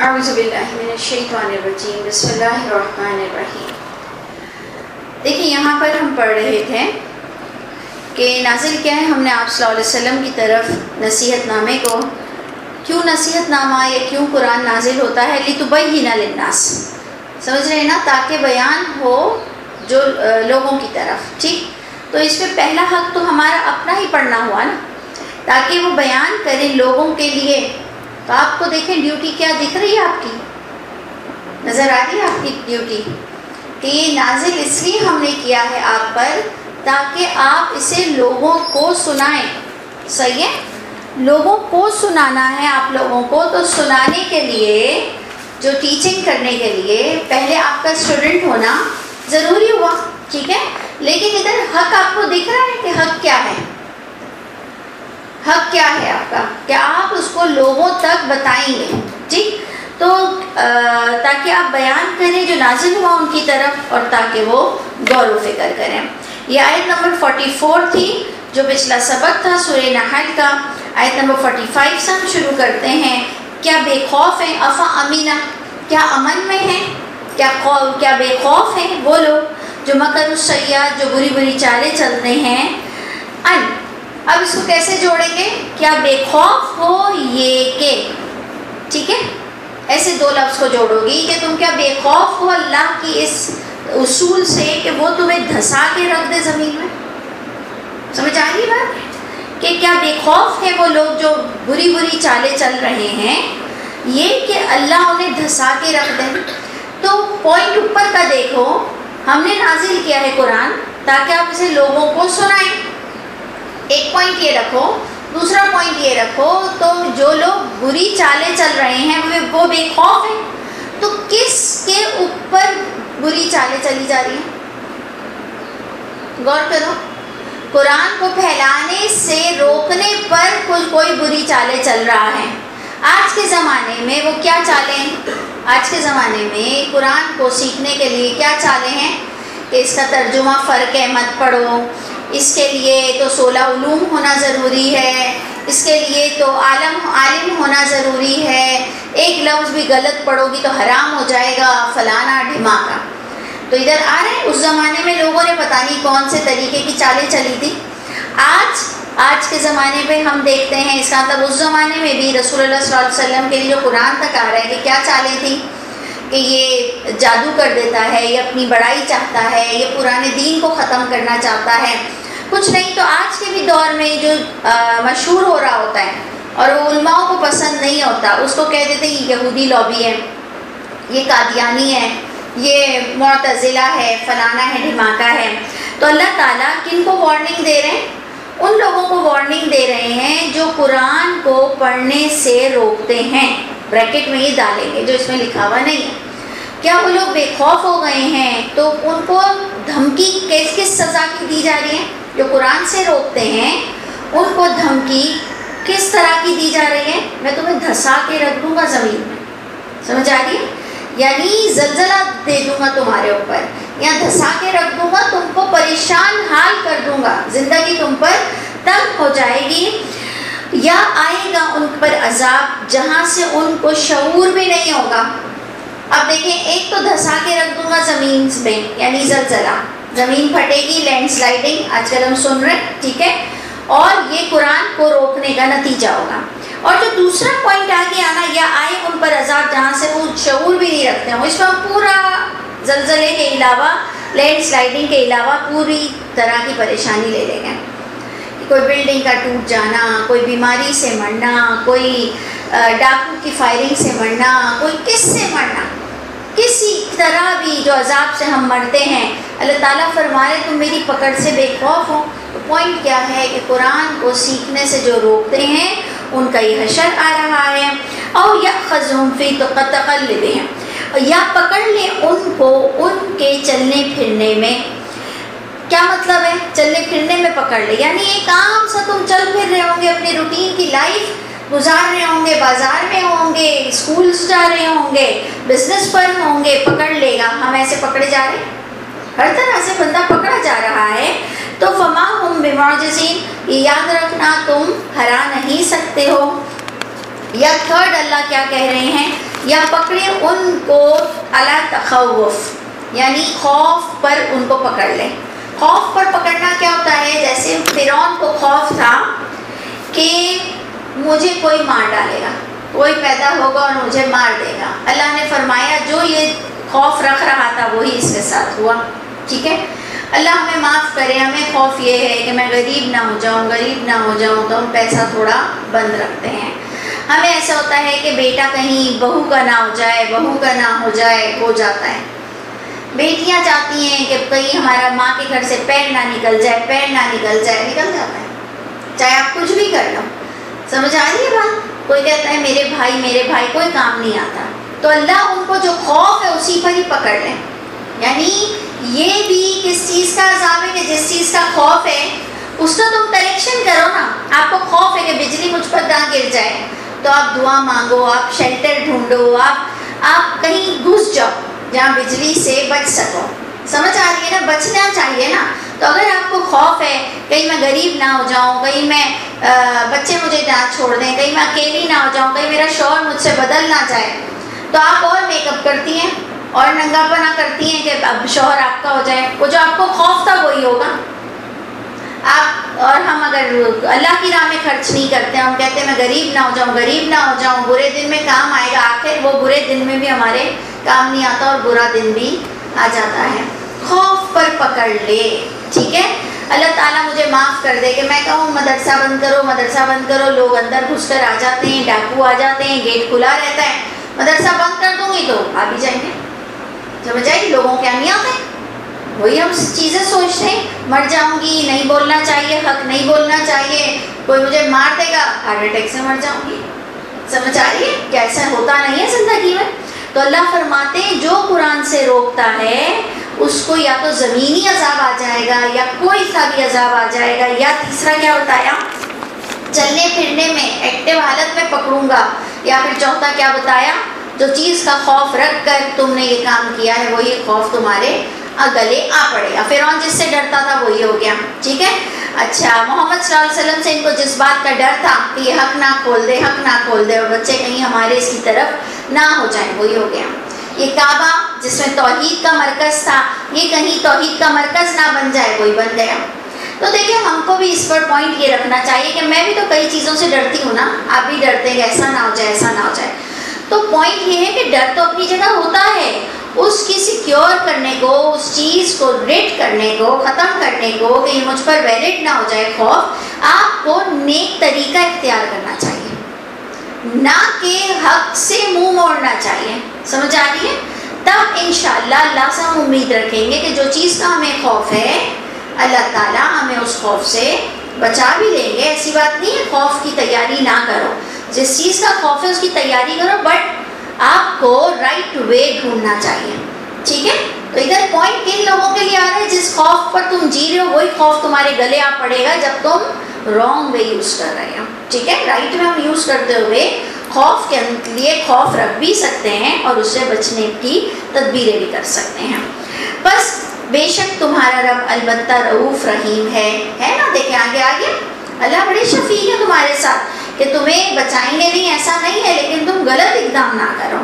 اعوذ باللہ من الشیطان الرجیم بسم اللہ الرحمن الرحیم۔ دیکھیں یہاں پر ہم پڑھ رہے تھے کہ نازل کیا ہے، ہم نے آپ صلی اللہ علیہ وسلم کی طرف نصیحت نامے کو، کیوں نصیحت نامہ یا کیوں قرآن نازل ہوتا ہے، لِتُبَيِّنَ لِلنَّاسِ، سمجھ رہے ہیں نا، تاکہ بیان ہو جو لوگوں کی طرف، ٹھیک۔ تو اس میں پہلا حق تو ہمارا اپنا ہی پڑھنا ہوا نا، تاکہ وہ بیان کریں لوگوں کے لیے۔ تو آپ کو دیکھیں ڈیوٹی کیا دکھ رہی ہے، آپ کی نظر آ رہی ہے آپ کی ڈیوٹی، کہ یہ نازل اس لیے ہم نے کیا ہے آپ پر تاکہ آپ اسے لوگوں کو سنائیں، صحیح ہے، لوگوں کو سنانا ہے آپ لوگوں کو۔ تو سنانے کے لیے، جو ٹیچنگ کرنے کے لیے پہلے آپ کا اسٹوڈنٹ ہونا ضروری ہوا، ٹھیک ہے۔ لیکن ادھر حق آپ کو دکھ رہا ہے کہ حق کیا ہے، حق کیا ہے آپ کا، کہ آپ اس کو لوگوں تک بتائیں گے، ٹھیک۔ تو تاکہ آپ بیان کریں جو نازل ہوا ان کی طرف، اور تاکہ وہ غور و فکر کریں۔ یہ آیت نمبر 44 تھی جو پچھلا سبق تھا سورہ نحل کا۔ آیت نمبر 45 سے ہم شروع کرتے ہیں۔ کیا بے خوف ہیں، افا امینہ، کیا امن میں ہیں، کیا بے خوف ہیں وہ لوگ جو مکر السیئات، جو بری بری چالیں چلتے ہیں۔ اب اس کو کیسے جوڑیں گے، کیا بے خوف ہو یہ کہ، ٹھیک ہے، ایسے دو لفظ کو جوڑو گی کہ تم کیا بے خوف ہو اللہ کی اس اصول سے کہ وہ تمہیں دھسا کے رکھ دے زمین میں، سمجھ آ رہی بات، کہ کیا بے خوف ہے وہ لوگ جو بری بری چالیں چل رہے ہیں، یہ کہ اللہ انہیں دھسا کے رکھ دے۔ تو پوائنٹ اوپر کا دیکھو، ہم نے نازل کیا ہے قرآن تاکہ آپ اسے لوگوں کو سنائیں، ایک پوائنٹ یہ رکھو۔ دوسرا پوائنٹ یہ رکھو، تو جو لوگ بری چالیں چل رہے ہیں وہ بے خوف ہیں، تو کس کے اوپر بری چالیں چلی جا رہی ہیں، غور کرو۔ قرآن کو پھیلانے سے روکنے پر کوئی بری چالیں چل رہا ہے۔ آج کے زمانے میں وہ کیا چالیں، آج کے زمانے میں قرآن کو سیکھنے کے لیے کیا چالیں ہیں کہ اس کا ترجمہ فرق ہے مت پڑھو، اس کے لیے تو 16 علوم ہونا ضروری ہے، اس کے لیے تو عالم ہونا ضروری ہے، ایک لفظ بھی غلط پڑھو گی تو حرام ہو جائے گا، فلانا ڈھماکا۔ تو ادھر آ رہے ہیں، اس زمانے میں لوگوں نے پتہ نہیں کون سے طریقے کی چالیں چلی تھی۔ آج کے زمانے پہ ہم دیکھتے ہیں، اس کا مطلب اس زمانے میں بھی رسول اللہ صلی اللہ علیہ وسلم کے لیے جو قرآن تک آ رہا ہے کہ کیا چالیں تھیں، کہ یہ جادو کر دیتا ہے، یہ اپنی بڑائی چاہتا ہے، یہ پرانے دین کو ختم کرنا چاہتا ہے، کچھ نہیں تو آج کے بھی دور میں جو مشہور ہو رہا ہوتا ہے اور وہ علماؤں کو پسند نہیں ہوتا، اس کو کہہ دیتے یہ یہودی لابی ہے، یہ قادیانی ہے، یہ معتزلہ ہے، فلانا ہے، ڈھماکہ ہے۔ تو اللہ تعالیٰ کن کو وارننگ دے رہے ہیں، ان لوگوں کو وارننگ دے رہے ہیں جو قرآن کو پڑھنے سے روکتے ہیں، بریکٹ میں یہ ڈالیں گے جو اس میں لکھا ہوا نہیں ہے۔ کیا وہ لوگ بے خوف ہو گئے ہیں، تو ان کو دھمکی کس سزا کی دی جا رہی ہے، جو قرآن سے روکتے ہیں ان کو دھمکی کس طرح کی دی جا رہی ہے، میں تمہیں دھسا کے رکھ دوں گا زمین میں، سمجھ آ رہی ہے، یعنی زلزلہ دے دوں گا تمہارے اوپر، یا دھسا کے رکھ دوں گا، تم کو پریشان حال کر دوں گا، زندگی تم پر تنگ ہو جائے گی، یا آئے گا ان پر عذاب جہاں سے ان کو شعور بھی نہیں ہوگا۔ اب دیکھیں، ایک تو دھسا کے رکھ دوں گا زمین میں، یعنی زلزلہ، زمین پھٹے گی، لینڈ سلائڈنگ آج کل ہم سن رہے ہیں، ٹھیک ہے، اور یہ قرآن کو روکنے کا نتیجہ ہوگا۔ اور جو دوسرا پوائنٹ آگے آنا، یا آئے ان پر عذاب جہاں سے وہ شعور بھی نہیں رکھتے ہیں، اس میں ہم پورا زلزلے کے علاوہ، لینڈ سلائڈنگ کے علاوہ پوری طرح کی پریشانی لے لیں گے، کوئی بلڈنگ کا ٹوٹ جانا، کوئی بیماری سے مرنا، کوئی ڈاکو کی فائرنگ سے مرنا، کوئی کس سے مرنا، کسی طرح بھی جو عذاب سے ہم مرتے ہیں، اللہ تعالیٰ فرمائے تم میری پکڑ سے بے خوف ہو۔ تو پوائنٹ کیا ہے کہ قرآن کو سیکھنے سے جو روکتے ہیں ان کا یہ حشر آ رہا ہے، اور یأخذہم فی تقلبہم، یا پکڑ لیں ان کو ان کے چلنے پھرنے میں۔ کیا مطلب ہے چلنے پھرنے میں پکڑ لے، یعنی ایک عام سا تم چل پھر رہے ہوں گے، اپنی روٹین کی لائف گزار رہے ہوں گے، بازار میں ہوں گے، اسکولس جا رہے ہوں گے، بزنس پر ہوں گے، پکڑ لے گا، ہم ایسے پکڑے جا رہے ہیں، ہر طرح سے بندہ پکڑا جا رہا ہے۔ تو فما ہم بمعجزین، یہ یاد رکھنا تم ہرا نہیں سکتے ہو۔ یا تھرڈ اللہ کیا کہہ رہے ہیں، یا پکڑے ان کو علی تخوف، یعنی خوف پر ان کو پکڑ لیں۔ خوف پر پکڑنا کیا ہوتا ہے؟ جیسے فرعون کو خوف تھا کہ مجھے کوئی مار ڈالے گا، کوئی پیدا ہوگا اور مجھے مار دے گا۔ اللہ نے فرمایا جو یہ خوف رکھ رہا تھا وہی اس کے ساتھ ہوا، ٹھیک ہے۔ اللہ ہمیں معاف کرے، ہمیں خوف یہ ہے کہ میں غریب نہ ہو جاؤں، غریب نہ ہو جاؤں تو ہم پیسہ تھوڑا بند رکھتے ہیں۔ ہمیں ایسا ہوتا ہے کہ بیٹا کہیں بہو کا نہ ہو جائے، بہو کا نہ ہو جائے، ہو جاتا ہے۔ بیٹیاں چاہتی ہیں کہ کہیں ہمارا ماں کے گھر سے پیر نہ نکل جائے، پیر نہ نکل جائے، نکل جاتا ہے، چاہے آپ کچھ بھی کر لو۔ سمجھ آ رہی ہے بات؟ کوئی کہتا ہے میرے بھائی کوئی کام نہیں آتا، تو اللہ ان کو جو خوف ہے اسی پر ہی پکڑ لیں۔ یعنی یہ بھی کس چیز کا عذاب ہے کہ جس چیز کا خوف ہے اس کا تم کریکشن کرو نا۔ آپ کو خوف ہے کہ بجلی مجھ پر نہ گر جائے تو آپ دعا مانگو، آپ شیلٹر ڈھونڈو، آپ کہیں گھس جاؤ جہاں بجلی سے بچ سکو۔ سمجھ آ رہی ہے نا؟ بچنا چاہیے نا۔ تو اگر آپ کو خوف ہے کہیں میں غریب نہ ہو جاؤں، کہیں میں بچے مجھے نہ چھوڑ دیں، کہیں میں اکیلی نہ ہو جاؤں، کہیں میرا شوہر مجھ سے بدل نہ جائے، تو آپ اور میک اپ کرتی ہیں اور ننگا پنا کرتی ہیں کہ اب شوہر آپ کا ہو جائے۔ وہ جو آپ کو خوف تھا وہی ہوگا۔ آپ اور ہم اگر اللہ کی راہ میں خرچ نہیں کرتے، ہم کہتے ہیں میں غریب نہ ہو جاؤں، غریب نہ ہو جاؤں، برے دن میں کام آئے گا، آخر وہ برے دن میں بھی ہمارے کام نہیں آتا اور برا دن بھی آ جاتا ہے۔ خوف پر پکڑ لے، ٹھیک ہے۔ اللہ تعالیٰ مجھے معاف کر دے کہ میں کہوں مدرسہ بند کرو، مدرسہ بند کرو، لوگ اندر گھس کر آ جاتے ہیں، ڈاکو آ جاتے ہیں، گیٹ کھلا رہتا ہے، مدرسہ بند کر دوں گی تو آ بھی جائیں گے۔ سمجھ آئی؟ لوگوں کیا نہیں آتے، وہی ہم چیزیں سوچتے ہیں، مر جاؤں گی، نہیں بولنا چاہیے، حق نہیں بولنا چاہیے، کوئی مجھے مار دے گا، ہارٹ اٹیک سے مر جاؤں گی۔ سمجھ آ رہی ہے؟ کہ ایسا ہوتا نہیں ہے زندگی میں۔ تو اللہ فرماتے ہیں جو قرآن سے روکتا ہے اس کو یا تو زمینی عذاب آ جائے گا یا کوئی سا بھی عذاب آ جائے گا، یا تیسرا کیا بتایا؟ چلنے پھرنے میں ایکٹیو حالت میں پکڑوں گا، یا پھر چوتھا کیا بتایا؟ جو چیز کا خوف رکھ کر تم نے یہ کام کیا ہے وہی خوف تمہارے گلے آ پڑے گا۔ فرعون جس سے ڈرتا تھا وہی ہو گیا، ٹھیک ہے۔ اچھا، محمد صلی اللہ علیہ وسلم سے ان کو جس بات کا ڈر تھا کہ یہ حق نہ کھول دے، حق نہ کھول دے اور بچے کہیں ہمارے اس کی طرف نہ ہو جائیں، وہی ہو گیا۔ یہ کعبہ جس میں توحید کا مرکز تھا، یہ کہیں توحید کا مرکز نہ بن جائے، وہی بن گیا۔ تو دیکھیں ہم کو بھی اس پر پوائنٹ یہ رکھنا چاہیے کہ میں بھی تو کئی چیزوں سے ڈرتی ہوں نا، آپ بھی ڈرتے ہیں کہ ایسا نہ ہو جائے، ایسا نہ ہو جائے۔ تو پوائنٹ یہ ہے کہ ڈر تو اپنی جگہ ہوتا ہے، اس کی سیکیور کرنے کو، اس چیز کو ریٹ کرنے کو، ختم کرنے کو کہ یہ مجھ پر ویلڈ نہ ہو جائے خوف، آپ کو نیک طریقہ اختیار کرنا چاہیے، نہ کہ حق سے منہ موڑنا چاہیے۔ سمجھ آ رہی ہے؟ تب انشاءاللہ اللہ سے ہم امید رکھیں گے کہ جو چیز کا ہمیں خوف ہے اللہ تعالیٰ ہمیں اس خوف سے بچا بھی لیں گے۔ ایسی بات نہیں ہے خوف کی تیاری نہ کرو، جس چیز کا خوف ہے اس کی تیاری کرو، بٹ آپ کو رائٹ وے ڈھونڈنا چاہیے، ٹھیک ہے۔ تو ادھر پوائنٹ کن لوگوں کے لیے آ رہا ہے؟ جس خوف پر تم جی رہے ہو وہی خوف تمہارے گلے آ پڑے گا جب تم رانگ وے یوز کر رہے ہو، ٹھیک ہے۔ رائٹ میں ہم یوز کرتے ہوئے خوف کے لیے خوف رکھ بھی سکتے ہیں اور اس سے بچنے کی تدبیریں بھی کر سکتے ہیں۔ بس بے شک تمہارا رب البتہ رؤوف رحیم ہے نا۔ دیکھیں آگے آگے اللہ بڑے شفیق ہے تمہارے ساتھ کہ تمہیں بچائیں گے نہیں، ایسا نہیں ہے، لیکن تم غلط اقدام نہ کرو۔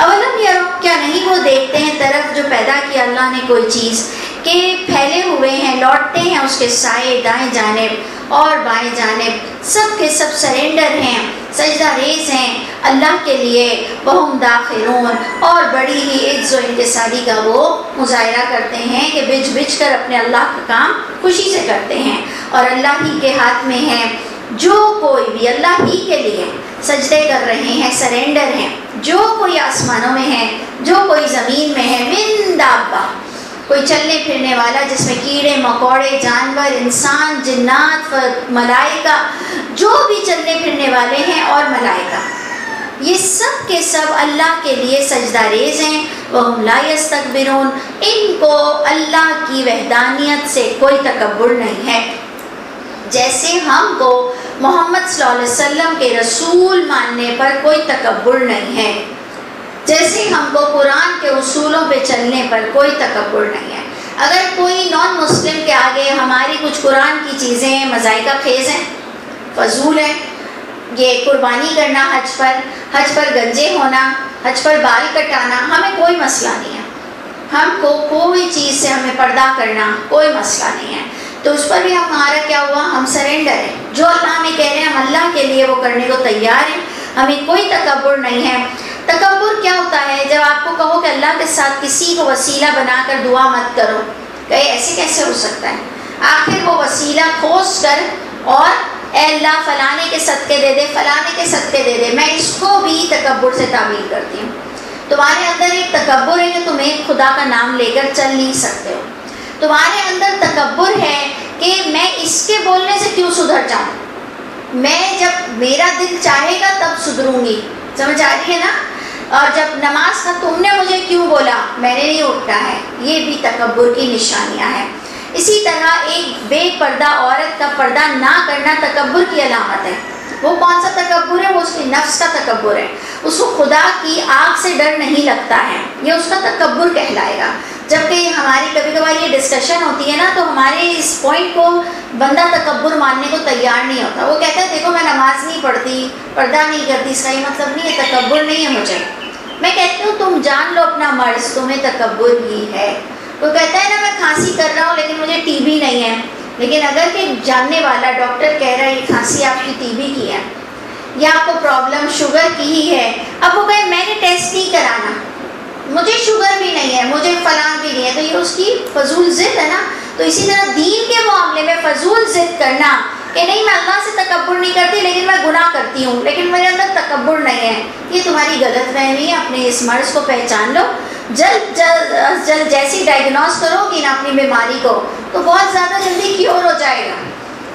اولم یرو، کیا نہیں وہ دیکھتے ہیں طرف جو پیدا کیا اللہ نے کوئی چیز کہ پھیلے ہوئے ہیں، لوٹتے ہیں اس کے سائے دائیں جانب اور بائیں جانب، سب کے سب سرینڈر ہیں، سجدہ ریز ہیں اللہ کے لیے، وہم داخلون، اور بڑی ہی عز و انکساری کا وہ مظاہرہ کرتے ہیں کہ بچ بچ کر اپنے اللہ کا کام خوشی سے کرتے ہیں، اور اللہ ہی کے ہاتھ میں ہے جو کوئی بھی اللہ ہی کے لیے سجدے کر رہے ہیں، سرینڈر ہیں، جو کوئی آسمانوں میں ہے، جو کوئی زمین میں ہے، من دابہ، کوئی چلنے پھرنے والا جس میں کیڑے مکوڑے، جانور، انسان، جنات، ملائکہ، جو بھی چلنے پھرنے والے ہیں، اور ملائکہ، یہ سب کے سب اللہ کے لیے سجدہ ریز ہیں۔ وَهُمْ لَا يَسْتَكْبِرُونَ، ان کو اللہ کی وحدانیت سے کوئی تکبر نہیں ہے۔ جیسے ہم کو محمد صلی اللہ علیہ وسلم کے رسول ماننے پر کوئی تکبر نہیں ہے، جیسے ہم کو قرآن کے اصولوں پہ چلنے پر کوئی تکبر نہیں ہے۔ اگر کوئی نان مسلم کے آگے ہماری کچھ قرآن کی چیزیں مذائقہ خیز ہیں، فضول ہیں، یہ قربانی کرنا حج پر گنجے ہونا، حج پر بال کٹانا ہمیں کوئی مسئلہ نہیں ہے، ہم کو کوئی چیز سے ہمیں پردہ کرنا کوئی مسئلہ نہیں ہے، تو اس پر بھی ہمارا کیا ہوا، ہم سرنڈر ہیں، جو اللہ ہمیں کہہ رہے ہیں ہم اللہ کے لیے وہ کرنے کو تیار ہیں، ہمیں کوئی تکبر نہیں ہے۔ تکبر کیا ہوتا ہے؟ جب آپ کو کہو کہ اللہ کے ساتھ کسی کو وسیلہ بنا کر دعا مت کرو، کہ ایسے کیسے ہو سکتا ہے، آخر وہ وسیلہ کھوج کر اور اے اللہ فلانے کے صدقے دے دے، فلانے کے صدقے دے دے، میں اس کو بھی تکبر سے تعبیر کرتی ہوں۔ تمہارے اندر ایک تکبر ہے کہ تم ایک خدا کا نام لے کر چل نہیں سکتے ہو، تمہارے اندر تکبر ہے کہ میں اس کے بولنے سے کیوں سدھر جاؤں، میں جب میرا دل چاہے گا تب سدھروں گی، سمجھ آ رہی ہے نا؟ اور جب نماز کا تم نے مجھے کیوں بولا، میں نے نہیں اٹھنا ہے، یہ بھی تکبر کی نشانیاں ہیں۔ اسی طرح ایک بے پردہ عورت کا پردہ نہ کرنا تکبر کی علامت ہے۔ وہ کون سا تکبر ہے؟ وہ اس کی نفس کا تکبر ہے، اس کو خدا کی آگ سے ڈر نہیں لگتا ہے، یہ اس کا تکبر کہلائے گا۔ جبکہ ہماری کبھی کبھار یہ ڈسکشن ہوتی ہے نا، تو ہمارے اس پوائنٹ کو بندہ تکبر ماننے کو تیار نہیں ہوتا، وہ کہتا ہے دیکھو میں نماز نہیں پڑھتی، پردہ نہیں کرتی، اس کا یہ مطلب نہیں ہے، تکبر نہیں ہے مجھے۔ میں کہتی ہوں تم جان لو اپنا مرض، تمہیں تکبر ہی ہے۔ وہ کہتا ہے نا میں کھانسی کر رہا ہوں لیکن مجھے ٹی بی نہیں ہے، لیکن اگر کہ جاننے والا ڈاکٹر کہہ رہا ہے یہ کھانسی آپ کی ٹی بی کی ہے یا آپ کو پرابلم شوگر کی ہی ہے، اب وہ کہے میں نے ٹیسٹ نہیں کرانا، مجھے شوگر بھی نہیں ہے، مجھے فلاں بھی نہیں ہے، تو یہ اس کی فضول ضد ہے نا۔ تو اسی طرح دین کے معاملے میں فضول ضد کرنا کہ نہیں میں اللہ سے تکبر نہیں کرتی لیکن میں گناہ کرتی ہوں لیکن میرے اندر تکبر نہیں ہے، یہ تمہاری غلط فہمی ہے۔ اپنے اس مرض کو پہچان لو، جلد جیسی ڈائگنوز کرو گی نا اپنی بیماری کو تو بہت زیادہ جلدی کیور ہو جائے گا،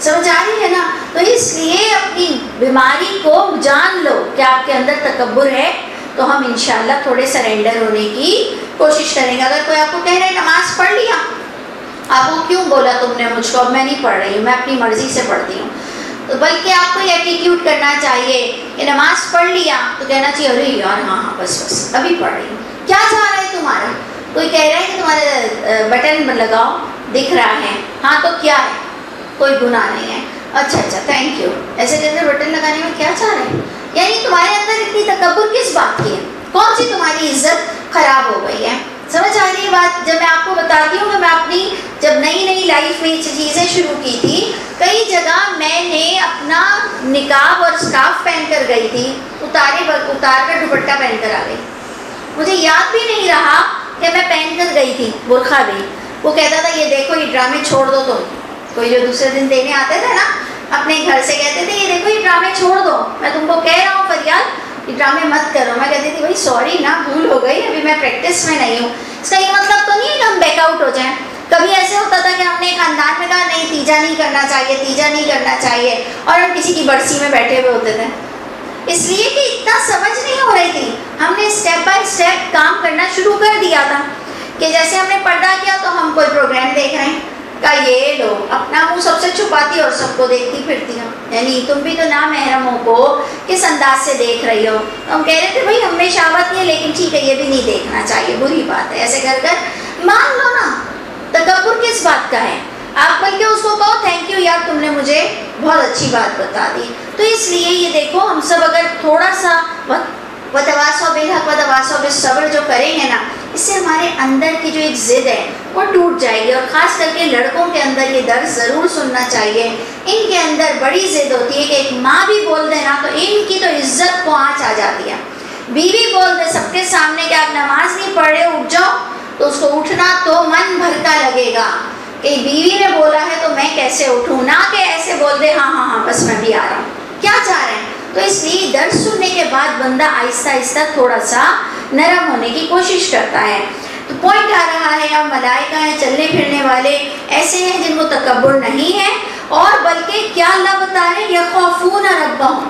سمجھ آ رہی ہے نا؟ تو اس لیے اپنی بیماری کو جان لو کہ آپ کے اندر تکبر ہے، تو ہم انشاءاللہ تھوڑے سرنڈر ہونے کی کوشش کریں گے۔ اگر کوئی آپ کو کہہ رہے نماز پڑھ لیا، آپ کو کیوں بولا تم نے مجھ کو، اب میں نہیں پڑھ رہی ہوں، میں اپنی مرضی سے پڑھتی ہوں، تو بلکہ آپ کو یہ ایٹیٹیوڈ کرنا چاہیے کہ نماز پڑھ لیا تو کہنا چاہیے ارے یار ہاں بس ابھی پڑھ رہی ہوں۔ کیا چاہ رہا ہے تمہارا؟ کوئی کہہ رہا ہے کہ تمہارا بٹن لگاؤ دکھ رہا ہے، ہاں تو کیا ہے؟ کوئی گناہ نہیں ہے، اچھا تھینک یو، ایسے کہتے بٹن لگانے میں کیا چاہ رہے ہیں؟ یعنی تمہارے اندر اتنی تکبر کس بات کی ہے؟ کون سی تمہاری عزت خراب ہو گئی ہے؟ سمجھ آ رہی ہے بات؟ جب میں آپ کو بتاتی ہوں کہ میں اپنی جب نئی لائف میں چیزیں شروع کی تھی، کئی جگہ میں نے اپنا نقاب اور اسکارف پہن کر گئی تھی، اتار کر دوپٹہ پہن کر آ گئی، مجھے یاد بھی نہیں رہا کہ میں پہن کر گئی تھی برقع بھی۔ وہ کہتا تھا یہ دیکھو یہ ڈرامے چھوڑ دو، تو کوئی جو دوسرے دن دینے آتے تھے نا اپنے گھر سے کہتے تھے یہ دیکھو یہ ڈرامے چھوڑ دو، میں تم کو کہہ رہا ہوں فریاد یہ ڈرامے مت کرو۔ میں کہتی تھی بھائی سوری نا، بھول ہو گئی، ابھی میں پریکٹس میں نہیں ہوں۔ اس کا یہ مطلب تو نہیں ہے کہ ہم بیک آؤٹ ہو جائیں۔ کبھی ایسے ہوتا تھا کہ ہم نے خاندان میں کہا نہیں تیجا نہیں کرنا چاہیے، تیجا نہیں کرنا چاہیے، اور ہم کسی کی برسی میں بیٹھے ہوئے ہوتے تھے، اس لیے کہ اتنا سمجھ نہیں ہو رہی تھی۔ ہم نے اسٹیپ بائی اسٹیپ کام کرنا شروع کر دیا تھا کہ جیسے ہم نے پردہ کیا تو ہم کوئی پروگرام دیکھ رہے ہیں، کہا یہ لو اپنا منہ سب سے چھپاتی اور سب کو دیکھتی پھرتی ہو، یعنی تم بھی تو نامحرموں کو کس انداز سے دیکھ رہی ہو۔ ہم کہہ رہے تھے بھائی ہم میں شہوت نہیں ہے لیکن ٹھیک ہے یہ بھی نہیں دیکھنا چاہیے، بری بات ہے، ایسے کر کر مان لو نا۔ تکبر کس بات کا ہے؟ آپ بلکہ اس کو کہو تھینک یو یار تم نے مجھے بہت اچھی بات بتا دی۔ تو اس لیے یہ دیکھو ہم سب اگر تھوڑا سا وتواصوا بالحق وتواصوا بالصبر جو کریں گے نا، اس سے ہمارے اندر کی جو ایک ضد ہے وہ ٹوٹ جائے گی۔ اور خاص کر کے لڑکوں کے اندر یہ درس ضرور سننا چاہیے، ان کے اندر بڑی ضد ہوتی ہے کہ ایک ماں بھی بول دے نا تو ان کی تو عزت کو آنچ آ جاتی ہے۔ بیوی بول دے سب کے سامنے کہ آپ نماز نہیں پڑھ رہے اٹھ جاؤ، تو اس کو اٹھنا تو من بھر کا لگے گا کہ بیوی نے بولا ہے تو میں کیسے اٹھوں، نہ کہ ایسے بول دے ہاں بس میں بھی آ رہا ہوں، کیا چاہ رہے ہیں۔ تو اس لیے درس سننے کے بعد بندہ آہستہ آہستہ تھوڑا سا نرم ہونے کی کوشش کرتا ہے۔ تو پوائنٹ آ رہا ہے اب ملائکہ ہیں، چلنے پھرنے والے ایسے ہیں جن کو تکبر نہیں ہے، اور بلکہ کیا اللہ بتا رہے ہیں یخافون ربہم،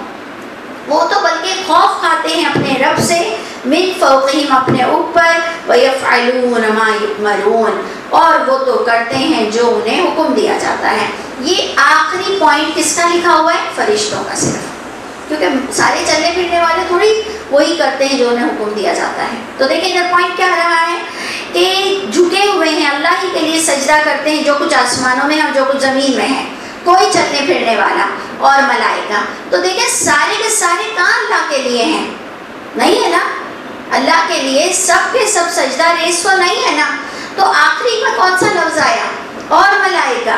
وہ تو بلکہ خوف کھاتے ہیں اپنے رب سے، من فوقہم اپنے اوپر، ویفعلون ما یؤمرون، اور وہ تو کرتے ہیں جو انہیں حکم دیا جاتا ہے۔ یہ آخری پوائنٹ کس کا لکھا ہوا ہے؟ فرشتوں کا صرف، کیونکہ سارے چلنے پھرنے والے تھوڑی وہی کرتے ہیں جو انہیں حکم دیا جاتا ہے۔ تو دیکھیں ادھر پوائنٹ کیا رہا ہے کہ جھکے ہوئے ہیں اللہ ہی کے لیے سجدہ کرتے ہیں، جو کچھ آسمانوں میں ہے اور جو کچھ زمین میں ہے، کوئی چلنے پھرنے والا اور ملائکہ۔ تو دیکھیں سارے کے سارے کہاں اللہ کے لیے ہیں؟ نہیں ہے نا؟ اللہ کے لیے سب کے سب سجدہ ریز تو نہیں ہے نا. تو آخری میں کون سا لفظ آیا؟ اور ملائکہ.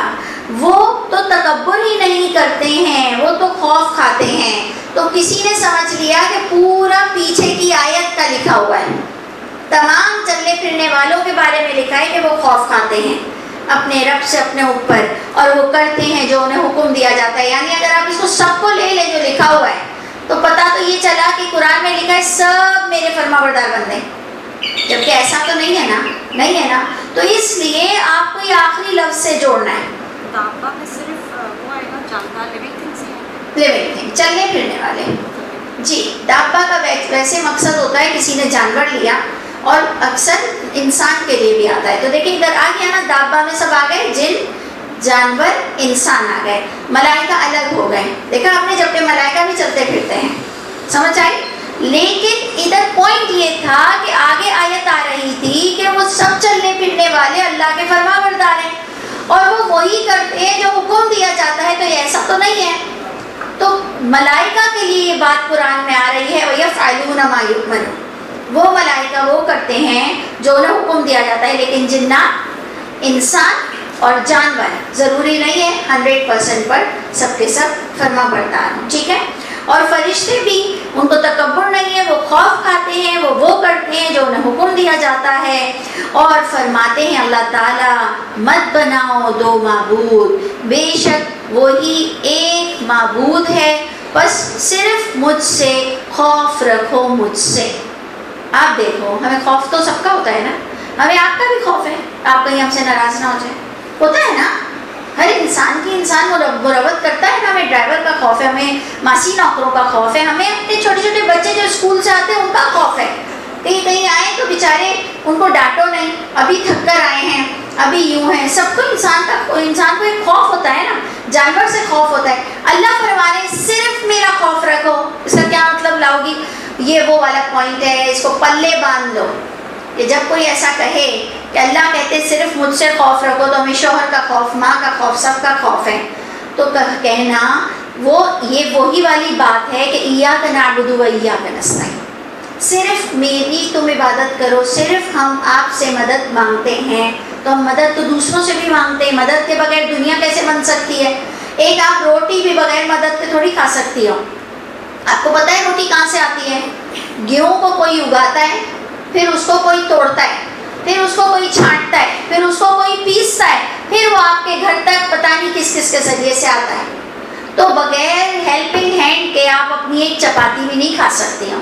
وہ تو تکبر ہی نہیں کرتے ہیں، وہ تو خوف کھاتے ہیں. تو کسی نے سمجھ لیا کہ پورا پیچھے کی آیت کا لکھا ہوا ہے، تمام چلنے پھرنے والوں کے بارے میں لکھا ہے کہ وہ خوف کھاتے ہیں اپنے رب سے اپنے اوپر، اور وہ کرتے ہیں جو انہیں حکم دیا جاتا ہے. یعنی اگر آپ اس کو سب کو لے لیں جو لکھا ہوا ہے تو پتہ تو یہ چلا کہ قرآن میں لکھا ہے سب میرے فرما بردار بندے، جبکہ ایسا تو نہیں ہے نا، نہیں ہے نا. تو اس لیے آپ کو یہ آخری لفظ سے جوڑنا ہے. دابا میں صرف وہ آئے گا جانتا لیونگ تھنگس ہیں، لیونگ تھنگ چلنے پھرنے والے. جی دابا کا ویسے مقصد ہوتا ہے کسی نے جانور لیا، اور اکثر انسان کے لیے بھی آتا ہے. تو دیکھیں ادھر آ گیا نا، دابا میں سب آ گئے، جن جانور انسان آ گئے، ملائکہ الگ ہو گئے. دیکھا آپ نے، جبکہ ملائکہ بھی چلتے پھرتے ہیں. سمجھ آئی؟ لیکن ادھر پوائنٹ یہ تھا کہ آگے آیت آ رہی تھی کہ وہ سب چلنے پھرنے والے اللہ کے فرما بردار ہیں، اور وہ وہی کرتے ہیں جو حکم دیا جاتا ہے. تو یہ ایسا تو نہیں ہے. تو ملائکہ کے لیے یہ بات قرآن میں آ رہی ہے، وَيَفْعَلُونَ مَا يُؤْمَرُونَ. وہ ملائکہ وہ کرتے ہیں جو انہیں حکم دیا جاتا ہے. لیکن جنات، انسان اور جانور ضروری نہیں ہے 100% پر سب کے سب فرما بردار ہوں. ٹھیک ہے. اور فرشتے بھی، ان کو تکبر نہیں ہے، وہ خوف کھاتے ہیں، وہ کرتے ہیں جو انہیں حکم دیا جاتا ہے. اور فرماتے ہیں اللہ تعالیٰ مت بناؤ دو معبود، بے شک وہی ایک معبود ہے، بس صرف مجھ سے خوف رکھو، مجھ سے. آپ دیکھو، ہمیں خوف تو سب کا ہوتا ہے نا، ہمیں آپ کا بھی خوف ہے، آپ کہیں ہم سے ناراض نہ ہو جائے، ہوتا ہے نا. ہر انسان مروت کرتا ہے نا. ہمیں ڈرائیور کا خوف ہے، ہمیں ماسی نوکروں کا خوف ہے، ہمیں اپنے چھوٹے چھوٹے بچے جو اسکول سے آتے ہیں ان کا خوف ہے. کہیں آئے تو بیچارے ان کو ڈانٹو نہیں، ابھی تھک کر آئے ہیں، ابھی یوں ہیں. سب کو انسان کو ایک خوف ہوتا ہے نا، جانور سے خوف ہوتا ہے. اللہ فرما رہے ہیں صرف میرا خوف رکھو. اس کا کیا مطلب لاؤ گی؟ یہ وہ والا پوائنٹ ہے، اس کو پلے باندھ لو کہ جب کوئی ایسا کہے کہ اللہ کہتے صرف مجھ سے خوف رکھو، تو ہمیں شوہر کا خوف، ماں کا خوف، سب کا خوف ہے. تو کہنا یہ وہی والی بات ہے کہ ایاک نعبد و ایاک نستعین، صرف میری تم عبادت کرو، صرف ہم آپ سے مدد مانگتے ہیں. تو ہم مدد تو دوسروں سے بھی مانگتے ہیں. مدد کے بغیر دنیا کیسے بن سکتی ہے؟ ایک آپ روٹی بھی بغیر مدد کے تھوڑی کھا سکتی ہو. آپ کو پتہ ہے روٹی کہاں سے آتی ہے؟ گیہوں کو کوئی اگاتا ہے، پھر اس کو کوئی توڑتا ہے، پھر اس کو کوئی چھانٹتا ہے، پھر اس کو کوئی پیستا ہے، پھر وہ آپ کے گھر تک پتہ نہیں کس کس کے ذریعے سے آتا ہے. تو بغیر ہیلپنگ ہینڈ کے آپ اپنی ایک چپاتی بھی نہیں کھا سکتے ہو.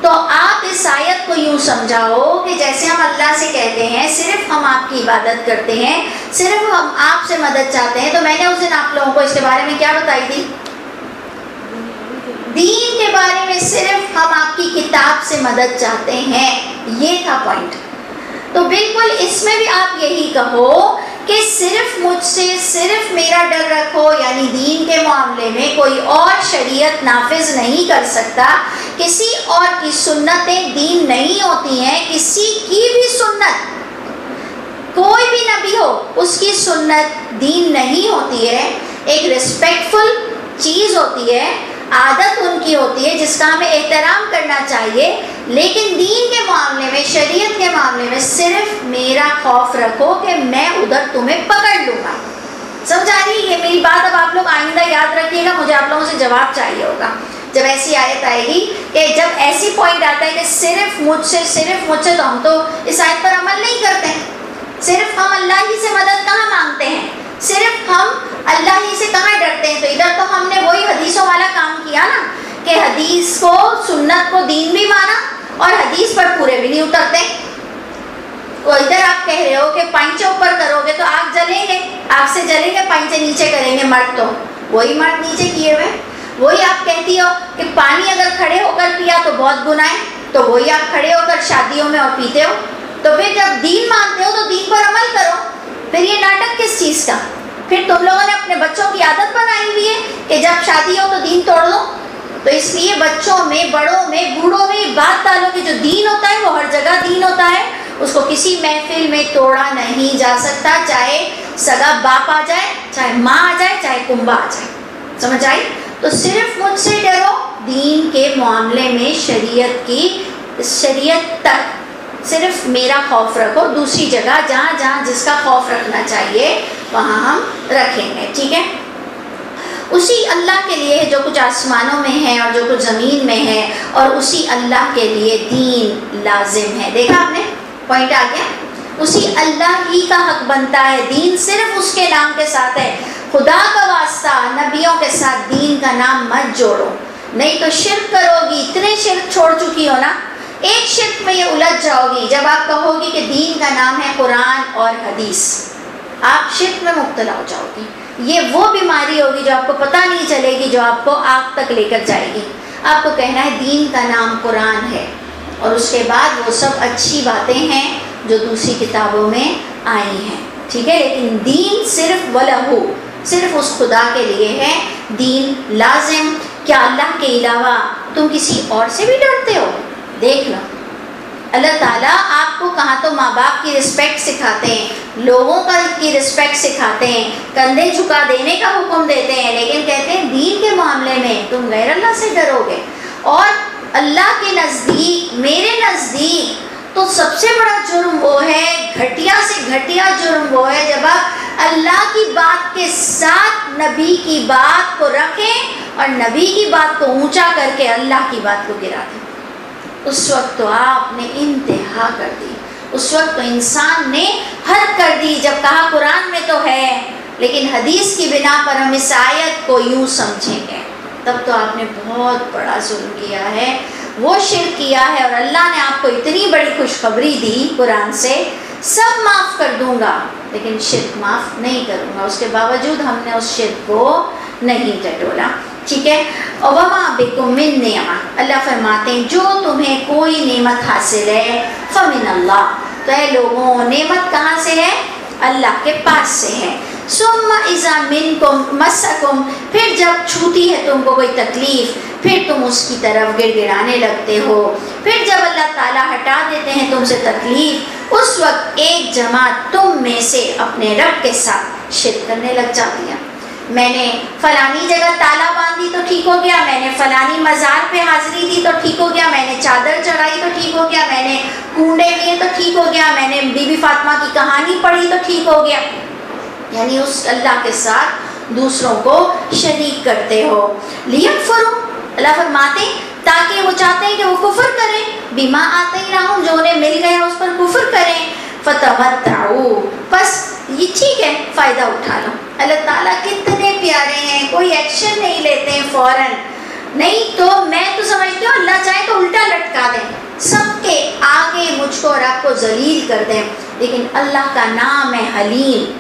تو آپ اس آیت کو یوں سمجھاؤ کہ جیسے ہم اللہ سے کہتے ہیں صرف ہم آپ کی عبادت کرتے ہیں، صرف ہم آپ سے مدد چاہتے ہیں. تو میں نے اس دن آپ لوگوں کو اس کے بارے میں کیا بتائی تھی؟ دین کے بارے میں صرف ہم آپ کی کتاب سے مدد چاہتے ہیں، یہ تھا پوائنٹ. تو بالکل اس میں بھی آپ یہی کہو کہ صرف مجھ سے، صرف میرا ڈر رکھو. یعنی دین کے معاملے میں کوئی اور شریعت نافذ نہیں کر سکتا، کسی اور کی سنتیں دین نہیں ہوتی ہیں. کسی کی بھی سنت، کوئی بھی نبی ہو، اس کی سنت دین نہیں ہوتی ہے. ایک ریسپیکٹفل چیز ہوتی ہے، عادت ان کی ہوتی ہے جس کا ہمیں احترام کرنا چاہیے. لیکن دین کے معاملے میں، شریعت کے معاملے میں صرف میرا خوف رکھو کہ میں ادھر تمہیں پکڑ لوں گا. سمجھ آ رہی ہے یہ میری بات؟ اب آپ لوگ آئندہ یاد رکھیے گا، مجھے آپ لوگوں سے جواب چاہیے ہوگا جب ایسی آیت آئے گی کہ جب ایسی پوائنٹ آتا ہے کہ صرف مجھ سے، صرف مجھ سے، تو ہم تو اس آیت پر عمل نہیں کرتے. صرف ہم اللہ ہی سے مدد کہاں مانگتے ہیں، صرف ہم اللہ ہی سے کہاں ڈرتے ہیں. تو ادھر تو ہم نے وہی حدیثوں والا کام کیا نا کہ حدیث کو، سنت کو دین بھی مانا اور حدیث پر پورے بھی نہیں اترتے. تو ادھر آپ کہہ رہے ہو کہ پائنچے اوپر کرو گے تو آگ جلیں گے، آگ سے جلیں گے، پائنچے نیچے کریں گے. مرد تو وہی مرد نیچے کیے ہوئے. وہی آپ کہتی ہو کہ پانی اگر کھڑے ہو کر پیا تو بہت گناہ ہے، تو وہی آپ کھڑے ہو کر شادیوں میں اور پیتے ہو. تو پھر جب دین مانتے ہو تو دین پر عمل کرو. پھر یہ ناٹک کس چیز کا؟ پھر تم لوگوں نے اپنے بچوں کی عادت بنائی ہوئی ہے کہ جب شادی ہو تو دین توڑ دو. تو اس لیے بچوں میں، بڑوں میں، بوڑھوں میں بات ڈالو کہ جو دین ہوتا ہے وہ ہر جگہ دین ہوتا ہے، اس کو کسی محفل میں توڑا نہیں جا سکتا، چاہے سگا باپ آ جائے، چاہے ماں آ جائے، چاہے کنبا آ جائے. سمجھ آئی؟ تو صرف مجھ سے ڈرو. دین کے معاملے میں شریعت کی اس شریعت تک صرف میرا خوف رکھو، دوسری جگہ جہاں جہاں جس کا خوف رکھنا چاہیے وہاں ہم رکھیں گے، ٹھیک ہے؟ اسی اللہ کے لیے جو کچھ آسمانوں میں ہے اور جو کچھ زمین میں ہے، اور اسی اللہ کے لیے دین لازم ہے۔ دیکھا آپ نے پوائنٹ آ گیا؟ اسی اللہ ہی کا حق بنتا ہے، دین صرف اس کے نام کے ساتھ ہے۔ خدا کا واسطہ نبیوں کے ساتھ دین کا نام مت جوڑو، نہیں تو شرک کرو گی۔ اتنے شرک چھوڑ چکی ہو نا، ایک شرک میں یہ الجھ جاؤ گی جب آپ کہو گی کہ دین کا نام ہے قرآن اور حدیث، آپ شرک میں مبتلا ہو جاؤ گی۔ یہ وہ بیماری ہوگی جو آپ کو پتہ نہیں چلے گی، جو آپ کو آگ تک لے کر جائے گی۔ آپ کو کہنا ہے دین کا نام قرآن ہے، اور اس کے بعد وہ سب اچھی باتیں ہیں جو دوسری کتابوں میں آئی ہیں، ٹھیک ہے؟ لیکن دین صرف وَلَہُ، صرف اس خدا کے لیے ہے دین لازم۔ کیا اللہ کے علاوہ تم کسی اور سے بھی ڈرتے ہو؟ دیکھ لو، اللہ تعالیٰ آپ کو کہاں تو ماں باپ کی رسپیکٹ سکھاتے ہیں، لوگوں کی رسپیکٹ سکھاتے ہیں، کندھے جھکا دینے کا حکم دیتے ہیں، لیکن کہتے ہیں دین کے معاملے میں تم غیر اللہ سے ڈرو گے۔ اور اللہ کے نزدیک، میرے نزدیک تو سب سے بڑا جرم وہ ہے، گھٹیا سے گھٹیا جرم وہ ہے جب آپ اللہ کی بات کے ساتھ نبی کی بات کو رکھیں اور نبی کی بات کو اونچا کر کے اللہ کی بات کو گرا دیں۔ اس وقت تو آپ نے انتہا کر دی، اس وقت تو انسان نے حد کر دی۔ جب کہا قرآن میں تو ہے لیکن حدیث کی بنا پر ہم اس آیت کو یوں سمجھیں گے، تب تو آپ نے بہت بڑا ظلم کیا ہے، وہ شرک کیا ہے۔ اور اللہ نے آپ کو اتنی بڑی خوشخبری دی قرآن سے، سب معاف کر دوں گا لیکن شرک معاف نہیں کروں گا۔ اس کے باوجود ہم نے اس شرک کو نہیں ٹٹولا، ٹھیک ہے؟ وَمَا بِكُم مِّن نِّعْمَةٍ، اللہ فرماتے ہیں جو تمہیں کوئی نعمت حاصل ہے فَمِنَ اللَّهِ، تو اے لوگوں نعمت کہاں سے ہے؟ اللہ کے پاس سے ہے۔ ثُمَّ إِذَا مِنْكُمْ مَسَّكُمْ، پھر جب چھوتی ہے تم کو کوئی تکلیف، پھر تم اس کی طرف گڑ گڑانے لگتے ہو۔ پھر جب اللہ تعالیٰ ہٹا دیتے ہیں تم سے تکلیف، اس وقت ایک جماعت تم میں سے اپنے رب کے ساتھ شرک کرنے لگ جاتی ہے۔ میں نے فلانی جگہ تالا باندھی تو ٹھیک ہو گیا، میں نے فلانی مزار پہ حاضری دی تو ٹھیک ہو گیا، میں نے چادر چڑھائی تو ٹھیک ہو گیا، میں نے کنڈے لیے تو ٹھیک ہو گیا، میں نے بی بی فاطمہ کی کہانی پڑھی تو ٹھیک ہو گیا۔ یعنی اس اللہ کے ساتھ دوسروں کو شریک کرتے ہو۔ لیکفروا، اللہ فرماتے ہیں تاکہ وہ چاہتے ہیں کہ وہ کفر کریں، بما آتیناہم، جو انہیں مل گیا اس پر کفر کریں۔ فتمتعوا، بس یہ ٹھیک ہے فائدہ اٹھا لو۔ اللہ تعالیٰ کتنے پیارے ہیں، کوئی ایکشن نہیں لیتے ہیں فوراً، نہیں تو میں تو سمجھتی ہوں اللہ چاہے تو الٹا لٹکا دیں، سب کے آگے مجھ کو اور آپ کو ذلیل کر دیں۔ لیکن اللہ کا نام ہے حلیم،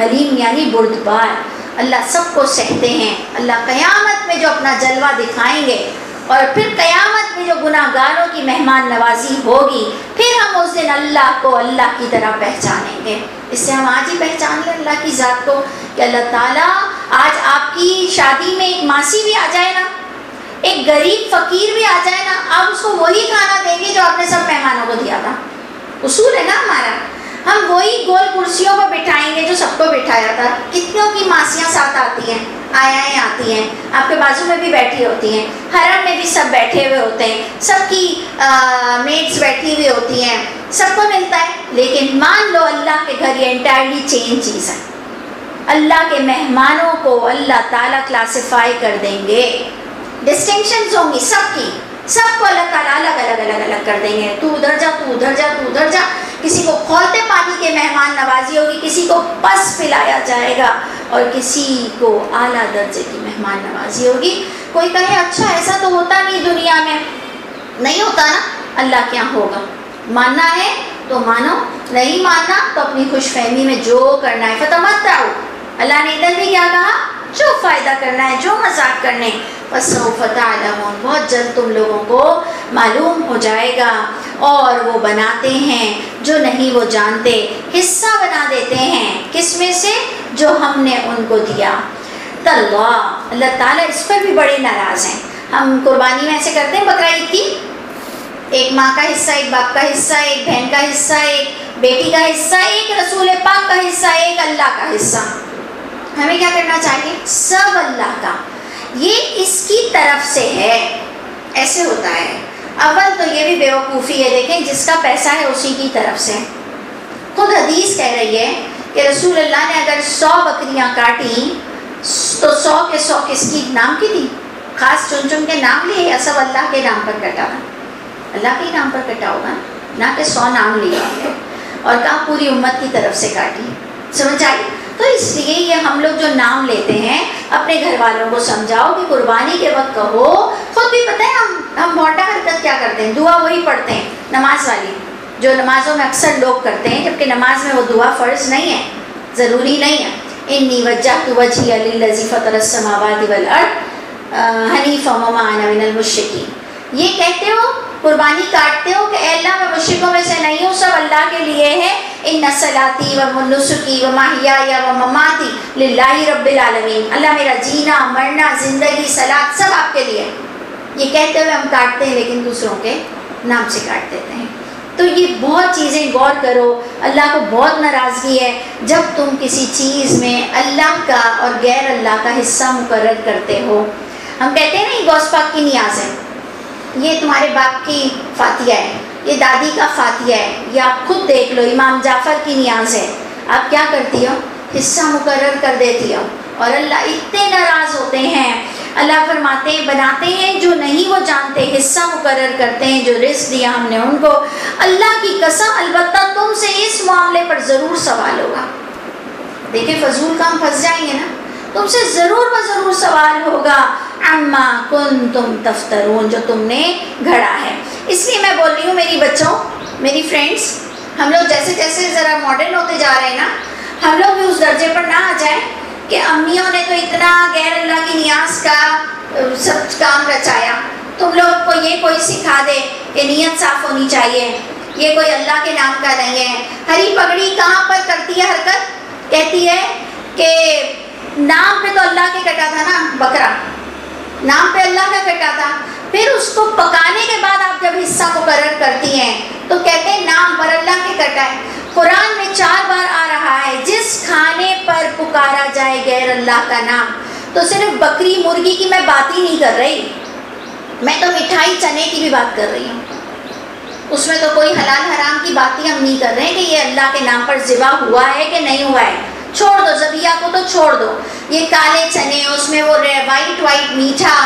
حلیم یعنی بردبار، اللہ سب کو سہتے ہیں۔ اللہ قیامت میں جو اپنا جلوہ دکھائیں گے اور پھر قیامت میں جو گناہ گاروں کی مہمان نوازی ہوگی، پھر ہم اس دن اللہ کو اللہ کی طرح پہچانیں گے۔ اس سے ہم آج ہی پہچان لیں اللہ کی ذات کو کہ اللہ تعالیٰ، آج آپ کی شادی میں ایک ماسی بھی آ جائے نا، ایک غریب فقیر بھی آ جائے نا، آپ اس کو وہی کھانا دیں گے جو آپ نے سب مہمانوں کو دیا تھا۔ اصول ہے نا ہمارا، ہم وہی گول کرسیوں پر بٹھائیں گے جو سب کو بٹھایا تھا۔ کتنوں کی ماسیاں ساتھ آتی ہیں، آیائیں آتی ہیں، آپ کے بازو میں بھی بیٹھی ہوتی ہیں، حرم میں بھی سب بیٹھے ہوئے ہوتے ہیں، سب کی میٹس بیٹھی ہوئی ہوتی ہیں، سب کو ملتا ہے۔ لیکن مان لو اللہ کے گھر یہ انٹائرلی چینج چیز ہے، اللہ کے مہمانوں کو اللہ تعالیٰ کلاسیفائی کر دیں گے، ڈسٹنکشنز ہوں گی سب کی، سب کو اللہ تعالیٰ الگ کر دیں گے۔ تو ادھر جا، تو ادھر جا، تو ادھر جا۔ کسی کو کھولتے پانی کے مہمان نوازی ہوگی، کسی کو پس پلایا جائے گا، اور کسی کو اعلیٰ درجے کی مہمان نوازی ہوگی۔ کوئی کہے اچھا ایسا تو ہوتا نہیں دنیا میں، نہیں ہوتا نا، اللہ کے یہاں ہوگا۔ ماننا ہے تو مانو، نہیں ماننا تو اپنی خوش فہمی میں جو کرنا ہے فتمتعوا، اللہ نے ادھر بھی کیا کہا، جو فائدہ کرنا ہے، جو مذاق کرنے، فسوف تعلمون، بہت جلد تم لوگوں کو معلوم ہو جائے گا۔ اور وہ بناتے ہیں جو نہیں وہ جانتے، حصہ بنا دیتے ہیں کس میں سے، جو ہم نے ان کو دیا۔ اللہ تعالیٰ اس پر بھی بڑے ناراض ہیں۔ ہم قربانی میں ایسے کرتے ہیں بقرہ عید کی، ایک ماں کا حصہ، ایک باپ کا حصہ، ایک بہن کا حصہ، ایک بیٹی کا حصہ، ایک رسول پاک کا حصہ، ایک اللہ کا حصہ۔ ہمیں کیا کرنا چاہیے؟ سب اللہ کا، یہ اس کی طرف سے ہے، ایسے ہوتا ہے۔ اول تو یہ بھی بیوقوفی ہے، دیکھیں جس کا پیسہ ہے اسی کی طرف سے. خود حدیث کہہ رہی ہے کہ رسول اللہ نے اگر 100 بکریاں کاٹی تو 100 کے 100 کس کی نام کی تھی؟ خاص چن چن کے نام لیے یا سب اللہ کے نام پر کٹا؟ اللہ کے نام پر کٹا ہوگا نہ کہ 100 نام لیے ہوں گے اور کہا پوری امت کی طرف سے کاٹی. سمجھ آئی؟ تو اس لیے یہ ہم لوگ جو نام لیتے ہیں اپنے گھر والوں کو سمجھاؤ کہ قربانی کے وقت کہو. خود بھی پتہ ہے ہم موٹا حرکت کیا کرتے ہیں، دعا وہی پڑھتے ہیں نماز والی جو نمازوں میں اکثر لوگ کرتے ہیں، جبکہ نماز میں وہ دعا فرض نہیں ہے، ضروری نہیں ہے. انی وجہت وجہی للذی فطر السماوات والارض حنیفا وما انا من المشرکین. یہ کہتے ہو، قربانی کاٹتے ہو کہ اے اللہ میں مشرکوں میں سے نہیں ہوں، سب اللہ کے لیے ہے. ان صلاتی و نسکی و محیای و مماتی للہ رب العالمین. اللہ میرا جینا مرنا زندگی صلات سب آپ کے لیے. یہ کہتے ہوئے ہم کاٹتے ہیں لیکن دوسروں کے نام سے کاٹ دیتے ہیں. تو یہ بہت چیزیں غور کرو. اللہ کو بہت ناراضگی ہے جب تم کسی چیز میں اللہ کا اور غیر اللہ کا حصہ مقرر کرتے ہو. ہم کہتے ہیں نا یہ غوث پاک کی نیاز ہے، یہ تمہارے باپ کی فاتحہ ہے، یہ دادی کا فاتحہ ہے، یہ آپ خود دیکھ لو امام جعفر کی نیاز ہے. آپ کیا کرتی ہو؟ حصہ مقرر کر دیتی ہو. اور اللہ اتنے ناراض ہوتے ہیں. اللہ فرماتے ہیں بناتے ہیں جو نہیں وہ جانتے، حصہ مقرر کرتے ہیں جو رزق دیا ہم نے ان کو. اللہ کی قسم البتہ تم سے اس معاملے پر ضرور سوال ہوگا. دیکھیں فضول کام پھنس جائیں گے نا، تم سے ضرور ضرور سوال ہوگا عما کنتم تفترون، جو تم نے گھڑا ہے. اس لیے میں بول رہی ہوں میری بچوں، میری فرینڈس، ہم لوگ جیسے جیسے ذرا ماڈرن ہوتے جا رہے ہیں نا، ہم لوگ بھی اس درجے پر نہ آ جائیں کہ امیوں نے تو اتنا غیر اللہ کی نیاز کا سب کام رچایا، تم لوگ کو یہ کوئی سکھا دے کہ نیت صاف ہونی چاہیے، یہ کوئی اللہ کے نام کا نہیں ہے. ہری پگڑی کہاں پر کرتی ہے حرکت؟ کہتی ہے کہ نام پہ تو اللہ کے کٹا تھا نا بکرا، نام پہ اللہ کا کٹا تھا. پھر اس کو پکانے کے بعد آپ جب حصہ مقرر کرتی ہیں تو کہتے ہیں نام پر اللہ کے کٹا ہے. قرآن میں 4 بار آ رہا ہے جس کھانے پر پکارا جائے غیر اللہ کا نام. تو صرف بکری مرغی کی میں بات ہی نہیں کر رہی، میں تو مٹھائی چنے کی بھی بات کر رہی ہوں. اس میں تو کوئی حلال حرام کی بات ہی ہم نہیں کر رہے ہیں کہ یہ اللہ کے نام پر ذبح ہوا ہے کہ نہیں ہوا ہے. چھوڑ دو ذبیحہ کو، تو چھوڑ دو. یہ کالے چنے، اس میں وہ وائٹ میٹھا،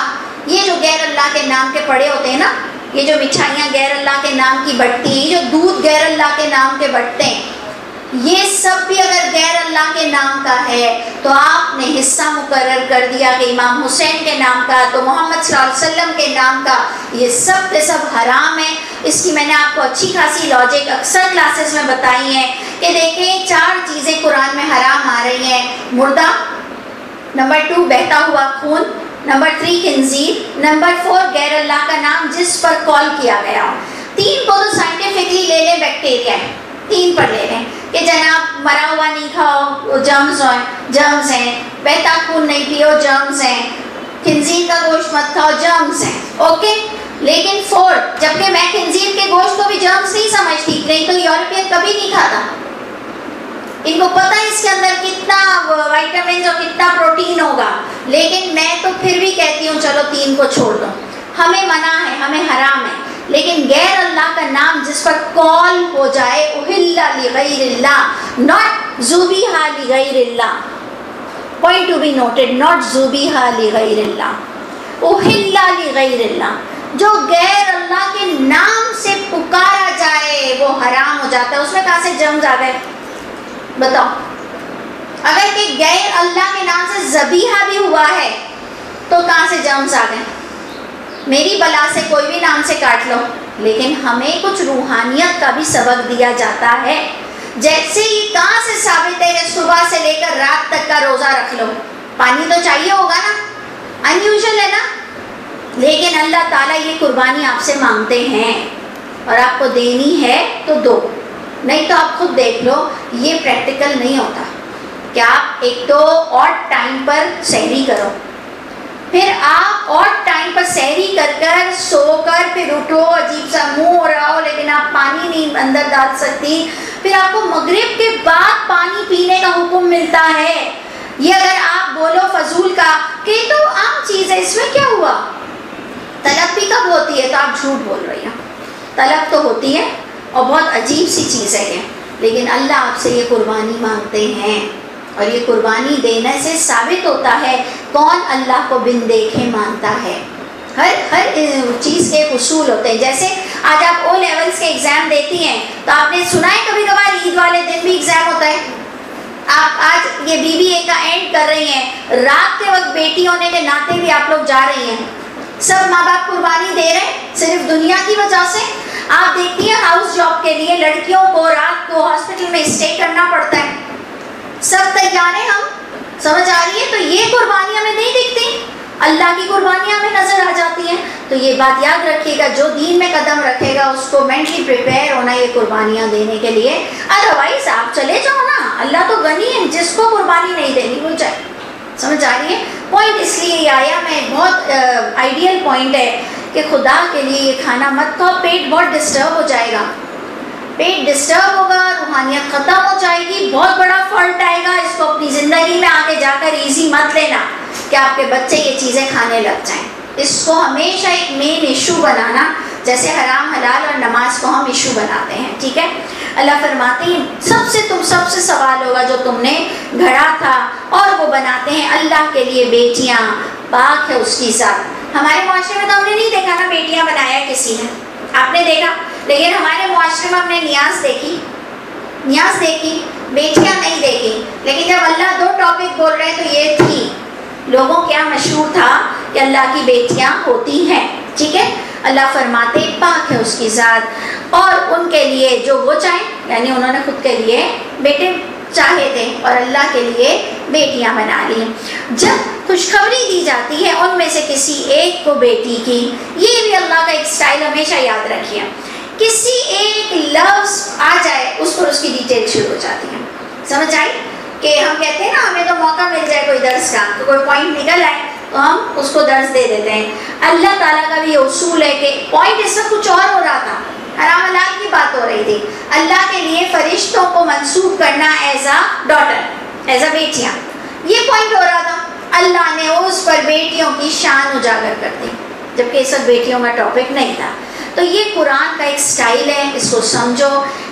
یہ جو غیر اللہ کے نام کے پڑے ہوتے ہیں نا، یہ جو مٹھائیاں غیر اللہ کے نام کی بٹتی ہیں، جو دودھ غیر اللہ کے نام کے بٹتے ہیں، یہ سب بھی اگر غیر اللہ کے نام کا ہے تو آپ نے حصہ مقرر کر دیا کہ امام حسین کے نام کا، تو محمد صلی اللہ علیہ وسلم کے نام کا، یہ سب کے سب حرام ہے. اس کی میں نے آپ کو اچھی خاصی لاجک اکثر کلاسز میں بتائی ہیں کہ دیکھیں 4 چیزیں قرآن میں حرام آ رہی ہیں. مردہ، نمبر 2 بہتا ہوا خون، نمبر 3 خنزیر، نمبر 4 غیر اللہ کا نام جس پر کال کیا گیا ہو. 3 کو تو سائنٹیفکلی لے لیں، بیکٹیریا ہے، 3 پر لے لیں کہ جناب مرا ہوا نہیں کھاؤ، جرمز ہیں، بہتا خون نہیں پیو، جرمز ہیں، خنزیر کا گوشت مت کھاؤ، جرمز ہیں. اوکے، لیکن 4، جبکہ میں خنزیر کے گوشت کو بھی جرمز نہیں سمجھتی، نہیں تو یورپین کبھی نہیں کھاتا. ان کو پتہ ہے اس کے اندر کتنا وائٹامنز اور کتنا پروٹین ہوگا، لیکن میں تو پھر بھی کہتی ہوں چلو 3 کو چھوڑ دو. ہمیں منع ہے، ہمیں حرام ہے. لیکن غیر اللہ کا نام جس پر کال ہو جائے، احل لغیر اللہ، ناٹ ذبیح لغیر اللہ، point to be noted, not ذبیح لغیر اللہ، احل لغیر اللہ، جو غیر اللہ کے نام سے پکارا جائے وہ حرام ہو جاتا ہے. اس میں کہاں سے جرمز آ گئے بتاؤ؟ اگر کہ غیر اللہ کے نام سے ذبیحہ بھی ہوا ہے تو کہاں سے جرمز آ گئے؟ میری بلا سے کوئی بھی نام سے کاٹ لو، لیکن ہمیں کچھ روحانیت کا بھی سبق دیا جاتا ہے. جیسے یہ کہاں سے ثابت ہے کہ صبح سے لے کر رات تک کا روزہ رکھ لو؟ پانی تو چاہیے ہوگا نا، ان یوزل ہے نا. لیکن اللہ تعالیٰ یہ قربانی آپ سے مانگتے ہیں اور آپ کو دینی ہے تو دو، نہیں تو آپ خود دیکھ لو یہ پریکٹیکل نہیں ہوتا کہ آپ ایک تو آڈ ٹائم پر سحری کرو، پھر آپ آڈ ٹائم پر سحری کر کر سو کر پھر اٹھو، عجیب سا منہ ہو رہا ہو لیکن آپ پانی نہیں اندر ڈال سکتی، پھر آپ کو مغرب کے بعد پانی پینے کا حکم ملتا ہے. یہ اگر آپ بولو فضول کا کہ تو عام چیز ہے، اس میں کیا ہوا؟ طلب بھی کب ہوتی ہے؟ تو آپ جھوٹ بول رہی ہیں. طلب تو ہوتی ہے اور بہت عجیب سی چیز ہے یہ، لیکن اللہ آپ سے یہ قربانی مانگتے ہیں، اور یہ قربانی دینے سے ثابت ہوتا ہے کون اللہ کو بن دیکھے مانتا ہے. ہر چیز کے ایک اصول ہوتے ہیں. جیسے آج آپ او لیولس کے ایگزام دیتی ہیں تو آپ نے سنا ہے کبھی کبھار عید والے دن بھی ایگزام ہوتا ہے. آپ آج یہ BBA کا اینڈ کر رہی ہیں، رات کے وقت بیٹی ہونے کے ناطے بھی آپ لوگ جا رہی ہیں. سب ماں باپ قربانی دے رہے ہیں صرف دنیا کی وجہ سے. آپ دیکھتی ہیں ہاؤس جاب کے لیے لڑکیوں کو رات کو ہاسپٹل میں اسٹے کرنا پڑتا ہے. سب تیار ہیں ہم، سمجھ آ رہی ہے؟ تو یہ قربانی ہمیں نہیں دکھتی، اللہ کی قربانیاں ہمیں نظر آ جاتی ہیں. تو یہ بات یاد رکھیے گا، جو دین میں قدم رکھے گا اس کو مینٹلی پریپیئر ہونا یہ قربانیاں دینے کے لیے. ادروائز آپ چلے جاؤ نا، اللہ تو غنی ہے، جس کو قربانی نہیں دینی وہ جائے. سمجھ آ رہی ہے؟ پوائنٹ اس لیے یہ آیا، میں بہت آئیڈیل پوائنٹ ہے کہ خدا کے لیے یہ کھانا مت کھاؤ. پیٹ بہت ڈسٹرب ہو جائے گا، پیٹ ڈسٹرب ہوگا، روحانیت ختم ہو جائے گی، بہت بڑا فالٹ آئے گا. اس کو اپنی زندگی میں آگے جا کر ایزی مت لینا کہ آپ کے بچے یہ چیزیں کھانے لگ جائیں. اس کو ہمیشہ ایک مین ایشو بنانا، جیسے حرام حلال اور نماز کو ہم ایشو بناتے ہیں. ٹھیک ہے؟ اللہ فرماتے ہیں سب سے سوال ہوگا جو تم نے گھڑا تھا، اور وہ بناتے ہیں اللہ کے لیے بیٹیاں، پاک ہے اس کی ذات. ہمارے معاشرے میں تو ہم نے نہیں دیکھا نا بیٹیاں بنایا کسی نے، آپ نے دیکھا؟ لیکن ہمارے معاشرے میں ہم نے نیاز دیکھی، بیٹیاں نہیں دیکھی. لیکن جب اللہ 2 ٹاپک بول رہے ہیں تو یہ تھی، لوگوں کیا مشہور تھا کہ اللہ کی بیٹیاں ہوتی ہیں. ٹھیک ہے؟ اللہ فرماتے پاک ہے اس کی ذات، اور ان کے لیے جو وہ چاہیں، یعنی انہوں نے خود کے لیے بیٹے چاہے تھے اور اللہ کے لیے بیٹیاں بنا لی. جب خوشخبری دی جاتی ہے ان میں سے کسی ایک کو بیٹی کی، یہ بھی اللہ کا ایک سٹائل ہمیشہ یاد رکھیے. کسی ایک لفظ آ جائے اس پر اس کی ڈیٹیل شروع ہو جاتی ہے. سمجھ آئی؟ کہ ہم کہتے ہیں نا ہمیں تو موقع مل جائے کوئی درس کا، تو کوئی پوائنٹ نکل آئے تو ہم اس کو درس دے دیتے ہیں. اللہ تعالیٰ کا بھی یہ اصول ہے کہ پوائنٹ اس وقت کچھ اور ہو رہا تھا، حرام حلال کی بات ہو رہی تھی. اللہ کے لیے فرشتوں کو منسوب کرنا as a daughter, as a بیٹیاں، یہ پوائنٹ ہو رہا تھا. اللہ نے اس پر بیٹیوں کی شان اجاگر کر دی، جبکہ یہ سب بیٹیوں کا ٹاپک نہیں تھا. تو یہ قرآن کا ایک سٹائل ہے، اس کو سمجھو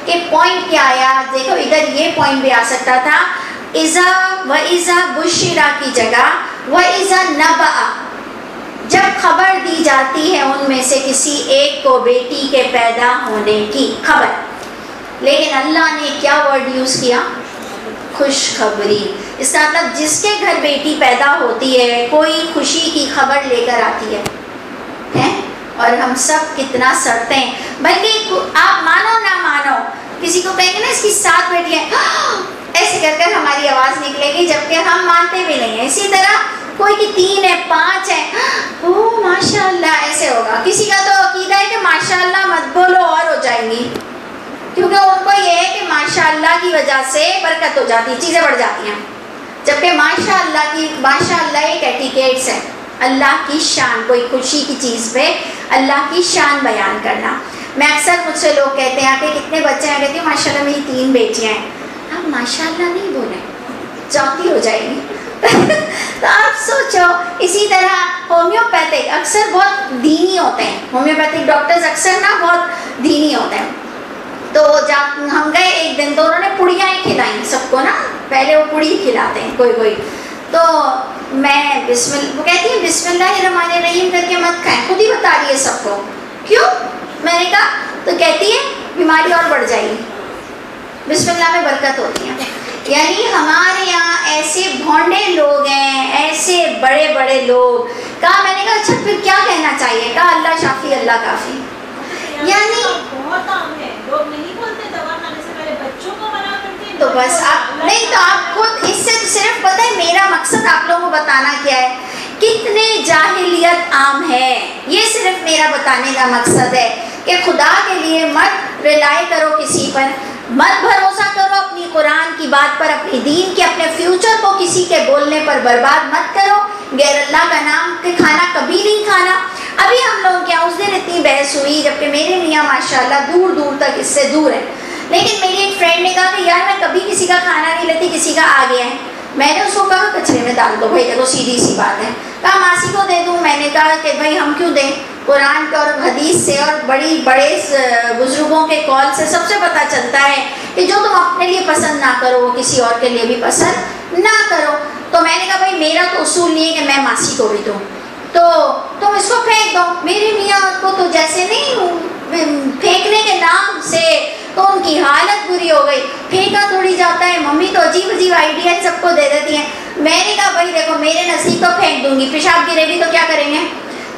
کہ پوائنٹ کیا آیا. دیکھو ادھر یہ پوائنٹ بھی آ سکتا تھا، اذا و اذا بشرا کی جگہ و اذا نبأ، جب خبر دی جاتی ہے ان میں سے کسی ایک کو بیٹی کے پیدا ہونے کی خبر. لیکن اللہ نے کیا ورڈ یوز کیا؟ خوشخبری. اس کا مطلب جس کے گھر بیٹی پیدا ہوتی ہے کوئی خوشی کی خبر لے کر آتی ہے. اور ہم سب کتنا سڑتے ہیں. بلکہ آپ مانو نہ مانو، کسی کو کہیں گے نا اس کی 7 بیٹیاں، ایسے کر کر ہماری آواز نکلے گی، جبکہ ہم مانتے بھی نہیں ہیں. اسی طرح کوئی کی 3 ہے 5 ہے، او ماشاء اللہ ایسے ہوگا. کسی کا تو عقیدہ ہے کہ ماشاء اللہ مت بولو اور ہو جائیں گی، کیونکہ ان کو یہ ہے کہ ماشاء اللہ کی وجہ سے برکت ہو جاتی ہے، چیزیں بڑھ جاتی ہیں. جبکہ ماشاء اللہ ایک ایٹیکیٹس ہے، اللہ کی شان، کوئی خوشی کی چیز پہ اللہ کی شان بیان کرنا. میں اکثر مجھ سے لوگ کہتے ہیں کہ کتنے بچے ہیں، کہتی ہیں ماشاء اللہ میری 3 بیٹیاں ہیں. آپ ماشاء اللہ نہیں بولیں، جاتی ہو جائے گی. تو آپ سوچو. اسی طرح ہومیوپیتھک اکثر بہت دینی ہوتے ہیں، ہومیوپیتھک ڈاکٹرز اکثر نا بہت دینی ہوتے ہیں. تو ہم گئے ایک دن تو انہوں نے پڑیاں ہی کھلائیں سب کو نا، پہلے وہ پڑی کھلاتے ہیں کوئی. تو میں وہ کہتی ہیں بسم اللہ الرحمن الرحیم کر کے مت کھائیں، خود ہی بتا رہی ہے سب کو. کیوں؟ میں نے کہا تو کہتی ہے بیماری اور بڑھ جائے گی، بسم اللہ میں برکت ہوتی ہے. یعنی ہمارے یہاں ایسے بھونڈے لوگ ہیں، ایسے بڑے بڑے لوگ. کہا میں نے کہا اچھا پھر کیا کہنا چاہیے؟ کہا اللہ شافی اللہ کافی. یعنی بہت عام ہے، لوگ نہیں بولتے دوا کھانے سے پہلے بچوں کو منع کرتے ہیں. تو بس آپ نہیں، تو آپ خود اس سے صرف پتہ ہے میرا مقصد آپ لوگوں کو بتانا کیا ہے، کتنے جاہلیت عام ہے. یہ صرف میرا بتانے کا مقصد ہے کہ خدا کے لیے مت ریلائی کرو کسی پر، مت بھروسہ کرو اپنی قرآن کی بات پر، اپنی دین کے، اپنے فیوچر کو کسی کے بولنے پر برباد مت کرو. غیر اللہ کا نام کے کھانا کبھی نہیں کھانا. ابھی ہم لوگ کیا اس دن اتنی بحث ہوئی، جبکہ میرے میاں ماشاءاللہ دور دور تک اس سے دور ہے، لیکن میری ایک فرینڈ نے کہا کہ یار میں کبھی کسی کا کھانا نہیں لیتی، کسی کا آ گیا ہے. میں نے اس کو کہا کچرے میں ڈال دو بھائی، دیکھو سیدھی سی بات ہے. کہا ماسی کو دے دوں. میں نے کہا کہ بھائی ہم کیوں دیں، قرآن کے اور حدیث سے اور بڑے بزرگوں کے قول سے سب سے پتہ چلتا ہے کہ جو تم اپنے لیے پسند نہ کرو وہ کسی اور کے لیے بھی پسند نہ کرو. تو میں نے کہا بھائی میرا تو اصول نہیں ہے کہ میں ماسی کو بھی دوں, تو تم اس کو پھینک دو. میرے میاں کو تو جیسے نہیں پھینکنے کے نام سے تو ان کی حالت بری ہو گئی, پھینکا تھوڑی جاتا ہے, ممی تو عجیب عجیب آئیڈیا سب کو دے دیتی ہیں. میں نے کہا بھائی دیکھو میرے نزدیک تو پھینک دوں گی, پیشاب گرے گی تو کیا کریں گے,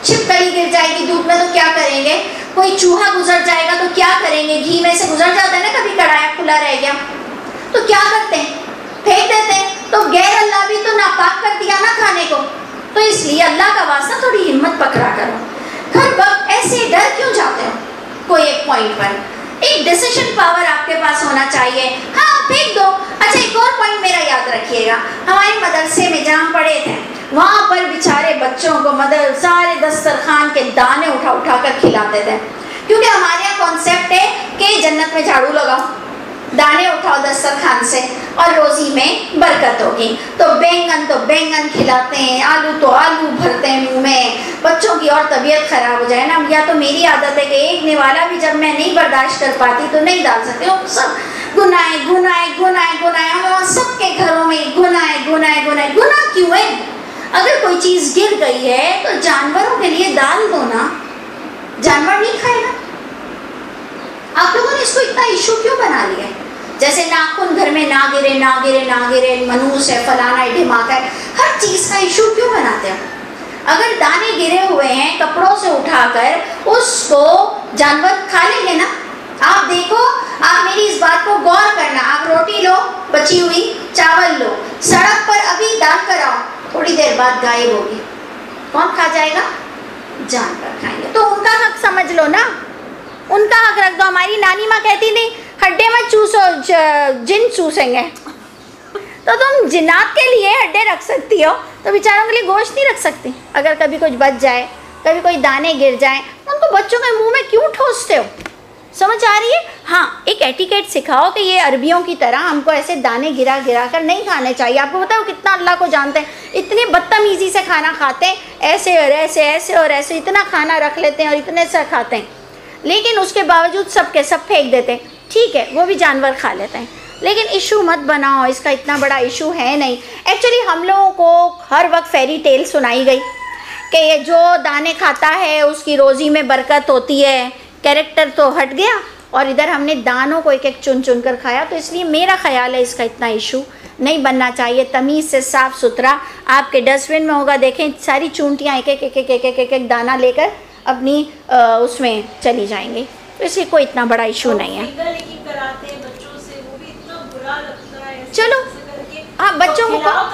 چھپکلی گر جائے گی دودھ میں تو کیا کریں گے, کوئی چوہا گزر جائے گا تو کیا کریں گے, گھی میں سے گزر جاتا ہے نا کبھی کڑھایا کھلا رہ گیا تو کیا کرتے ہیں, پھینک دیتے ہیں. تو غیر اللہ بھی تو ناپاک کر دیا نا کھانے کو. تو اس لیے اللہ کا واسطہ تھوڑی ہمت پکڑا کرو. ہر وقت ایسے ڈر کیوں جاتے ہو کوئی ایک پوائنٹ پر, ایک ڈیسیشن پاور آپ کے پاس ہونا چاہیے. ہاں پھینک دو. اچھا ایک اور پوائنٹ میرا یاد رکھیے گا, ہمارے مدرسے میں جہاں پڑھے تھے وہاں پر بیچارے بچوں کو سارے دسترخوان کے دانے اٹھا اٹھا کر کھلاتے تھے, کیونکہ ہمارے یہاں کانسیپٹ ہے کہ جنت میں جھاڑو لگاؤ, دانے اٹھاؤ دسترخوان سے اور روزی میں برکت ہوگی. تو بینگن کھلاتے ہیں, آلو تو آلو بھرتے ہیں منہ میں. بچوں کی اور طبیعت خراب ہو جائے نا, یا تو میری عادت ہے کہ ایک نوالا بھی جب میں نہیں برداشت کر پاتی تو نہیں ڈال سکتے, سب گنائے ہم سب کے گھروں میں گناہ کیوں ہے. اگر کوئی چیز گر گئی ہے تو جانوروں کے لیے ڈال دو نا, جانور نہیں کھائے گا. آپ لوگوں نے اس کو اتنا ایشو کیوں بنا لیا ہے, جیسے ناخن گھر میں نہ گرے, منوس ہے, فلانا ہے, دھماکہ ہے, ہر چیز کا ایشو کیوں بناتے ہیں. اگر دانے گرے ہوئے ہیں کپڑوں سے اٹھا کر اس کو جانور کھا لیں گے نا. آپ دیکھو, آپ میری اس بات کو غور کرنا, آپ روٹی لو بچی ہوئی, چاول لو, سڑک پر ابھی ڈال کر آؤ, تھوڑی دیر بعد غائب ہوگی, کون کھا جائے گا, جانور کھائیں گے. تو ان کا حق سمجھ لو نا, ان کا حق رکھ دو. ہماری نانی ماں کہتی تھی ہڈے مت چوسو, جن چوسیں گے. تو تم جنات کے لیے ہڈے رکھ سکتی ہو تو بیچاروں کے لیے گوشت نہیں رکھ سکتی. اگر کبھی کچھ بچ جائے, کبھی کوئی دانے گر جائیں, ان کو بچوں کے منہ میں کیوں ٹھوستے ہو, سمجھ آ رہی ہے. ہاں ایک ایٹیکیٹ سکھاؤ کہ یہ عربیوں کی طرح ہم کو ایسے دانے گرا کر نہیں کھانے چاہیے. آپ کو پتا ہے وہ کتنا اللہ کو جانتے ہیں, اتنی بدتمیزی سے کھانا کھاتے ہیں, ایسے اور ایسے اتنا کھانا رکھ لیتے ہیں اور اتنے سے کھاتے ہیں, لیکن اس کے باوجود سب کے سب پھینک دیتے ہیں. ٹھیک ہے وہ بھی جانور کھا لیتے ہیں, لیکن ایشو مت بناؤ, اس کا اتنا بڑا ایشو ہے نہیں. ایکچولی ہم لوگوں کو ہر وقت فیری ٹیل سنائی گئی کہ یہ جو دانے کھاتا ہے اس کی روزی میں برکت ہوتی ہے. کیریکٹر تو ہٹ گیا اور ادھر ہم نے دانوں کو ایک ایک چن کر کھایا. تو اس لیے میرا خیال ہے اس کا اتنا ایشو نہیں بننا چاہیے. تمیز سے صاف ستھرا آپ کے ڈسٹ بن میں ہوگا, دیکھیں ساری چونٹیاں ایک دانہ لے کر اپنی اس میں چلی جائیں گی. تو اس لیے کوئی اتنا بڑا ایشو نہیں ہے. چلو ہاں بچوں کو سکھاؤ,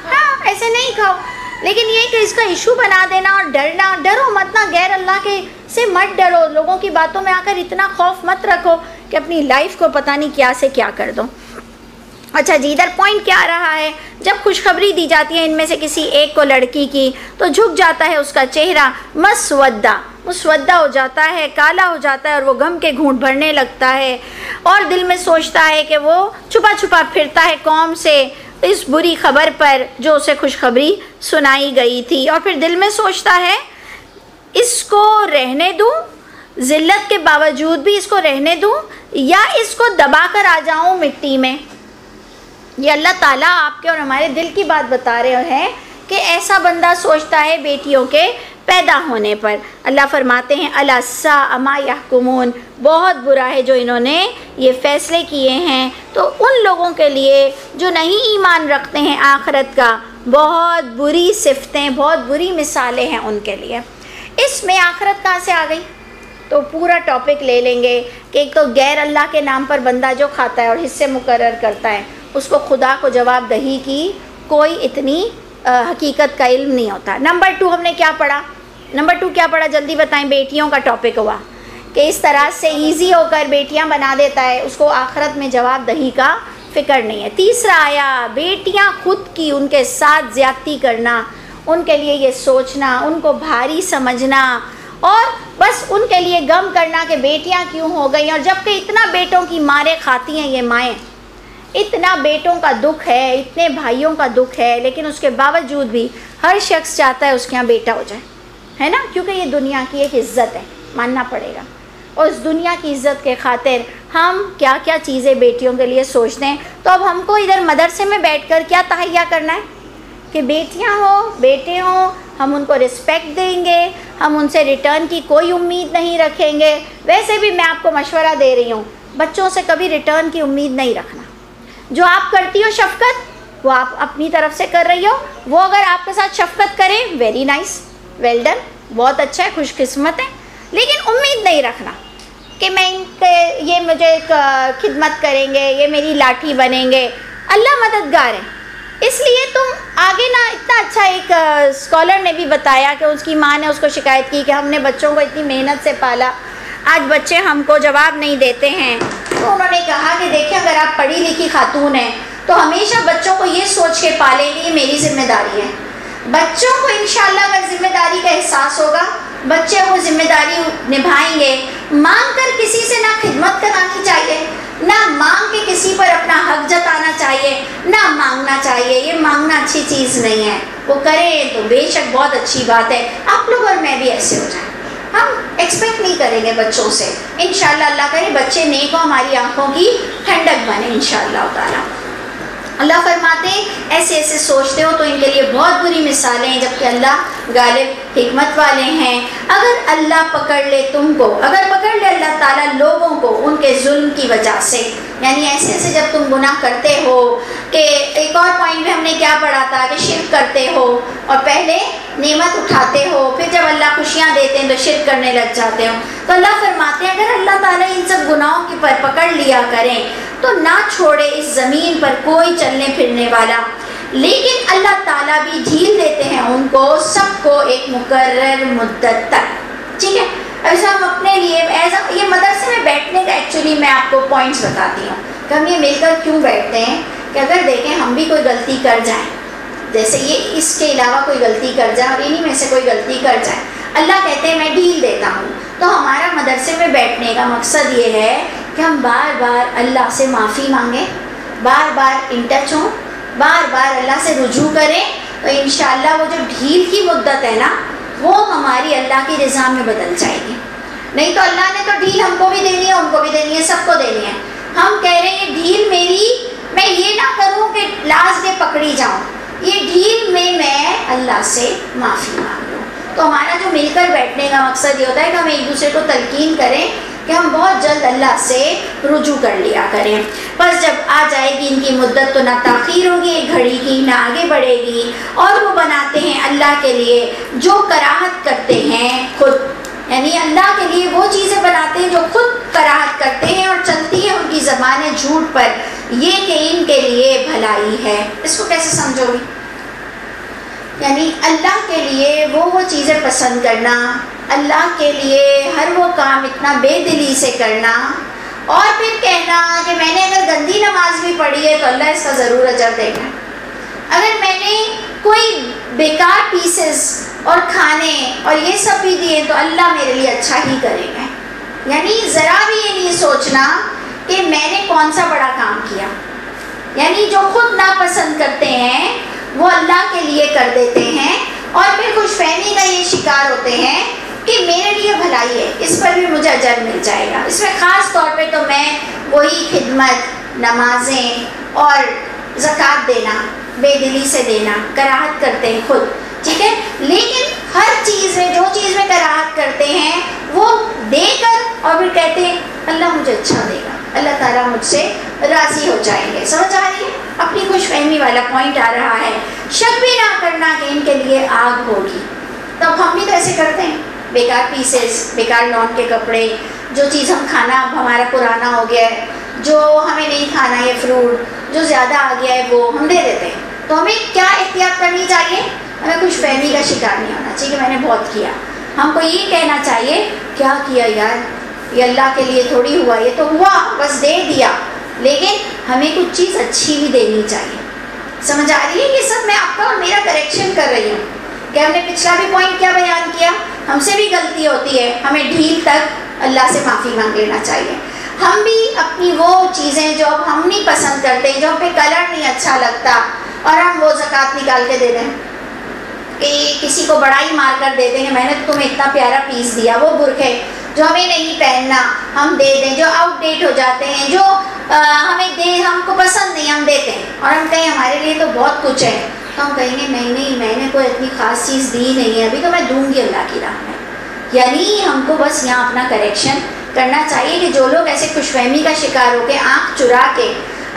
ہاں ایسے نہیں کھاؤ, لیکن یہ کہ اس کا ایشو بنا دینا اور ڈرنا, ڈرو مت نا, غیر اللہ کے سے مت ڈرو, لوگوں کی باتوں میں آ کر اتنا خوف مت رکھو کہ اپنی لائف کو پتہ نہیں کیا سے کیا کر دو. اچھا جی, ادھر پوائنٹ کیا رہا ہے, جب خوشخبری دی جاتی ہے ان میں سے کسی ایک کو لڑکی کی تو جھک جاتا ہے اس کا چہرہ, مسودہ ہو جاتا ہے, کالا ہو جاتا ہے اور وہ غم کے گھونٹ بھرنے لگتا ہے اور دل میں سوچتا ہے کہ وہ چھپا پھرتا ہے قوم سے اس بری خبر پر جو اسے خوشخبری سنائی گئی تھی, اور پھر دل میں سوچتا ہے اس کو رہنے دوں, ذلت کے باوجود بھی اس کو رہنے دوں یا اس کو دبا کر آ جاؤں مٹی میں. یہ اللہ تعالیٰ آپ کے اور ہمارے دل کی بات بتا رہے ہیں کہ ایسا بندہ سوچتا ہے بیٹیوں کے پیدا ہونے پر. اللہ فرماتے ہیں الا ساء ما یحکمون, بہت برا ہے جو انہوں نے یہ فیصلے کیے ہیں. تو ان لوگوں کے لیے جو نہیں ایمان رکھتے ہیں آخرت کا, بہت بری صفتیں, بہت بری مثالیں ہیں ان کے لیے. اس میں آخرت کہاں سے آ گئی, تو پورا ٹاپک لے لیں گے کہ ایک تو غیر اللہ کے نام پر بندہ جو کھاتا ہے اور حصے مقرر کرتا ہے اس کو خدا کو جواب دہی کی کوئی اتنی حقیقت کا علم نہیں ہوتا. نمبر 2 ہم نے کیا پڑھا, جلدی بتائیں. بیٹیوں کا ٹاپک ہوا کہ اس طرح سے ایزی ہو کر بیٹیاں بنا دیتا ہے, اس کو آخرت میں جواب دہی کا فکر نہیں ہے. تیسرا آیا بیٹیاں خود کی ان کے ساتھ زیادتی کرنا, ان کے لیے یہ سوچنا, ان کو بھاری سمجھنا اور بس ان کے لیے غم کرنا کہ بیٹیاں کیوں ہو گئیں, اور جبکہ اتنا بیٹوں کی مارے کھاتی ہیں یہ مائیں, اتنا بیٹوں کا دکھ ہے, اتنے بھائیوں کا دکھ ہے, لیکن اس کے باوجود بھی ہر شخص چاہتا ہے اس کے یہاں بیٹا ہو جائے. ہے نا, کیونکہ یہ دنیا کی ایک عزت ہے, ماننا پڑے گا. اور اس دنیا کی عزت کے خاطر ہم کیا کیا چیزیں بیٹیوں کے لیے سوچتے ہیں. تو اب ہم کو ادھر مدرسے میں بیٹھ کر کیا تہیا کرنا ہے کہ بیٹیاں ہوں بیٹے ہوں, ہم ان کو رسپیکٹ دیں گے, ہم ان سے ریٹرن کی کوئی امید نہیں رکھیں گے. ویسے بھی میں آپ کو مشورہ دے رہی ہوں, بچوں سے کبھی ریٹرن کی امید نہیں رکھنا. جو آپ کرتی ہو شفقت وہ آپ اپنی طرف سے کر رہی ہو, وہ اگر آپ کے ساتھ شفقت کریں ویری نائس, ویل ڈن, بہت اچھا ہے, خوش قسمت ہے. لیکن امید نہیں رکھنا کہ میں ان کے یہ مجھے خدمت کریں گے, یہ میری لاٹھی بنیں گے. اللہ مددگار ہے. اس لیے تم آگے نا, اتنا اچھا ایک اسکالر نے بھی بتایا کہ اس کی ماں نے اس کو شکایت کی کہ ہم نے بچوں کو اتنی محنت سے پالا, آج بچے ہم کو جواب نہیں دیتے ہیں. تو انہوں نے کہا کہ دیکھیں اگر آپ پڑھی لکھی خاتون ہیں تو ہمیشہ بچوں کو یہ سوچ کے پالیں گے یہ میری ذمہ داری ہے. بچوں کو انشاءاللہ اگر ذمہ داری کا احساس ہوگا, بچے وہ ذمہ داری نبھائیں گے. مانگ کر کسی سے نہ خدمت کرانی چاہیے, نہ مانگ کے کسی پر اپنا حق جتانا چاہیے, نہ مانگنا چاہیے. یہ مانگنا اچھی چیز نہیں ہے. وہ کریں تو بے شک بہت اچھی بات ہے. آپ لوگ اور میں بھی ایسے ہو جائیں. ہم ایکسپیکٹ نہیں کریں گے بچوں سے. انشاءاللہ اللہ کرے بچے نیک ہوں, ہماری آنکھوں کی ٹھنڈک بنے انشاءاللہ تعالیٰ. اللہ فرماتے ہیں ایسے ایسے سوچتے ہو تو ان کے لیے بہت بری مثالیں ہیں, جبکہ اللہ غالب حکمت والے ہیں. اگر اللہ پکڑ لے تم کو, اگر پکڑ لے اللہ تعالیٰ لوگوں کو ان کے ظلم کی وجہ سے, یعنی ایسے ایسے جب تم گناہ کرتے ہو, کہ ایک اور پوائنٹ میں ہم نے کیا پڑھا تھا کہ شرک کرتے ہو اور پہلے نعمت اٹھاتے ہو, پھر جب اللہ خوشیاں دیتے ہیں تو شرک کرنے لگ جاتے ہو. تو اللہ فرماتے ہیں اگر اللہ تعالیٰ ان سب گناہوں کی پر پکڑ لیا کریں تو نہ چھوڑے اس زمین پر کوئی چلنے پھرنے والا, لیکن اللہ تعالیٰ بھی ڈھیل دیتے ہیں ان کو سب کو ایک مقرر مدت تک. ٹھیک ہے, ایسا ہم اپنے لیے یہ مدرسے میں بیٹھنے کا ایکچولی میں آپ کو پوائنٹس بتاتی ہوں کہ ہم یہ مل کر کیوں بیٹھتے ہیں. کہ اگر دیکھیں ہم بھی کوئی غلطی کر جائیں, جیسے یہ اس کے علاوہ کوئی غلطی کر جائے اور انہی میں سے کوئی غلطی کر جائے, اللہ کہتے ہیں میں ڈھیل دیتا ہوں. تو ہمارا مدرسے میں بیٹھنے کا مقصد یہ ہے کہ ہم بار بار اللہ سے معافی مانگیں, بار بار ان ٹچ ہوں, بار بار اللہ سے رجوع کریں. تو انشاءاللہ وہ جو ڈھیل کی مدت ہے نا وہ ہماری اللہ کی رضا میں بدل جائے گی. نہیں تو اللہ نے تو ڈھیل ہم کو بھی دینی ہے, ان کو بھی دینی ہے, سب کو دینی ہے. ہم کہہ رہے ہیں یہ ڈھیل میری, میں یہ نہ کروں کہ لاسٹ ڈے پکڑی جاؤں, یہ ڈھیل میں اللہ سے معافی مانگ لوں. تو ہمارا جو مل کر بیٹھنے کا مقصد یہ ہوتا ہے کہ ہم ایک دوسرے کو تلقین کریں کہ ہم بہت جلد اللہ سے رجوع کر لیا کریں. بس جب آ جائے گی ان کی مدت تو نہ تاخیر ہوگی ایک گھڑی کی, نہ آگے بڑھے گی. اور وہ بناتے ہیں اللہ کے لیے جو کراہت کرتے ہیں خود, یعنی اللہ کے لیے وہ چیزیں بناتے ہیں جو خود کراہت کرتے ہیں اور چلتی ہیں ان کی زبانیں جھوٹ پر, یہ کہ ان کے لیے بھلائی ہے. اس کو کیسے سمجھو گی؟ یعنی اللہ کے لیے وہ چیزیں پسند کرنا, اللہ کے لیے ہر وہ کام اتنا بے دلی سے کرنا, اور پھر کہنا کہ میں نے اگر گندی نماز بھی پڑھی ہے تو اللہ اس کا ضرور اجر دے گا, اگر میں نے کوئی بیکار پیسز اور کھانے اور یہ سب بھی دیے تو اللہ میرے لیے اچھا ہی کرے گا. یعنی ذرا بھی یہ نہیں سوچنا کہ میں نے کون سا بڑا کام کیا. یعنی جو خود ناپسند کرتے ہیں وہ اللہ کے لیے کر دیتے ہیں, اور پھر خوش فہمی کا یہ شکار ہوتے ہیں کہ میرے لیے بھلائی ہے, اس پر بھی مجھے اجر مل جائے گا. اس میں خاص طور پہ تو میں وہی خدمت, نمازیں اور زکوٰۃ دینا, بے دلی سے دینا, کراہت کرتے ہیں خود. ٹھیک ہے, لیکن ہر چیز میں جو چیز میں کراہت کرتے ہیں وہ دے کر اور پھر کہتے ہیں اللہ مجھے اچھا دے گا, اللہ تعالیٰ مجھ سے راضی ہو جائیں گے. سمجھ آ رہی ہے؟ اپنی خوش فہمی والا پوائنٹ آ رہا ہے. شک بھی نہ کرنا کہ ان کے لیے آگ ہوگی. تب ہم بھی تو ایسے کرتے ہیں, بیکار پیسز, بیکار لون کے کپڑے, جو چیز ہم کھانا اب ہمارا پرانا ہو گیا ہے, جو ہمیں نہیں کھانا یہ فروٹ جو زیادہ آ گیا ہے وہ ہم دے دیتے ہیں. تو ہمیں کیا احتیاط کرنی چاہیے؟ ہمیں خوش فہمی کا شکار نہیں ہونا چاہیے کہ میں نے بہت کیا. ہم کو یہ کہنا چاہیے کیا کیا یار, یہ اللہ کے لیے تھوڑی ہوا, یہ تو ہوا بس دے دیا, لیکن ہمیں کچھ چیز اچھی بھی دینی چاہیے. سمجھ آ رہی ہے؟ یہ سب میں آپ کا اور میرا کریکشن کر رہی ہوں کہ ہم نے پچھلا بھی پوائنٹ کیا بیان کیا, ہم سے بھی غلطی ہوتی ہے, ہمیں ڈھیل تک اللہ سے معافی مانگ لینا چاہیے. ہم بھی اپنی وہ چیزیں جو اب ہم نہیں پسند کرتے, جو ہم پہ کلر نہیں اچھا لگتا, اور ہم وہ زکوٰۃ نکال کے دے دیں, کہ کسی کو بڑا ہی مار کر دیتے ہیں، میں نے تو تمہیں اتنا پیارا پیس دیا، وہ برقعے جو ہمیں نہیں پہننا ہم دے دیں، جو آؤٹ ڈیٹ ہو جاتے ہیں، جو ہم کو پسند نہیں ہم دیتے ہیں، اور ہم کہیں ہمارے لیے تو بہت کچھ ہے، تو ہم کہیں گے نہیں میں نے کوئی اتنی خاص چیز دی نہیں ہے، ابھی تو میں دوں گی اللہ کی راہ میں. یعنی ہم کو بس یہاں اپنا کریکشن کرنا چاہیے کہ جو لوگ ایسے خوش فہمی کا شکار ہو کے آنکھ چرا کے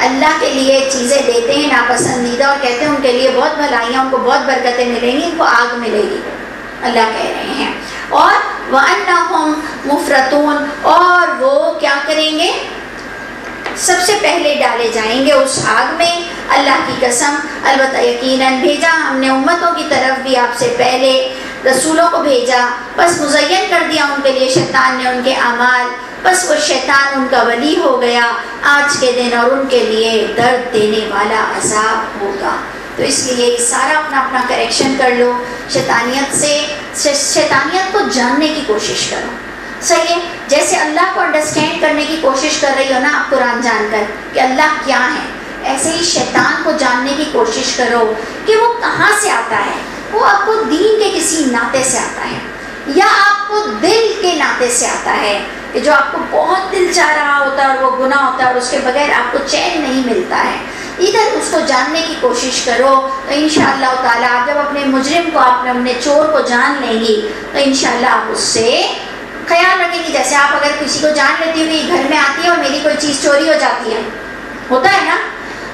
اللہ کے لیے چیزیں دیتے ہیں ناپسندیدہ اور کہتے ہیں ان کے لیے بہت بھلائیاں، ان کو بہت برکتیں ملیں گی، ان کو آگ ملے گی، اللہ کہہ رہے ہیں. اور وَأَنَّهُمْ مُفْرَطُونَ، اور وہ کیا کریں گے؟ سب سے پہلے ڈالے جائیں گے اس آگ میں. اللہ کی قسم، البتہ یقیناً بھیجا ہم نے امتوں کی طرف بھی آپ سے پہلے رسولوں کو بھیجا، بس مزین کر دیا ان کے لیے شیطان نے ان کے اعمال، بس وہ شیطان ان کا ولی ہو گیا آج کے دن، اور ان کے لیے درد دینے والا عذاب ہوگا. تو اس لیے سارا اپنا اپنا کریکشن کر لو، شیطانیت کو جاننے کی کوشش کرو. صحیح ہے، جیسے اللہ کو انڈرسٹینڈ کرنے کی کوشش کر رہی ہو نا آپ قرآن جان کر کہ اللہ کیا ہے، ایسے ہی شیطان کو جاننے کی کوشش کرو کہ وہ کہاں سے آتا ہے. وہ آپ کو دین کے کسی ناطے سے آتا ہے، یا آپ کو دل کے ناطے سے آتا ہے کہ جو آپ کو بہت دل چاہ رہا ہوتا ہے اور وہ گناہ ہوتا ہے اور اس کے بغیر آپ کو چین نہیں ملتا ہے. ادھر اس کو جاننے کی کوشش کرو تو انشاءاللہ تعالیٰ جب اپنے مجرم کو آپ اپنے چور کو جان لیں گی تو انشاءاللہ آپ اس سے خیال رکھیں گی. جیسے آپ اگر کسی کو جان لیتی ہو کہ گھر میں آتی ہے اور میری کوئی چیز چوری ہو جاتی ہے، ہوتا ہے نا،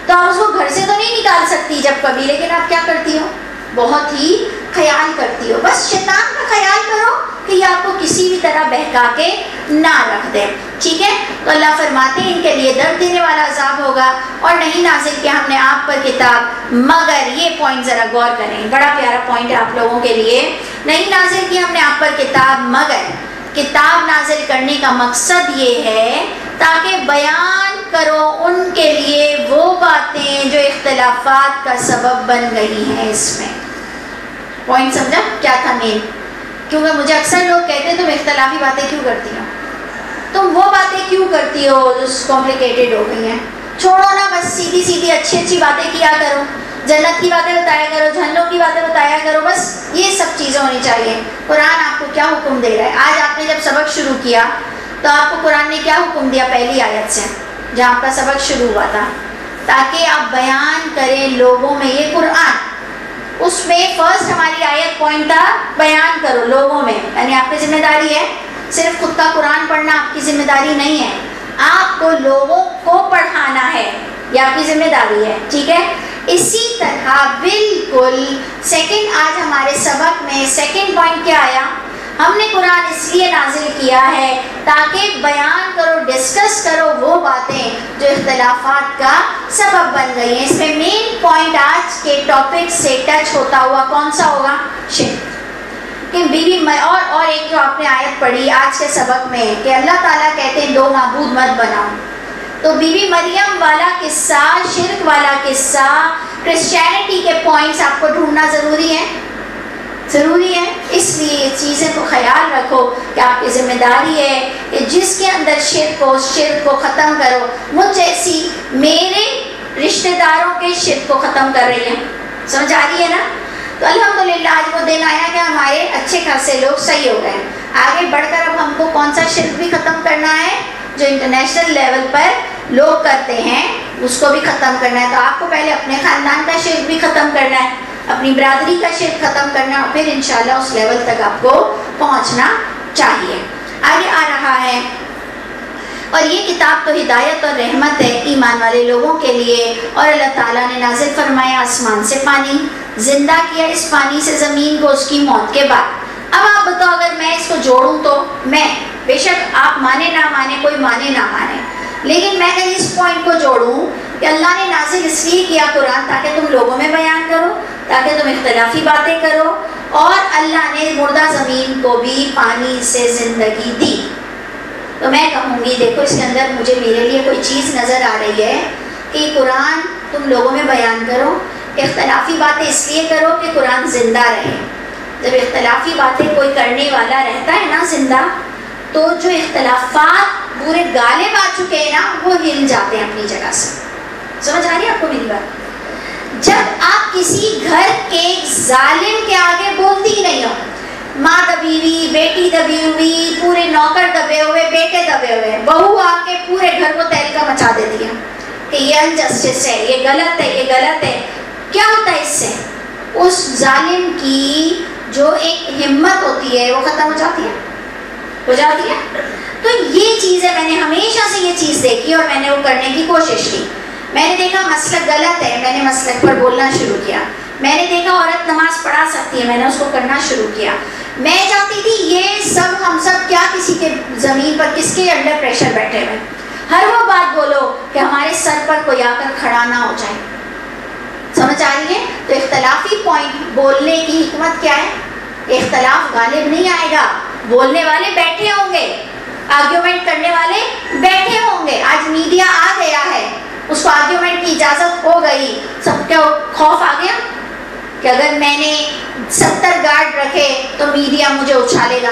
تو آپ اس کو گھر سے تو نہیں نکال سکتی جب کبھی، لیکن آپ کیا کرتی ہو؟ بہت ہی خیال کرتی ہو. بس شیطان کا خیال کرو کہ یہ آپ کو کسی بھی طرح بہکا کے نہ رکھ دے. ٹھیک ہے، تو اللہ فرماتے ہیں ان کے لیے درد دینے والا عذاب ہوگا، اور نہیں نازل کیا ہم نے آپ پر کتاب مگر، یہ پوائنٹ ذرا غور کریں، بڑا پیارا پوائنٹ ہے آپ لوگوں کے لیے. نہیں نازل کیا ہم نے آپ پر کتاب مگر، کتاب نازل کرنے کا مقصد یہ ہے تاکہ بیان کرو ان کے لیے وہ باتیں جو اختلافات کا سبب بن گئی ہیں. اس میں پوائنٹ سمجھا کیا تھا مین؟ کیونکہ مجھے اکثر لوگ کہتے ہیں تم اختلافی باتیں کیوں کرتی ہو، تم وہ باتیں کیوں کرتی ہو جو کمپلیکیٹڈ ہو گئی ہیں، چھوڑو نا، بس سیدھی سیدھی اچھی اچھی باتیں کیا کرو، جنت کی باتیں بتایا کرو، جہنم کی باتیں بتایا کرو، بس یہ سب چیزیں ہونی چاہیے. قرآن آپ کو کیا حکم دے رہا ہے؟ آج آپ نے جب سبق شروع کیا تو آپ کو قرآن نے کیا حکم دیا؟ پہلی آیت سے جہاں آپ کا سبق شروع ہوا تھا، تاکہ آپ بیان کریں لوگوں میں یہ قرآن. اس میں فرسٹ ہماری آیت پوائنٹ تھا بیان کرو لوگوں میں، یعنی آپ کی ذمہ داری ہے، صرف خود کا قرآن پڑھنا آپ کی ذمہ داری نہیں ہے، آپ کو لوگوں کو پڑھانا ہے، یہ آپ کی ذمہ داری ہے. ٹھیک ہے، اسی طرح بالکل سیکنڈ آج ہمارے سبق میں سیکنڈ پوائنٹ کیا آیا؟ ہم نے قرآن اس لیے نازل کیا ہے تاکہ بیان کرو، ڈسکس کرو وہ باتیں جو اختلافات کا سبب بن گئی ہیں. اس میں مین پوائنٹ آج کے ٹاپک سے ٹچ ہوتا ہوا کون سا ہوگا؟ شرک. کہ بیوی اور ایک جو آپ نے آیت پڑھی آج کے سبق میں کہ اللہ تعالیٰ کہتے ہیں دو معبود مت بناؤ، تو بیوی مریم والا قصہ، شرک والا قصہ، کرسچینٹی کے پوائنٹس آپ کو ڈھونڈنا ضروری ہے، ضروری ہے. اس لیے یہ چیزیں کو خیال رکھو کہ آپ کی ذمہ داری ہے کہ جس کے اندر شرک ہو، شرک کو ختم کرو. مجھ جیسی میرے رشتہ داروں کے شرک کو ختم کر رہی ہے، سمجھ آ رہی ہے نا؟ تو الحمدللہ آج وہ دن آیا کہ ہمارے اچھے خاصے لوگ صحیح ہو گئے. آگے بڑھ کر اب ہم کو کون سا شرک بھی ختم کرنا ہے جو انٹرنیشنل لیول پر لوگ کرتے ہیں، اس کو بھی ختم کرنا ہے. تو آپ کو پہلے اپنے خاندان کا شرک بھی ختم کرنا ہے، اپنی برادری کا شرک ختم کرنا، اور پھر انشاءاللہ اس لیول تک آپ کو پہنچنا چاہیے. آگے آ رہا ہے، اور یہ کتاب تو ہدایت اور رحمت ہے ایمان والے لوگوں کے لیے. اور اللہ تعالیٰ نے نازل فرمایا آسمان سے پانی، زندہ کیا اس پانی سے زمین کو اس کی موت کے بعد. اب آپ بتاؤ اگر میں اس کو جوڑوں تو میں، بے شک آپ مانے نہ مانے، کوئی مانے نہ مانے، لیکن میں کہیں اس پوائنٹ کو جوڑوں کہ اللہ نے نازل اس لیے کیا قرآن تاکہ تم لوگوں میں بیان کرو، تاکہ تم اختلافی باتیں کرو، اور اللہ نے مردہ زمین کو بھی پانی سے زندگی دی. تو میں کہوں گی دیکھو اس کے اندر مجھے میرے لیے کوئی چیز نظر آ رہی ہے کہ قرآن تم لوگوں میں بیان کرو، اختلافی باتیں اس لیے کرو کہ قرآن زندہ رہے. جب اختلافی باتیں کوئی کرنے والا رہتا ہے نا زندہ، تو جو اختلافات پورے غالب آ چکے ہیں نا وہ ہل جاتے ہیں اپنی جگہ سے. سمجھ آ رہی ہے آپ کو میری بات؟ جب آپ کسی گھر کے ظالم کے آگے بولتی ہی نہیں ہو، ماں دبی ہوئی، بیٹی دبی ہوئی، پورے نوکر دبے ہوئے، بیٹے دبے ہوئے، بہو آ کے پورے گھر کو تہلکہ مچا دیتی ہے کہ یہ انجسٹس ہے، یہ غلط ہے، یہ غلط ہے، کیا ہوتا ہے اس سے؟ اس ظالم کی جو ایک ہمت ہوتی ہے وہ ختم ہو جاتی ہے. تو یہ چیز ہے، میں نے ہمیشہ سے یہ چیز دیکھی اور میں نے وہ کرنے کی کوشش کی. میں نے دیکھا مسلک غلط ہے، میں نے مسلک پر بولنا شروع کیا. میں نے دیکھا عورت نماز پڑھا سکتی ہے، میں نے اس کو کرنا شروع کیا. میں چاہتی تھی یہ سب ہم سب کیا کسی کے زمین پر کس کے انڈر پریشر بیٹھے ہوئے، ہر وہ بات بولو کہ ہمارے سر پر کوئی آ کر کھڑا نہ ہو جائے. سمجھ آ رہی ہے؟ تو اختلافی پوائنٹ بولنے کی حکمت کیا ہے؟ اختلاف غالب نہیں آئے گا، بولنے والے بیٹھے ہوں گے، آرگیومنٹ کرنے والے بیٹھے ہوں گے. آج میڈیا آ گیا ہے، اس کو آرگیومنٹ کی اجازت ہو گئی. سب کا خوف آ گیا کہ اگر میں نے 70 گارڈ رکھے تو میڈیا مجھے اچھالے گا.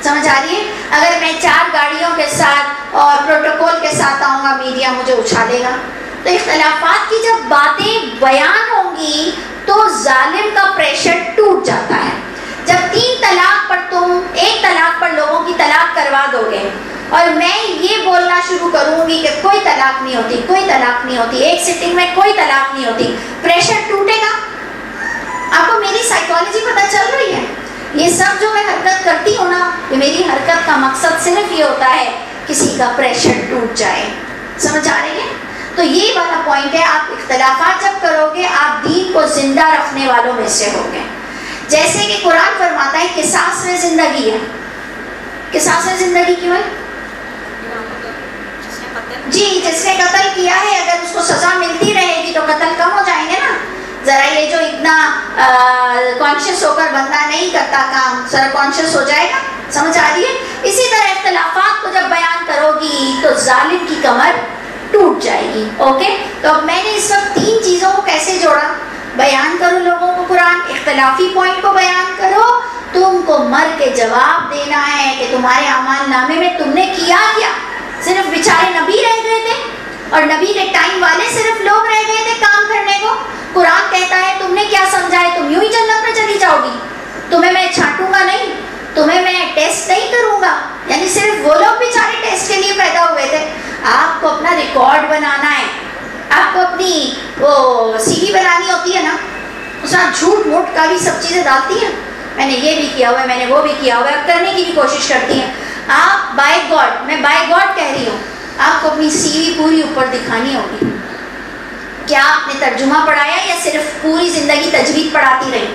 سمجھ آ رہی ہے؟ اگر میں 4 گاڑیوں کے ساتھ اور پروٹوکول کے ساتھ آؤں گا میڈیا مجھے اچھالے گا. تو اختلافات کی جب باتیں بیان ہوں گی تو ظالم کا پریشر ٹوٹ جاتا ہے. جب 3 طلاق پر تم 1 طلاق پر لوگوں کی طلاق کروا دو گے اور میں یہ بولنا شروع کروں گی کہ کوئی طلاق نہیں ہوتی، کوئی طلاق نہیں ہوتی، ایک سٹنگ میں کوئی طلاق نہیں ہوتی، پریشر ٹوٹے گا. آپ کو میری سائیکالوجی پتہ چل رہی ہے؟ یہ سب جو میں حرکت کرتی ہوں نا، یہ میری حرکت کا مقصد صرف یہ ہوتا ہے کسی کا پریشر ٹوٹ جائے. سمجھ آ رہی ہے؟ تو یہ والا پوائنٹ ہے. آپ اختلافات جب کرو گے آپ دین کو زندہ رکھنے والوں میں سے ہوگے. جیسے کہ قرآن فرماتا ہے قصاص میں زندگی ہے. قصاص میں زندگی کیوں ہے؟ جی، جس نے قتل کیا ہے اگر اس کو سزا ملتی رہے گی تو قتل کم ہو جائیں گے نا. ذرا یہ جو اتنا کانشیس ہو کر بندہ نہیں کرتا کام، ذرا کانشیس ہو جائے گا. سمجھ آ رہی ہے؟ اسی طرح اختلافات کو جب بیان کرو گی تو ظالم کی کمر ٹوٹ جائے گی. اوکے، تو اب میں نے اس وقت 3 چیزوں کو کیسے جوڑا؟ بیان کرو لوگوں کو قرآن، اختلافی پوائنٹ کو بیان کرو، تم کو مر کے جواب دینا ہے کہ تمہارے اعمال نامے میں تم نے کیا کیا. صرف بیچارے نبی رہ گئے تھے اور نبی کے ٹائم والے صرف لوگ رہ گئے تھے کام کرنے کو. قرآن کہتا ہے تم نے کیا سمجھا ہے؟ تم یوں ہی جنت میں چلی جاؤ گی، تمہیں میں چھانٹوں گا نہیں، تمہیں میں ٹیسٹ نہیں کروں گا. یعنی صرف وہ لوگ بیچارے ٹیسٹ کے لیے پیدا ہوئے تھے. آپ کو اپنا ریکارڈ بنانا ہے، آپ کو اپنی وہ سی وی بنانی ہوتی ہے نا، اس میں جھوٹ موٹ کا بھی سب چیزیں ڈالتی ہیں. میں نے یہ بھی کیا ہوا ہے، میں نے وہ بھی کیا ہوا ہے، کرنے کی بھی کوشش کرتی ہیں. آپ بائی گاڈ، میں بائی گاڈ کہہ رہی ہوں، آپ کو اپنی سی وی پوری اوپر دکھانی ہوگی. کیا آپ نے ترجمہ پڑھایا یا صرف پوری زندگی تجوید پڑھاتی رہی؟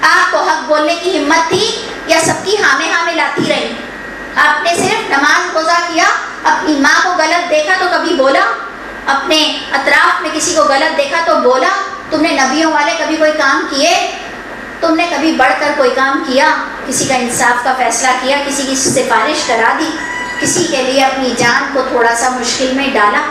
آپ کو حق بولنے کی ہمت تھی یا سب کی ہامے ہامے لاتی رہی؟ آپ نے صرف نماز روزہ کیا، اپنی ماں کو غلط دیکھا تو کبھی بولا؟ اپنے اطراف میں کسی کو غلط دیکھا تو بولا؟ تم نے نبیوں والے کبھی کوئی کام کیے؟ تم نے کبھی بڑھ کر کوئی کام کیا؟ کسی کا انصاف کا فیصلہ کیا؟ کسی کی سفارش کرا دی؟ کسی کے لیے اپنی جان کو تھوڑا سا مشکل میں ڈالا؟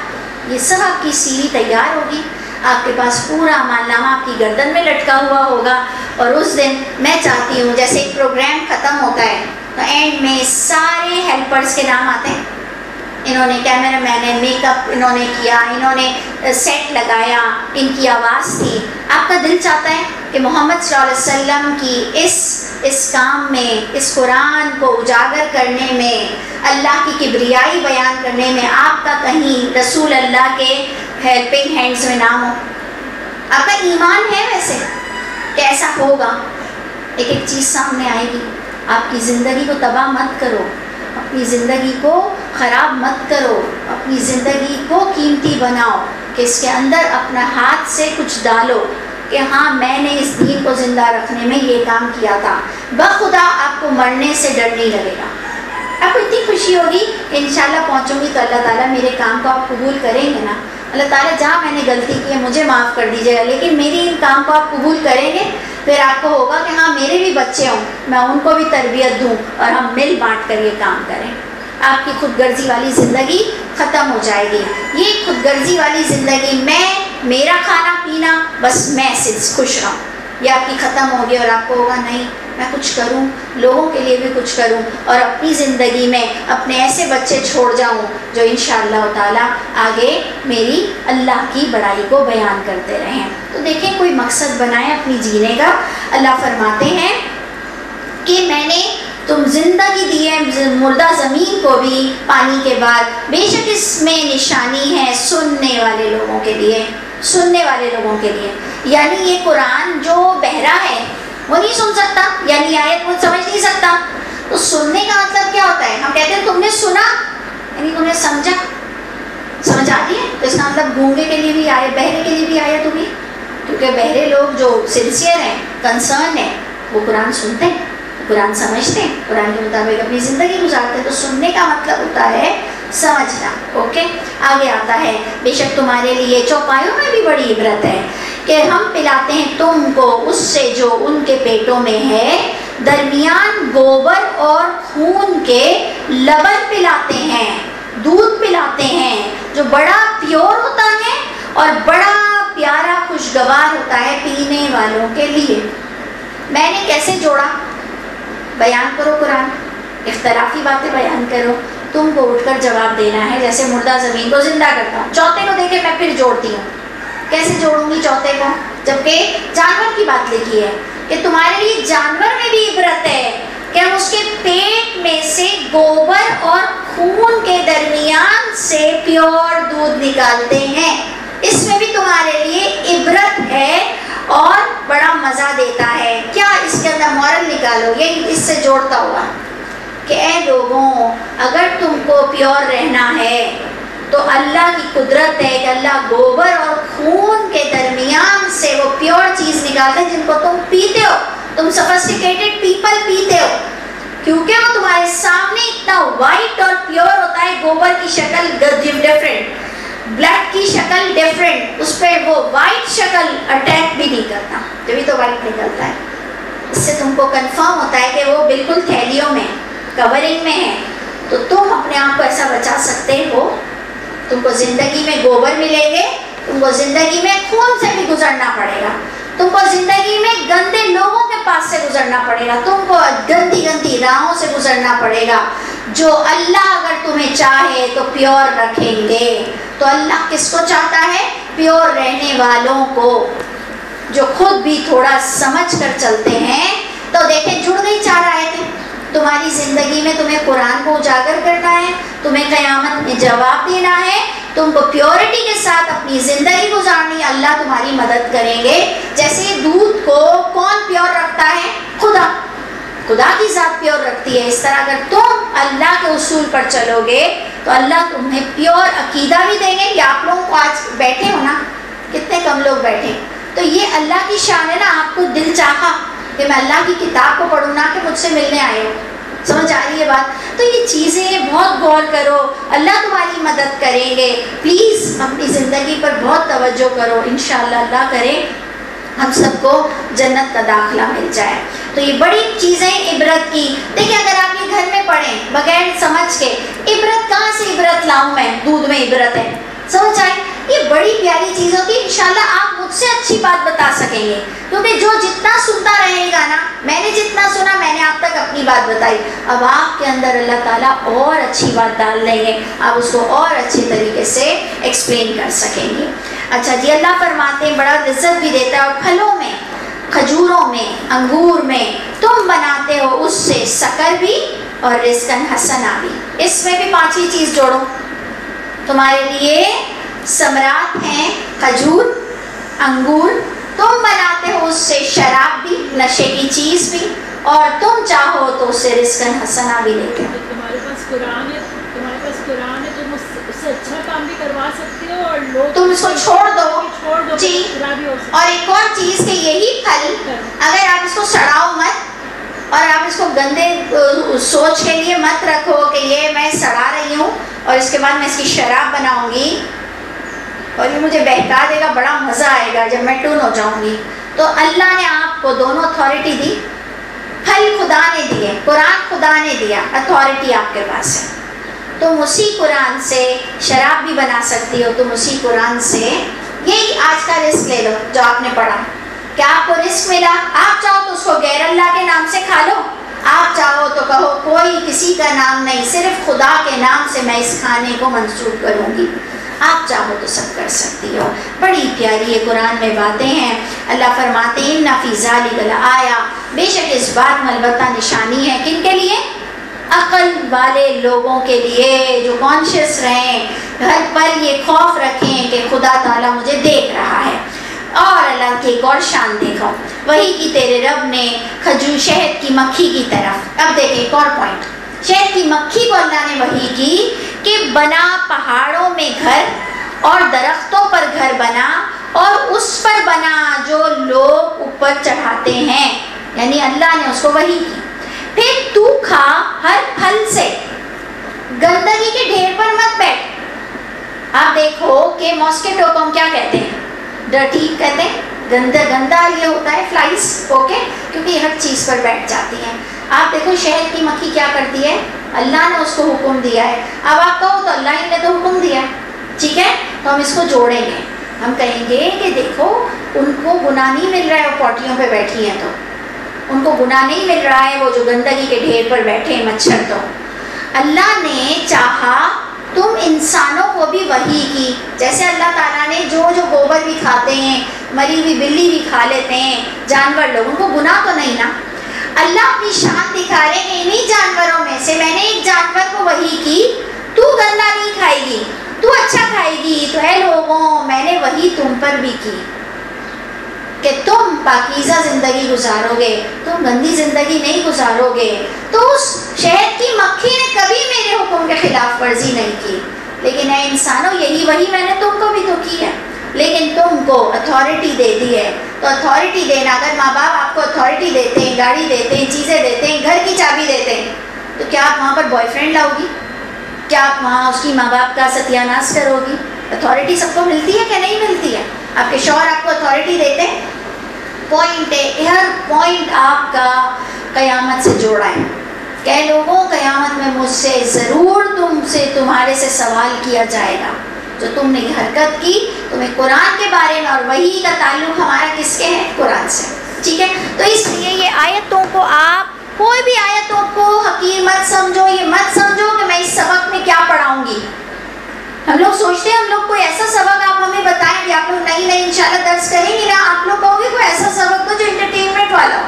یہ سب آپ کی سی وی تیار ہوگی. آپ کے پاس پورا عمل نامہ آپ کی گردن میں لٹکا ہوا ہوگا. اور اس دن میں چاہتی ہوں جیسے ایک پروگرام ختم ہوتا ہے تو اینڈ میں سارے ہیلپرز کے نام آتے ہیں. انہوں نے کیمرہ مین ہے، میک اپ انہوں نے کیا، انہوں نے سیٹ لگایا، ان کی آواز تھی. آپ کا دل چاہتا ہے کہ محمد صلی اللہ علیہ وسلم کی اس کام میں، اس قرآن کو اجاگر کرنے میں، اللہ کی کبریائی بیان کرنے میں آپ کا کہیں رسول اللہ کے ہیلپنگ ہینڈز میں نام ہو. آپ کا ایمان ہے ویسے کہ ایسا ہوگا. ایک ایک چیز سامنے آئے گی. آپ کی زندگی کو تباہ مت کرو، اپنی زندگی کو خراب مت کرو، اپنی زندگی کو قیمتی بناؤ کہ اس کے اندر اپنا ہاتھ سے کچھ ڈالو کہ ہاں میں نے اس دین کو زندہ رکھنے میں یہ کام کیا تھا. بخدا آپ کو مرنے سے ڈر نہیں لگے گا. آپ کو اتنی خوشی ہوگی کہ انشاءاللہ پہنچوں گی تو اللہ تعالیٰ میرے کام کو آپ قبول کریں گے نا. اللہ تعالیٰ جہاں میں نے غلطی کی ہے مجھے معاف کر دیجیے گا، لیکن میری ان کام کو آپ قبول کریں گے. پھر آپ کو ہوگا کہ ہاں میرے بھی بچے ہوں، میں ان کو بھی تربیت دوں اور ہم مل بانٹ کر یہ کام کریں. آپ کی خود غرضی والی زندگی ختم ہو جائے گی. یہ خود غرضی والی زندگی، میرا کھانا پینا، بس میں صرف خوش رہوں، یہ آپ کی ختم ہوگی. اور آپ کو ہوگا نہیں میں کچھ کروں، لوگوں کے لیے بھی کچھ کروں، اور اپنی زندگی میں اپنے ایسے بچے چھوڑ جاؤں جو انشاءاللہ تعالیٰ آگے میری اللہ کی بڑائی کو بیان کرتے رہیں۔ تو دیکھیں کوئی مقصد بنائیں اپنی جینے کا۔ اللہ فرماتے ہیں کہ میں نے تم زندگی دی ہے مردہ زمین کو بھی پانی کے بعد، بے شک اس میں نشانی ہے سننے والے لوگوں کے لیے، سننے والے لوگوں کے لیے۔ یعنی یہ قرآن جو بہرا ہے وہ نہیں سن سکتا، یعنی آیت وہ سمجھ نہیں سکتا، تو سننے کا مطلب کیا ہوتا ہے؟ ہم کہتے ہیں تم نے سنا، یعنی تم نے سمجھا، سمجھ آتی ہے، تو اس کا مطلب گونگے کے لیے بھی آئے، بہرے کے لیے بھی آیا تمہیں، کیونکہ بہرے لوگ جو سنسیئر ہیں، کنسرن ہیں، وہ قرآن سنتے ہیں، قرآن سمجھتے ہیں، قرآن کے مطابق اپنی زندگی گزارتے ہیں۔ تو سننے کا مطلب ہوتا ہے سمجھنا۔ اوکے، آگے آتا ہے بے شک تمہارے لیے چوپایوں میں بھی بڑی عبرت ہے کہ ہم پلاتے ہیں تم کو اس سے جو ان کے پیٹوں میں ہے، درمیان گوبر اور خون کے لبن پلاتے ہیں، دودھ پلاتے ہیں جو بڑا پیور ہوتا ہے اور بڑا پیارا خوشگوار ہوتا ہے پینے والوں کے لیے۔ میں نے کیسے جوڑا؟ بیان کرو قرآن، اختلافی باتیں بیان کرو، تم کو اٹھ کر جواب دینا ہے، جیسے مردہ زمین کو زندہ کرتا ہوں، چوتھے کو دیکھے میں پھر جوڑتی ہوں، کیسے جوڑوں گی چوتھے کو؟ جبکہ جانور کی بات لکھی ہے کہ تمہارے لیے جانور میں بھی عبرت ہے کہ ہم اس کے پیٹ میں سے گوبر اور خون کے درمیان سے پیور دودھ نکالتے ہیں، اس میں بھی تمہارے لیے عبرت ہے اور بڑا مزہ دیتا ہے۔ کیا اس کے اندر مورل نکالو، یہ اس سے جوڑتا ہوا کہ اے لوگوں، اگر تم کو پیور رہنا ہے تو اللہ کی قدرت ہے کہ اللہ گوبر اور خون کے درمیان سے وہ پیور چیز نکالتے ہیں جن کو تم پیتے ہو، تم سفسٹیکیٹڈ پیپل پیتے ہو، کیونکہ وہ تمہارے سامنے اتنا وائٹ اور پیور ہوتا ہے۔ گوبر کی شکل ڈفرینٹ، بلڈ کی شکل ڈفرینٹ، اس پہ وہ وائٹ شکل اٹیک بھی نہیں کرتا، جبھی تو وائٹ نکلتا ہے۔ اس سے تم کو کنفرم ہوتا ہے کہ وہ بالکل تھیلیوں میں، کورنگ میں ہے، تو تم اپنے آپ کو ایسا بچا سکتے ہو۔ تم کو زندگی میں گوبر ملیں گے، تم کو زندگی میں خون سے بھی گزرنا پڑے گا، تم کو زندگی میں گندے لوگوں کے پاس سے گزرنا پڑے گا، تم کو گندی گندی راہوں سے گزرنا پڑے گا۔ جو اللہ اگر تمہیں چاہے تو پیور رکھیں گے، تو اللہ کس کو چاہتا ہے؟ پیور رہنے والوں کو، جو خود بھی تھوڑا سمجھ کر چلتے ہیں۔ تو دیکھیں جڑ گئی چار آیتیں۔ تمہاری زندگی میں تمہیں قرآن کو اجاگر کرنا ہے، تمہیں قیامت میں جواب دینا ہے، تم کو پیورٹی کے ساتھ اپنی زندگی گزارنی، اللہ تمہاری مدد کریں گے۔ جیسے دودھ کو کون پیور رکھتا ہے؟ خدا، خدا کی ذات پیور رکھتی ہے۔ اس طرح اگر تم اللہ کے اصول پر چلو گے تو اللہ تمہیں پیور عقیدہ بھی دیں گے۔ کہ آپ لوگوں کو آج بیٹھے ہو نا، کتنے کم لوگ بیٹھے، تو یہ اللہ کی شان ہے نا، آپ کو دل چاہا کہ میں اللہ کی کتاب کو پڑھوں، نہ کہ مجھ سے ملنے آئے ہو۔ سمجھ آ رہی ہے بات؟ تو یہ چیزیں بہت غور کرو، اللہ تمہاری مدد کریں گے۔ پلیز اپنی زندگی پر بہت توجہ کرو، انشاءاللہ اللہ کرے ہم سب کو جنت کا داخلہ مل جائے۔ تو یہ بڑی چیزیں عبرت کی۔ دیکھیں اگر آپ یہ گھر میں پڑھیں بغیر سمجھ کے، عبرت کہاں سے عبرت لاؤں میں؟ دودھ میں عبرت ہے، سمجھ آئے؟ یہ بڑی پیاری چیز ہوتی ہے۔ انشاءاللہ آپ مجھ سے اچھی بات بتا سکیں گے، کیونکہ جو جتنا سنتا رہے گا نا، میں نے جتنا سنا میں نے آپ تک اپنی بات بتائی، اب آپ کے اندر اللہ تعالیٰ اور اچھی بات ڈال لیں گے، آپ اس کو اور اچھے طریقے سے ایکسپلین کر سکیں گے۔ اچھا جی، اللہ فرماتے ہیں بڑا لذت بھی دیتا ہے، اور پھلوں میں، کھجوروں میں، انگور میں تم بناتے ہو اس سے سکر بھی اور رزقاً حسنا بھی۔ اس میں بھی پانچویں چیز جوڑو، تمہارے لیے ثمرات ہیں، کھجور، انگور، تم بناتے ہو اس سے شراب بھی، نشے کی چیز بھی، اور تم چاہو تو اس سے رزقاً حسنا بھی لیتے ہو۔ تمہارے پاس قرآن ہے، تمہارے پاس قرآن ہے، تم اس سے اچھا کام بھی کروا سکتے ہو، اور لوگ تم اس کو چھوڑ دو جی۔ اور ایک اور چیز کہ یہی پھل اگر آپ اس کو سڑاؤ مت، اور آپ اس کو گندے سوچ کے لیے مت رکھو کہ یہ میں سڑا رہی ہوں اور اس کے بعد میں اس کی شراب بناؤں گی اور یہ مجھے بہکا دے گا، بڑا مزہ آئے گا جب میں ٹون ہو جاؤں گی۔ تو اللہ نے آپ کو دونوں اتھارٹی دی، پھل خدا نے دیے، قرآن خدا نے دیا، اتھارٹی آپ کے پاس ہے۔ تم اسی قرآن سے شراب بھی بنا سکتی ہو، تم اسی قرآن سے، یہی آج کا رزق لے لو جو آپ نے پڑھا، کیا آپ کو رزق ملا؟ آپ چاہو تو اس کو غیر اللہ کے نام سے کھا لو، آپ چاہو تو کہو کوئی کسی کا نام نہیں، صرف خدا کے نام سے میں اس کھانے کو منسوخ کروں گی، آپ چاہو تو سب کر سکتی ہو۔ بڑی پیاری یہ قرآن میں باتیں ہیں۔ اللہ فرماتے ہیں اِنَّ فِي ذَلِكَ لَآیَةً، بے شک اس بات میں البتہ نشانی ہے، کن کے لیے؟ عقل والے لوگوں کے لیے، جو کانشیس رہیں، ہر پل یہ خوف رکھیں کہ خدا تعالیٰ مجھے دیکھ رہا ہے۔ اور اللہ کی ایک اور شان دیکھو، وہی کی تیرے رب نے کھجور شہد کی مکھی کی طرف۔ اب دیکھیں ایک اور پوائنٹ، شہد کی مکھی کو اللہ نے وحی کی کہ بنا پہاڑوں میں گھر اور درختوں پر گھر بنا اور اس پر بنا جو لوگ اوپر چڑھاتے ہیں، یعنی اللہ نے اس کو وحی کی۔ پھر تو کھا ہر پھل سے، گندگی کے ڈھیر پر مت بیٹھ۔ آپ دیکھو کہ ماسکیٹو کو ہم کیا کہتے ہیں؟ ڈرٹی کہتے ہیں، گندا یہ ہوتا ہے فلائز، اوکے، کیونکہ یہ ہر چیز پر بیٹھ جاتی ہیں۔ آپ دیکھو شہد کی مکھی کیا کرتی ہے؟ اللہ نے اس کو حکم دیا ہے، اب آپ کہو تو اللہ ہی نے تو حکم دیا ہے، ٹھیک ہے، تو ہم اس کو جوڑیں گے، ہم کہیں گے کہ دیکھو ان کو گناہ نہیں مل رہا ہے وہ پوٹیوں پہ بیٹھی ہیں، تو ان کو گناہ نہیں مل رہا ہے وہ جو گندگی کے ڈھیر پر بیٹھے ہیں مچھر، تو اللہ نے چاہا تم انسانوں کو بھی وحی کی، جیسے اللہ تعالیٰ نے جو گوبر بھی کھاتے ہیں، مری ہوئی بلی بھی کھا لیتے ہیں جانور لوگ، ان کو گناہ تو نہیں نا۔ اللہ اپنی شان دکھا رہے ہیں انہی جانوروں میں سے میں نے ایک جانور کو وحی کی، تو گندا نہیں کھائے گی، تو اچھا کھائے گی، تو اے لوگوں میں نے وحی تم پر بھی کی کہ تم پاکیزہ زندگی گزارو گے، تم گندی زندگی نہیں گزارو گے۔ تو اس شہد کی مکھی نے کبھی میرے حکم کے خلاف ورزی نہیں کی، لیکن اے انسانوں یہی وہی میں نے تم کو بھی تو کی ہے، لیکن تم کو اتھارٹی دے دی ہے۔ تو اتھارٹی دینا، اگر ماں باپ آپ کو اتھارٹی دیتے ہیں، گاڑی دیتے ہیں، چیزیں دیتے ہیں، گھر کی چابی دیتے ہیں، تو کیا آپ وہاں پر بوائے فرینڈ لاؤ گی؟ کیا آپ وہاں اس کی ماں باپ کا ستیہ ناش کرو گی؟ اتھارٹی سب کو ملتی ہے کہ نہیں ملتی ہے؟ آپ کے شوہر آپ کو اتھارٹی دیتے ہیں؟ پوائنٹ ہے، ہر پوائنٹ آپ کا قیامت سے جوڑا ہے کہ لوگوں قیامت میں مجھ سے ضرور تمہارے سے سوال کیا جائے گا، جو تم نے یہ حرکت کی، تمہیں قرآن کے بارے میں، اور وحی کا تعلق ہمارا کس کے ہے؟ قرآن سے، ٹھیک ہے۔ تو اس لیے یہ آیتوں کو آپ کوئی بھی آیتوں کو حقیر مت سمجھو، یہ مت سمجھو کہ میں اس سبق میں کیا پڑھاؤں گی۔ ہم لوگ سوچتے ہیں ہم لوگ کوئی ایسا سبق آپ ہمیں بتائیں گے، آپ لوگ نہیں انشاءاللہ درس کریں گے نا، آپ لوگ کہو گے کوئی ایسا سبق تو جو انٹرٹینمنٹ والا ہو،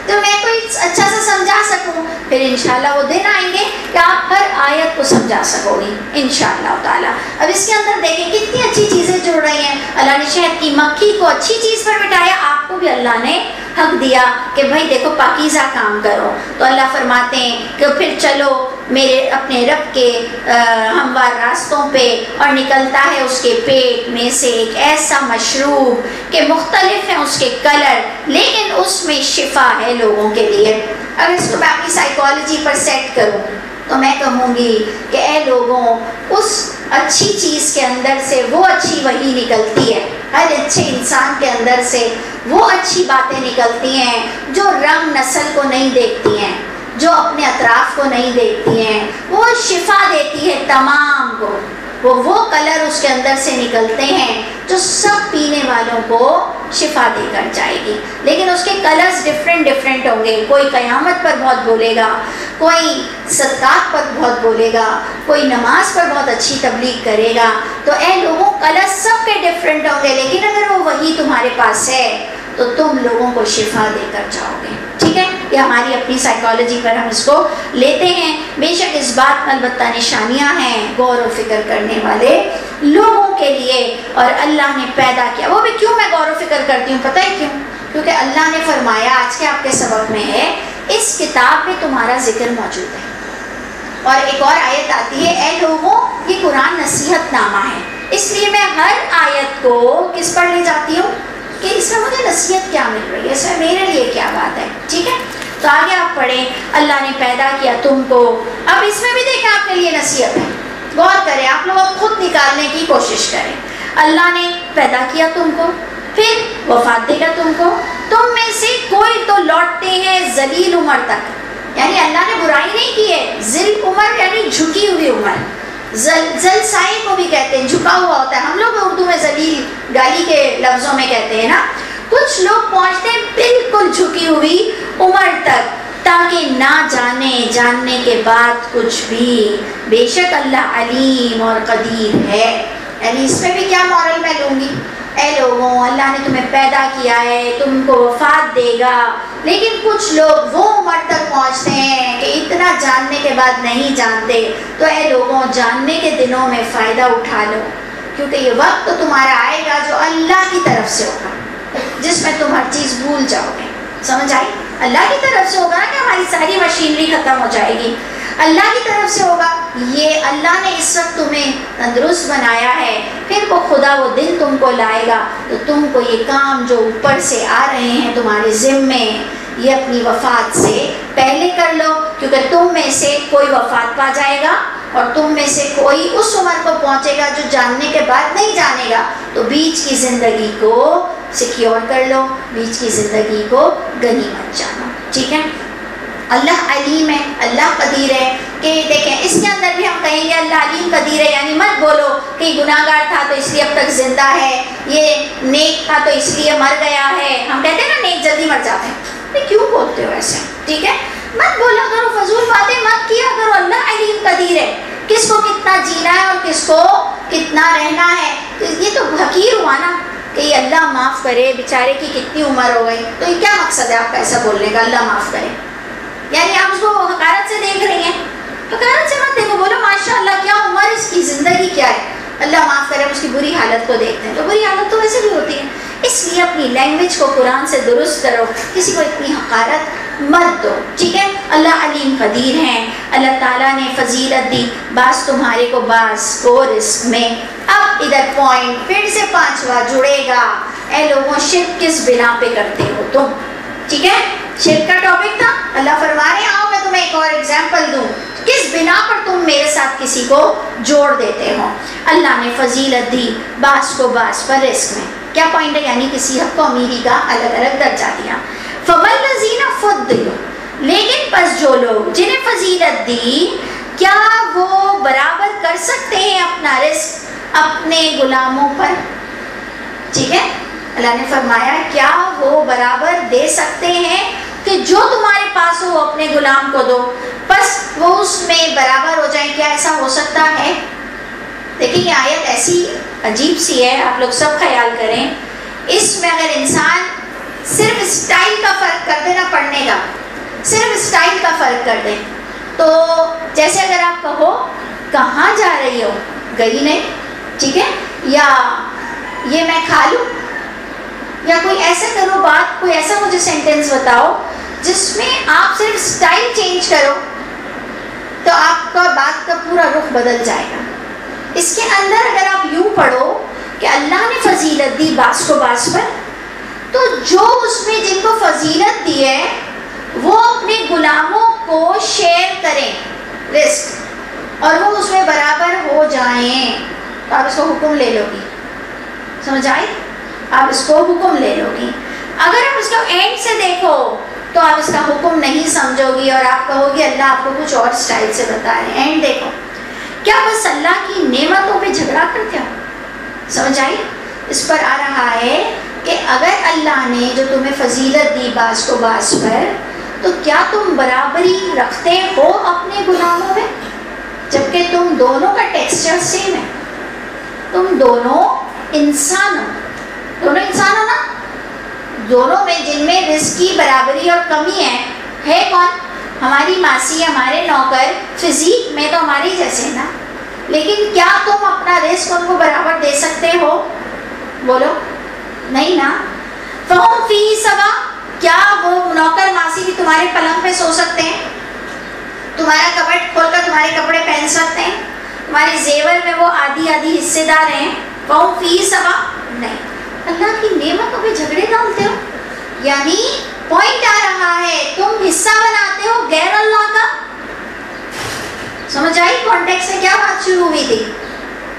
تو میں کوئی اچھا سا سمجھا سکوں، پھر انشاءاللہ وہ دن آئیں گے کہ آپ ہر آیت کو سمجھا سکو گی انشاءاللہ تعالیٰ۔ اب اس کے اندر دیکھیں کتنی اچھی چیزیں جڑ رہی ہیں۔ اللہ نے شہد کی مکھی کو اچھی چیز پر بٹھایا، آپ کو بھی اللہ نے حق دیا کہ بھائی دیکھو پاکیزہ کام کرو۔ تو اللہ فرماتے ہیں کہ پھر چلو میرے اپنے رب کے ہموار راستوں پہ، اور نکلتا ہے اس کے پیٹ میں سے ایک ایسا مشروب کہ مختلف ہیں اس کے کلر، لیکن اس میں شفا ہے لوگوں کے لیے۔ اگر اس کو میں اپنی سائیکالوجی پر سیٹ کروں تو میں کہوں گی کہ اے لوگوں، اس اچھی چیز کے اندر سے وہ اچھی وحی نکلتی ہے، ہر اچھے انسان کے اندر سے وہ اچھی باتیں نکلتی ہیں جو رنگ نسل کو نہیں دیکھتی ہیں، جو اپنے اطراف کو نہیں دیکھتی ہیں، وہ شفا دیتی ہے تمام کو، وہ کلر اس کے اندر سے نکلتے ہیں جو سب پینے والوں کو شفا دے کر جائے گی۔ لیکن اس کے کلرز ڈفرینٹ ہوں گے، کوئی قیامت پر بہت بولے گا، کوئی صدقات پر بہت بولے گا، کوئی نماز پر بہت اچھی تبلیغ کرے گا۔ تو اے لوگوں کلر سب کے ڈفرینٹ ہوں گے، لیکن اگر وہ وہی تمہارے پاس ہے تو تم لوگوں کو شفا دے کر جاؤ گے، ٹھیک ہے۔ یہ ہماری اپنی سائیکالوجی پر ہم اس کو لیتے ہیں۔ بے شک اس بات میں البتہ نشانیاں ہیں غور و فکر کرنے والے لوگوں کے لیے، اور اللہ نے پیدا کیا۔ وہ بھی کیوں میں غور و فکر کرتی ہوں، پتہ ہے کیوں؟ کیونکہ اللہ نے فرمایا، آج کے آپ کے سبق میں ہے، اس کتاب میں تمہارا ذکر موجود ہے۔ اور ایک اور آیت آتی ہے، اے لوگوں یہ قرآن نصیحت نامہ ہے، اس لیے میں ہر آیت کو کس پر لے جاتی ہوں کہ اس میں مجھے نصیحت کیا مل رہی ہے، اس میں میرے لیے کیا بات ہے، ٹھیک ہے۔ تو آگے آپ پڑھیں، اللہ نے پیدا کیا تم کو، اب اس میں بھی دیکھیں آپ کے لیے نصیحت ہے، غور کریں، آپ لوگ اب خود نکالنے کی کوشش کریں۔ اللہ نے پیدا کیا تم کو، پھر وفات دے گا تم کو، تم میں سے کوئی تو لوٹتے ہیں ذلیل عمر تک، یعنی اللہ نے برائی نہیں کی ہے، ذل عمر یعنی جھکی ہوئی عمر، زل سائے کو بھی کہتے ہیں، جھکا ہوا ہوتا ہے، ہم لوگ اردو میں ذلیل گالی کے لفظوں میں کہتے ہیں نا، کچھ لوگ پہنچتے ہیں بالکل جھکی ہوئی عمر تک، تاکہ نہ جاننے کے بعد کچھ بھی، بے شک اللہ علیم اور قدیر ہے۔ یعنی اس میں بھی کیا مورل میں لوں گی؟ اے لوگوں، اللہ نے تمہیں پیدا کیا ہے، تم کو وفات دے گا، لیکن کچھ لوگ وہ عمر تک پہنچتے ہیں کہ اتنا جاننے کے بعد نہیں جانتے۔ تو اے لوگوں، جاننے کے دنوں میں فائدہ اٹھا لو، کیونکہ یہ وقت تو تمہارا آئے گا جو اللہ کی طرف سے ہوگا، جس میں تم ہر چیز بھول جاؤ گے۔ سمجھ آئی؟ اللہ کی طرف سے ہوگا نا کہ ہماری ساری مشینری ختم ہو جائے گی، اللہ کی طرف سے ہوگا۔ یہ اللہ نے اس وقت تمہیں تندرست بنایا ہے، پھر وہ خدا وہ دن تم کو لائے گا تو تم کو یہ کام جو اوپر سے آ رہے ہیں تمہارے ذمے، یہ اپنی وفات سے پہلے کر لو، کیونکہ تم میں سے کوئی وفات پا جائے گا اور تم میں سے کوئی اس عمر کو پہنچے گا جو جاننے کے بعد نہیں جانے گا۔ تو بیچ کی زندگی کو سیکیور کر لو، بیچ کی زندگی کو غنیمت جانو، ٹھیک ہے؟ اللہ علیم ہے، اللہ قدیر ہے، کہ دیکھیں اس کے اندر بھی ہم کہیں گے اللہ علیم قدیر ہے، یعنی مت بولو کہ یہ گناہ گار تھا تو اس لیے اب تک زندہ ہے، یہ نیک تھا تو اس لیے مر گیا ہے۔ ہم کہتے ہیں نا نیک جلدی مر جاتے ہیں، کیوں بولتے ہو ایسے؟ ٹھیک ہے، مت بولا کرو، فضول باتیں مت کیا کرو۔ اللہ علیم قدیر ہے، کس کو کتنا جینا ہے اور کس کو کتنا رہنا ہے۔ یہ تو حقیر ہوا نا کہ یہ اللہ معاف کرے، بیچارے کی کتنی عمر ہو گئی، تو یہ کیا مقصد ہے آپ کا ایسا بولنے کا، اللہ معاف کرے؟ یعنی آپ اس کو حقارت سے دیکھ رہی ہیں؟ حقارت سے مت دیکھو، بولو ماشاء اللہ کیا عمر، اس کی زندگی کیا ہے، اللہ معاف کرے۔ اس کی بری حالت کو دیکھتے ہیں تو بری حالت تو ویسے بھی ہوتی ہے، اس لیے اپنی لینگویج کو قرآن سے درست کرو، کسی کو اتنی حقارت مت دو، ٹھیک ہے؟ اللہ علیم قدیر ہیں، اللہ تعالیٰ نے فضیلت دی، بعض تمہارے کو بعض کو رزق میں۔ اب ادھر پوائنٹ پھر سے پانچواں جڑے گا، اے لوگوں شرک کس بنا پہ کرتے ہو تم؟ ٹھیک ہے، شرک کا ٹاپک تھا، اللہ فرما رہے ہیں آؤ میں تمہیں ایک اور ایگزامپل دوں، کس بنا پر تم میرے ساتھ کسی کو جوڑ دیتے ہو۔ اللہ نے فضیلت دی بعض کو بعض پر رزق میں، کیا پوائنٹ ہے؟ یعنی کسی حق کو امیری کا الگ الگ درجہ دیا۔ فَوَالَّذِينَ فُضِّلُوا، لیکن پس جو لوگ جنہیں فضیلت دی، کیا وہ برابر کر سکتے ہیں اپنا رزق اپنے غلاموں پر؟ ٹھیک ہے، اللہ نے فرمایا کیا وہ برابر دے سکتے ہیں کہ جو تمہارے پاس ہو اپنے غلام کو دو، بس وہ اس میں برابر ہو جائیں؟ کیا ایسا ہو سکتا ہے؟ دیکھیں یہ آیت ایسی عجیب سی ہے، آپ لوگ سب خیال کریں، اس میں اگر انسان صرف اسٹائل کا فرق کر دے نا پڑھنے کا، صرف اسٹائل کا فرق کر دے، تو جیسے اگر آپ کہو کہاں جا رہی ہو، گئی نہیں، ٹھیک ہے، یا یہ میں کھا لوں، یا کوئی ایسا کرو بات، کوئی ایسا مجھے سینٹینس بتاؤ جس میں آپ صرف اسٹائل چینج کرو تو آپ کا بات کا پورا رخ بدل جائے گا۔ اس کے اندر اگر آپ یوں پڑھو کہ اللہ نے فضیلت دی بعض کو بعض پر، تو جو اس میں جن کو فضیلت دی ہے وہ اپنے غلاموں کو شیئر کریں رزق، اور وہ اس میں برابر ہو جائیں، تو آپ اس کو حکم لے لو گی، سمجھ آئی؟ آپ اس کو حکم لے لو گی۔ اگر آپ اس کو اینڈ سے دیکھو تو آپ اس کا حکم نہیں سمجھو گی اور آپ کہو گی اللہ آپ کو کچھ اور سٹائل سے بتا رہے ہیں۔ اینڈ دیکھو، کیا بس اللہ کی نعمتوں پہ جھگڑا کرتے ہو؟ سمجھ آئی؟ اس پر آ رہا ہے کہ اگر اللہ نے جو تمہیں فضیلت دی بعض کو بعض پر، تو کیا تم برابری رکھتے ہو اپنے غلاموں میں، جبکہ تم دونوں کا ٹیکسچر سیم ہے، تم دونوں انسان ہو، دونوں انسان ہو نا، دونوں میں جن میں رزق کی برابری اور کمی ہے کون؟ ہماری ماسی، ہمارے نوکر، فزیک میں تو ہمارے جیسے نا، لیکن کیا تم اپنا رزق ان کو برابر دے سکتے ہو؟ بولو نہیں نا۔ فَهُمْ فِيهِ سَوَاءٌ، کیا وہ نوکر ماسی بھی تمہارے پلنگ پہ سو سکتے ہیں؟ تمہارا کبٹ کھول کر تمہارے کپڑے پہن سکتے ہیں؟ تمہارے زیور میں وہ آدھی آدھی حصے دار ہیں؟ فَهُمْ فِيهِ سَوَاءٌ، نہیں۔ اللہ کی نعمتوں پہ جھگڑے ڈالتے ہو، یعنی پوائنٹ آ رہا ہے تم حصہ بناتے ہو غیر اللہ کا۔ سمجھ آئی کانٹیکس سے کیا بات شروع ہوئی تھی؟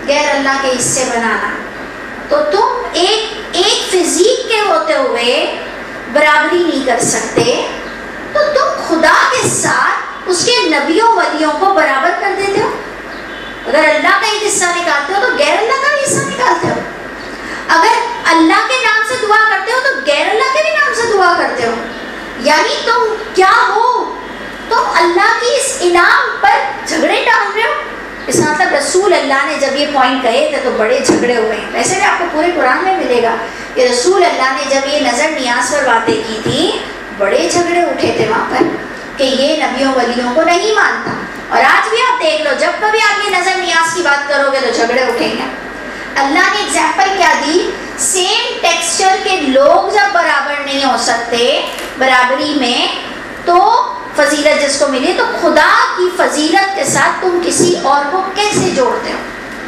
غیر اللہ کے حصے بنانا۔ تو تم ایک فزیک کے ہوتے ہوئے برابری نہیں کر سکتے، تو تم خدا کے ساتھ اس کے نبیوں ولیوں کو برابر کر دیتے ہو۔ اگر اللہ کا ایک حصہ نکالتے ہو تو غیر اللہ کا بھی حصہ نکالتے ہو، اگر اللہ کے نام سے دعا کرتے ہو تو غیر دعا کرتے ہو؟ یعنی تم کیا ہو؟ تم اللہ کی اس انعام پر جھگڑے ڈال رہے ہو. اس کا مطلب رسول اللہ نے جب یہ پوائنٹ کہے تھے تو بڑے جھگڑے ہوئے ہیں. ویسے بھی آپ کو پورے قرآن میں ملے گا کہ رسول اللہ نے جب یہ نظر نیاز پر باتیں کی تھی بڑے جھگڑے اٹھے تھے وہاں پر کہ یہ نبیوں ولیوں کو نہیں مانتا. اور آج بھی آپ دیکھ لو جب کبھی آپ یہ نظر نیاز کی بات کرو گے تو جھگڑے اٹھیں گے. اللہ نے ایگزامپل کیا دی؟ سیم ٹیکسچر کے لوگ جب برابر نہیں ہو سکتے برابری میں تو فضیلت جس کو ملی تو خدا کی فضیلت کے ساتھ تم کسی اور کو کیسے جوڑتے ہو؟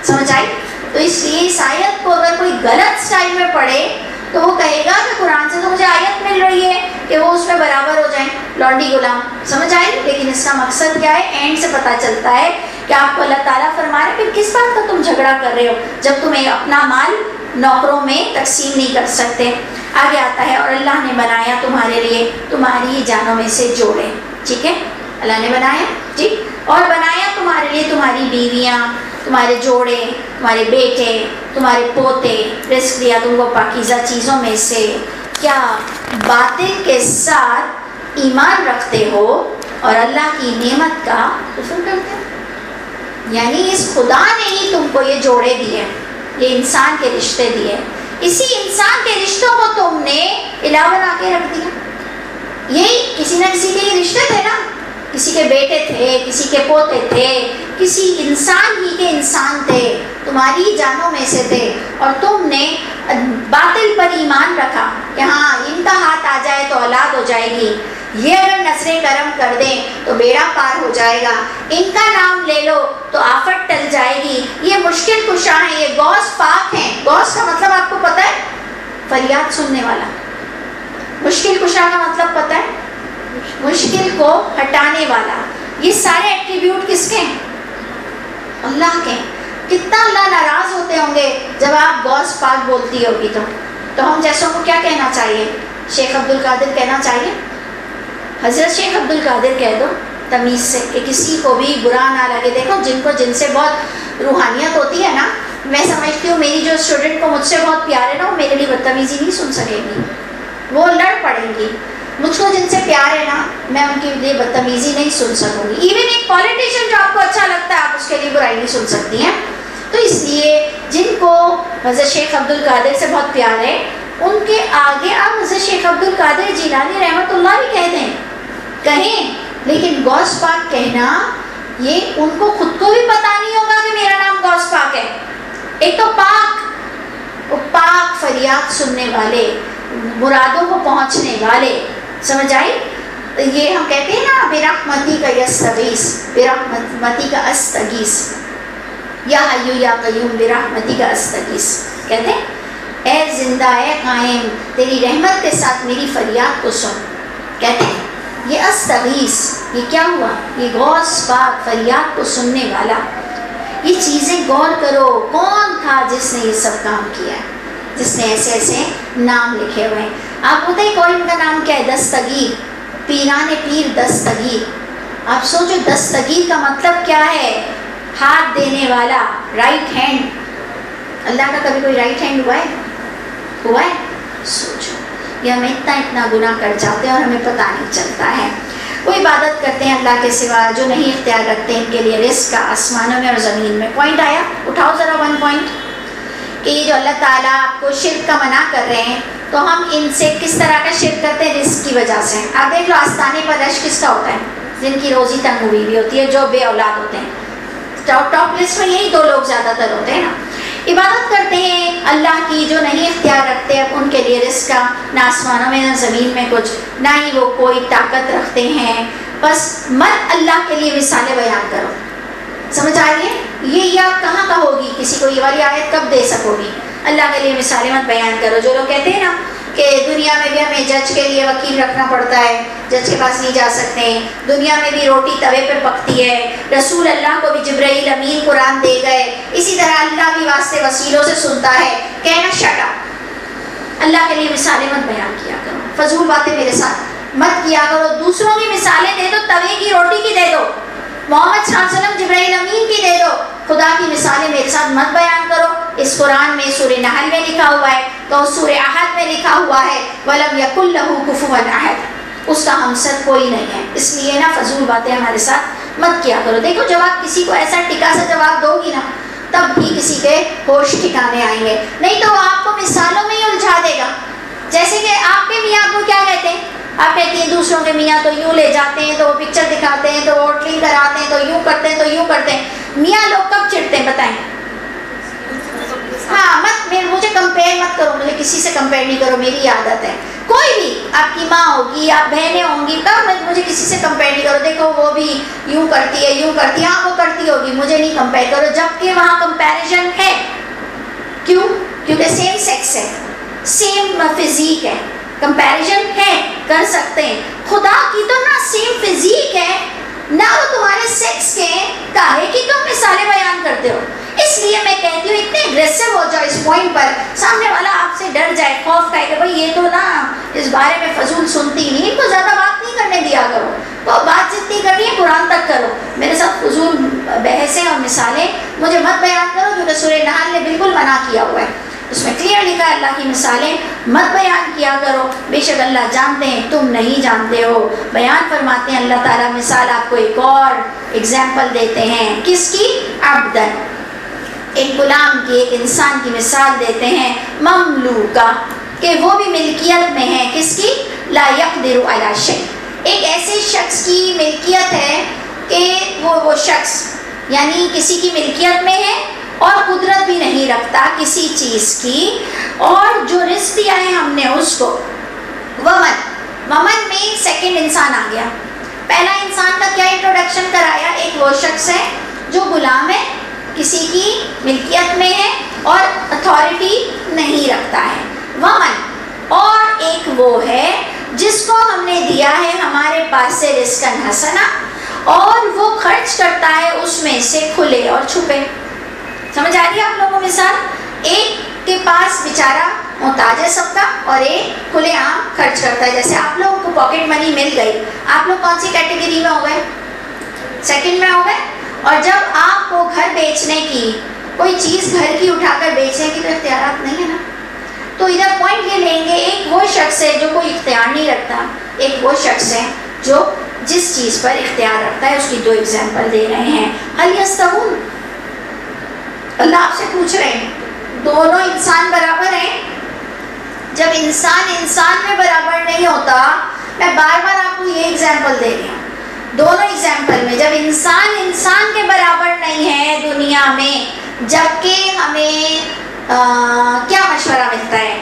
سمجھ آئی؟ تو اس لیے اس آیت کو اگر کوئی غلط سٹائل میں پڑھے تو وہ کہے گا کہ قرآن سے تو مجھے آیت مل رہی ہے کہ وہ اس میں برابر ہو جائیں لونڈی غلام. سمجھ آئی؟ لیکن اس کا مقصد کیا ہے؟ اینڈ سے پتہ چلتا ہے کہ آپ کو اللہ تعالیٰ فرما رہے پھر کس بات کا تم جھگڑا کر رہے ہو جب تم اپنا مال نوکروں میں تقسیم نہیں کر سکتے. آگے آتا ہے اور اللہ نے بنایا تمہارے لیے تمہاری جانوں میں سے جوڑے. ٹھیک ہے، اللہ نے بنایا ٹھیک، اور بنایا تمہارے لیے تمہاری بیویاں، تمہارے جوڑے، تمہارے بیٹے، تمہارے پوتے، رزق دیا تم کو پاکیزہ چیزوں میں سے. کیا باطل کے ساتھ ایمان رکھتے ہو اور اللہ کی نعمت کا کفر کرتے ہو؟ یعنی اس خدا نے ہی تم کو یہ جوڑے دیے، یہ انسان کے رشتے دیے، اسی انسان کے رشتوں کو تم نے الہ بنا کے رکھ دیا. یہی کسی نہ کسی کے یہ رشتے تھے نا، کسی کے بیٹے تھے، کسی کے پوتے تھے، کسی انسان ہی کے انسان تھے، تمہاری جانوں میں سے تھے. اور تم نے باطل پر ایمان رکھا کہ ہاں ان کا ہاتھ آ جائے تو اولاد ہو جائے گی، یہ اگر نظریں کرم کر دیں تو بیڑا پار ہو جائے گا، ان کا نام لے لو تو آفت ٹل جائے گی، یہ مشکل کشا ہیں، یہ غوث پاک ہیں. غوث کا مطلب آپ کو پتہ ہے؟ فریاد سننے والا. مشکل کشا کا مطلب پتہ ہے؟ مشکل کو ہٹانے والا. یہ سارے ایٹریبیوٹ کس کے ہیں؟ اللہ کے. کتنا اللہ ناراض ہوتے ہوں گے جب آپ غوث پاک بولتی ہوگی تو ہم جیسوں کو کیا کہنا چاہیے؟ شیخ عبد القادر کہنا چاہیے. حضرت شیخ عبد القادر کہہ دو تمیز سے کہ کسی کو بھی برا نہ لگے. دیکھو جن سے بہت روحانیت ہوتی ہے نا، میں سمجھتی ہوں میری جو اسٹوڈنٹ کو مجھ سے بہت پیار ہے نا وہ میرے لیے بدتمیزی نہیں سن سکے گی، وہ لڑ پڑیں گی. مجھ کو جن سے پیار ہے نا میں ان کے لیے بدتمیزی نہیں سن سکوں گی. ایون ایک پولیٹیشین جو آپ کو اچھا لگتا ہے آپ اس کے لیے برائی نہیں سن سکتی ہیں. تو اس لیے جن کو حضرت شیخ عبد القادر سے بہت پیار ہے ان کے آگے آپ حضرت شیخ عبد القادر جیلانی رحمۃ اللہ بھی کہہ دیں، کہیں، لیکن غوث پاک کہنا یہ ان کو خود کو بھی پتہ نہیں ہوگا کہ میرا نام غوث پاک ہے. ایک تو پاک، وہ پاک فریاد سننے والے، مرادوں کو پہنچنے والے. سمجھ آئی؟ یہ ہم کہتے ہیں نا برحمتی کا یستغیث، برحمتی کا استغیث، یا حیو یا قیوم برحمتی کا استغیث. کہتے ہیں اے زندہ اے قائم تیری رحمت کے ساتھ میری فریاد کو سن. کہتے ہیں یہ استغیث، یہ کیا ہوا؟ یہ غوث پاک فریاد کو سننے والا. یہ چیزیں غور کرو، کون تھا جس نے یہ سب کام کیا ہے، جس نے ایسے ایسے نام لکھے ہوئے ہیں. آپ کو پتہ ہے ان کا نام کیا ہے؟ دستگیر، پیران پیر دستگیر. آپ سوچو دستگیر کا مطلب کیا ہے؟ ہاتھ دینے والا، رائٹ ہینڈ. اللہ کا کبھی کوئی رائٹ ہینڈ ہوا ہے؟ سوچو. یہ ہم اتنا گناہ کر جاتے ہیں اور ہمیں پتہ نہیں چلتا ہے. وہ عبادت کرتے ہیں اللہ کے سوا، جو نہیں اختیار رکھتے ان کے لیے رزق کا آسمانوں میں اور زمین میں. پوائنٹ آیا؟ اٹھاؤ ذرا ون پوائنٹ کہ یہ جو اللہ تعالیٰ آپ کو شرک کا منع کر رہے ہیں تو ہم ان سے کس طرح کا شرک کرتے ہیں؟ رزق کی وجہ سے. آپ دیکھ لو آستانے پر رش کس کا ہوتا ہے؟ جن کی روزی تنگ ہوئی بھی ہوتی ہے، جو بے اولاد ہوتے ہیں. ٹاپ لسٹ میں یہی دو لوگ زیادہ تر ہوتے ہیں نا. عبادت کرتے ہیں اللہ کی، جو نہیں اختیار رکھتے اب ان کے لیے رزق کا، نہ آسمانوں میں نہ زمین میں کچھ، نہ ہی وہ کوئی طاقت رکھتے ہیں. بس مت اللہ کے لیے مثالیں بیان کرو. سمجھ آئیے؟ یہ آپ کہاں کا ہوگی؟ کسی کو یہ والی آیت کب دے سکو گی؟ اللہ کے لیے مثالیں مت بیان کرو. جو لوگ کہتے ہیں نا کہ دنیا میں بھی ہمیں جج کے لیے وکیل رکھنا پڑتا ہے، جج کے پاس نہیں جا سکتے، دنیا میں بھی روٹی توے پہ پکتی ہے، رسول اللہ کو بھی جبرائیل امین قرآن دے گئے، اسی طرح اللہ بھی واسطے وسیلوں سے سنتا ہے. کہنا شٹ اپ. اللہ کے لیے مثالیں مت بیان کیا کرو، فضول باتیں میرے ساتھ مت کیا کرو. دوسروں کی مثالیں دے دو، توے کی روٹی کی دے دو، محمد صلی اللہ علیہ وسلم جبرائیل امین کی دے دو، خدا کی مثالیں میرے ساتھ مت بیان کرو. اس قرآن میں سورہ نحل میں لکھا ہوا ہے, تو سورہ احد میں لکھا ہوا ہے وَلَمْ يَكُنْ لَهُ كُفُوًا أَحَدٌ, اس کا ہمسر کوئی نہیں ہے. اس لیے نا فضول باتیں ہمارے ساتھ مت کیا کرو. دیکھو جب آپ کسی کو ایسا ٹکا سا جواب دو گی نا, تب بھی کسی کے ہوش ٹھکانے آئیں گے, نہیں تو وہ آپ کو مثالوں میں ہی الجھا دے گا. جیسے کہ آپ کے میاں کو کیا کہتے ہیں, آپ کہتی ہیں دوسروں کے میاں تو یوں لے جاتے ہیں, تو وہ پکچر دکھاتے ہیں, تو وہ ہوٹلنگ کراتے ہیں, تو یوں کرتے ہیں, تو یوں کرتے ہیں. میاں لوگ کب چڑھتے ہیں بتائیں؟ ہاں, مجھے کمپیئر مت کرو, مجھے کسی سے کمپیئر نہیں کرو, میری عادت ہے. کوئی بھی, آپ کی ماں ہوگی, آپ بہنیں ہوں گی, کب مجھے کسی سے کمپیئر نہیں کرو. دیکھو وہ بھی یوں کرتی ہے, یوں کرتی ہے, ہاں وہ کرتی ہوگی, مجھے نہیں کمپیئر کرو. جبکہ وہاں کمپیریزن ہے. کیوں؟ کیونکہ سیم سیکس ہے, سیم فزیک ہے, کمپیریزن ہے, کر سکتے ہیں. خدا کی تو نہ سیم فزیک ہے نہ وہ تمہارے سیکس کے, کاہے کی تم مثالیں بیان کرتے ہو. اس لیے میں کہتی ہوں اتنے اگریسو ہو جاؤ اس پوائنٹ پر, سامنے والا آپ سے ڈر جائے, خوف کھائے کہ بھائی یہ تو نا اس بارے میں فضول سنتی نہیں, ان کو زیادہ بات نہیں کرنے دیا کرو. تو بات جتنی کرنی ہے قرآن تک کرو, میرے ساتھ فضول بحثیں اور مثالیں مجھے مت بیان کرو, کیونکہ سورہ نحل نے بالکل منع کیا ہوا ہے. اس میں کلیئر لکھا ہے اللہ کی مثالیں مت بیان کیا کرو, بے شک اللہ جانتے ہیں تم نہیں جانتے ہو. بیان فرماتے ہیں اللہ تعالیٰ مثال آپ کو ایک اور ایگزامپل دیتے ہیں. کس کی؟ عبدن, ایک غلام کی, ایک انسان کی مثال دیتے ہیں. مملوکا, کہ وہ بھی ملکیت میں ہے. کس کی؟ لا یقدر علی شیء, ایک ایسے شخص کی ملکیت ہے کہ وہ شخص یعنی کسی کی ملکیت میں ہے اور قدرت بھی نہیں رکھتا کسی چیز کی, اور جو رزق دیا ہے ہم نے اس کو. ومن میں سیکنڈ انسان آ گیا. پہلا انسان کا کیا انٹروڈکشن کرایا؟ ایک وہ شخص ہے جو غلام ہے, کسی کی ملکیت میں ہے اور اتھارٹی نہیں رکھتا ہے. ومن, اور ایک وہ ہے جس کو ہم نے دیا ہے ہمارے پاس سے رزقن حسنا, اور وہ خرچ کرتا ہے اس میں سے کھلے اور چھپے. سمجھ آ رہی ہے آپ لوگوں کو مثال؟ ایک کے پاس بیچارہ محتاج ہے سب کا, اور ایک کھلے عام خرچ کرتا ہے. جیسے آپ لوگوں کو پاکٹ منی مل گئی, آپ لوگ کون سی کیٹیگری میں ہو گئے؟ سیکنڈ میں ہو گئے. اور جب آپ کو گھر بیچنے کی, کوئی چیز گھر کی اٹھا کر بیچنے کی تو اختیارات نہیں ہے نا, تو ادھر پوائنٹ یہ لیں گے ایک وہ شخص ہے جو کوئی اختیار نہیں رکھتا, ایک وہ شخص ہے جو جس چیز پر اختیار رکھتا ہے. اس کی دو ایگزامپل دے رہے ہیں. هل يستوون, اللہ آپ سے پوچھ رہے ہیں دونوں انسان برابر ہیں؟ جب انسان میں برابر نہیں ہوتا, میں بار بار آپ کو یہ ایگزامپل دے رہی ہوں, دونوں ایگزامپل میں جب انسان کے برابر نہیں ہے دنیا میں, جبکہ ہمیں کیا مشورہ ملتا ہے؟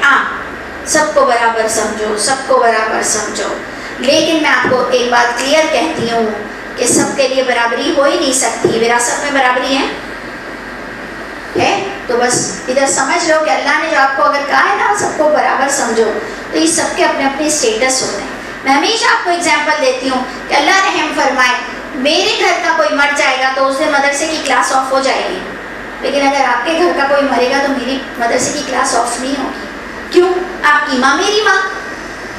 سب کو برابر سمجھو, سب کو برابر سمجھو. لیکن میں آپ کو ایک بات کلیئر کہتی ہوں کہ سب کے لیے برابری ہو ہی نہیں سکتی. وراثت میں برابری ہے, تو بس ادھر سمجھ لو کہ اللہ نے جو آپ کو اگر کہا ہے نا سب کو برابر سمجھو, تو یہ سب کے اپنے اپنے اسٹیٹس ہوتے ہیں. میں ہمیشہ آپ کو ایگزامپل دیتی ہوں کہ اللہ رحم فرمائے, میرے گھر کا کوئی مر جائے گا تو اس دن مدرسے کی کلاس آف ہو جائے گی, لیکن اگر آپ کے گھر کا کوئی مرے گا تو میری مدرسے کی کلاس آف نہیں ہوگی. کیوں؟ آپ کی ماں میری ماں,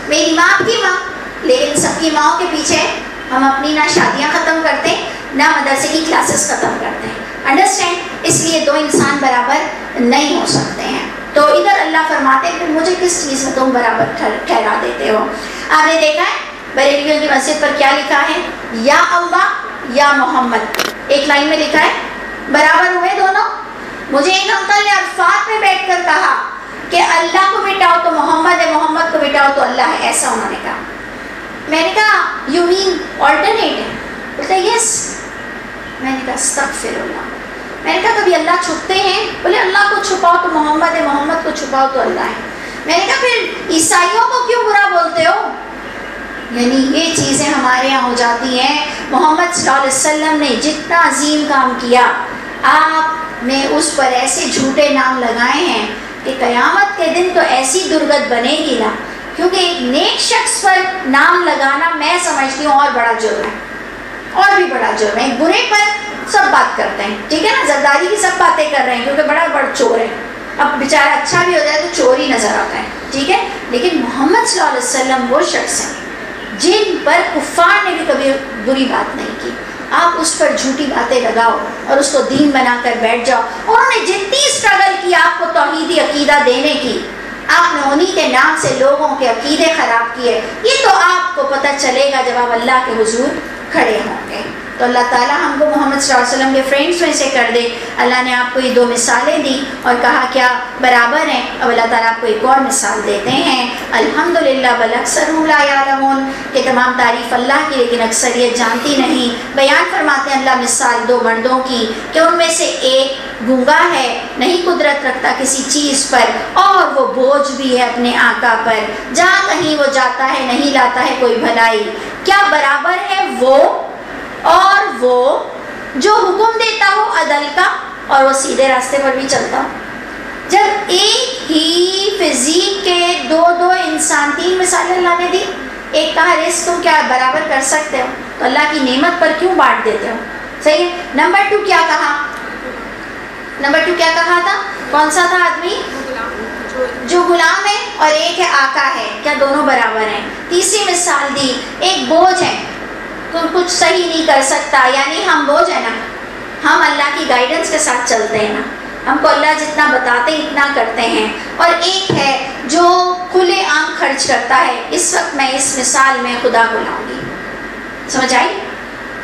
میری ماں آپ کی ماں, لیکن سب کی ماؤں کے پیچھے ہم اپنی نہ شادیاں ختم کرتے نہ مدرسے کی کلاسز ختم کرتے ہیں. انڈرسٹینڈ؟ اس لیے دو انسان برابر نہیں ہو سکتے ہیں. تو ادھر اللہ فرماتے ہیں کہ مجھے کس چیز میں تم برابر ٹھہرا دیتے ہو. آپ نے دیکھا ہے بریلویوں کی مسجد پر کیا لکھا ہے؟ یا اللہ یا محمد, ایک لائن میں لکھا ہے, برابر ہوئے دونوں. مجھے ایک انکل نے عرفات میں بیٹھ کر کہا کہ اللہ کو مٹاؤ تو محمد ہے, محمد کو مٹاؤ تو اللہ ہے, ایسا انہوں نے کہا. میں نے کہا یو مین آلٹرنیٹ ہے؟ بولتے یس. میں نے کہا استغفر اللہ. میں نے کہا کبھی اللہ چھپتے ہیں؟ بولے اللہ کو چھپاؤ تو محمد ہے, محمد کو چھپاؤ تو اللہ ہے. میں نے کہا پھر عیسائیوں کو کیوں برا بولتے ہو؟ یعنی یہ چیزیں ہمارے یہاں ہو جاتی ہیں. محمد صلی اللہ علیہ وسلم نے جتنا عظیم کام کیا, آپ نے اس پر ایسے جھوٹے نام لگائے ہیں کہ قیامت کے دن تو ایسی درگت بنے گی نا, کیونکہ ایک نیک شخص پر نام لگانا میں سمجھتی ہوں اور بڑا جرم ہے, اور بھی بڑا جرم ہے. برے پر سب بات کرتے ہیں, ٹھیک ہے نا, زرداری کی سب باتیں کر رہے ہیں کیونکہ بڑا چور ہے. اب بیچارہ اچھا بھی ہو جائے تو چور ہی نظر آتا ہے, ٹھیک ہے. لیکن محمد صلی اللہ علیہ وسلم وہ شخص ہیں جن پر کفار نے بھی کبھی بری بات نہیں کی. آپ اس پر جھوٹی باتیں لگاؤ اور اس کو دین بنا کر بیٹھ جاؤ. انہوں نے جتنی اسٹرگل کی آپ کو توحیدی عقیدہ دینے کی، آپ نے انہی کے نام سے لوگوں کے عقیدے خراب کیے. یہ تو آپ کو پتہ چلے گا جب آپ اللہ کے حضور کھڑے ہوں گے. تو اللہ تعالیٰ ہم کو محمد صلی اللہ علیہ وسلم کے فرینڈس میں سے کر دے. اللہ نے آپ کو یہ 2 مثالیں دی اور کہا کیا برابر ہیں. اب اللہ تعالیٰ آپ کو ایک اور مثال دیتے ہیں. الحمدللہ بل اکثرهم لا یعلمون، کہ تمام تعریف اللہ کی لیکن اکثریت جانتی نہیں. بیان فرماتے ہیں اللہ مثال 2 مردوں کی کہ ان میں سے ایک گونگا ہے، نہیں قدرت رکھتا کسی چیز پر، اور وہ بوجھ بھی ہے اپنے آقا پر. جہاں کہیں وہ جاتا ہے نہیں لاتا ہے کوئی بھلائی. کیا برابر ہے وہ اور وہ جو حکم دیتا ہو عدل کا اور وہ سیدھے راستے پر بھی چلتا ہو؟ جب ایک ہی فزیک کے 2 انسان، 3 مثالیں اللہ نے دی. ایک کہا رزق تم کیا برابر کر سکتے ہو، تو اللہ کی نعمت پر کیوں بانٹ دیتے ہو؟ صحیح ہے. نمبر 2 کیا کہا؟ نمبر 2 کیا کہا تھا؟ کون سا تھا آدمی؟ جو غلام ہے اور ایک ہے آقا ہے، کیا دونوں برابر ہیں؟ تیسری مثال دی، ایک بوجھ ہے، تو کچھ صحیح نہیں کر سکتا، یعنی ہم بوجھ ہے نا، ہم اللہ کی گائیڈنس کے ساتھ چلتے ہیں نا، ہم کو اللہ جتنا بتاتے ہیں اتنا کرتے ہیں. اور ایک ہے جو کھلے عام خرچ کرتا ہے. اس وقت میں اس مثال میں خدا کو لاؤں گی، سمجھ آئی؟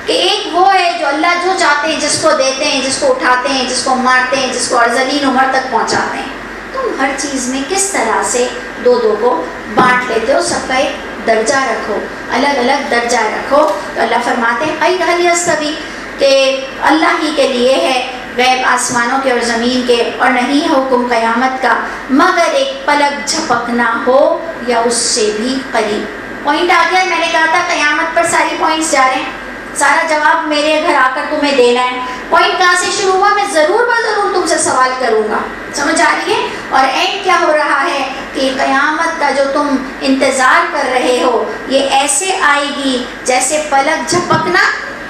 کہ ایک وہ ہے جو اللہ جو چاہتے ہیں جس کو دیتے ہیں، جس کو اٹھاتے ہیں، جس کو مارتے ہیں، جس کو ارذلین عمر تک پہنچاتے ہیں. تم ہر چیز میں کس طرح سے 2 کو بانٹ لیتے ہو؟ سب کا ایک درجہ رکھو، الگ الگ درجہ رکھو. تو اللہ فرماتے ہیں اَيْ هَلْ يَسْتَوِي، کہ اللہ ہی کے لیے ہے غیب آسمانوں کے اور زمین کے، اور نہیں ہے حکم قیامت کا مگر ایک پلک جھپکنا ہو یا اس سے بھی قریب. پوائنٹ آ گیا. میں نے کہا تھا قیامت پر ساری پوائنٹس جا رہے ہیں، سارا جواب میرے گھر آ کر تمہیں دینا ہے. پوائنٹ کہاں سے شروع ہوا؟ میں ضرور تم سے سوال کروں گا، سمجھ آ رہی ہے؟ اور اینڈ کیا ہو رہا ہے کہ قیامت کا جو تم انتظار کر رہے ہو یہ ایسے آئے گی جیسے پلک جھپکنا،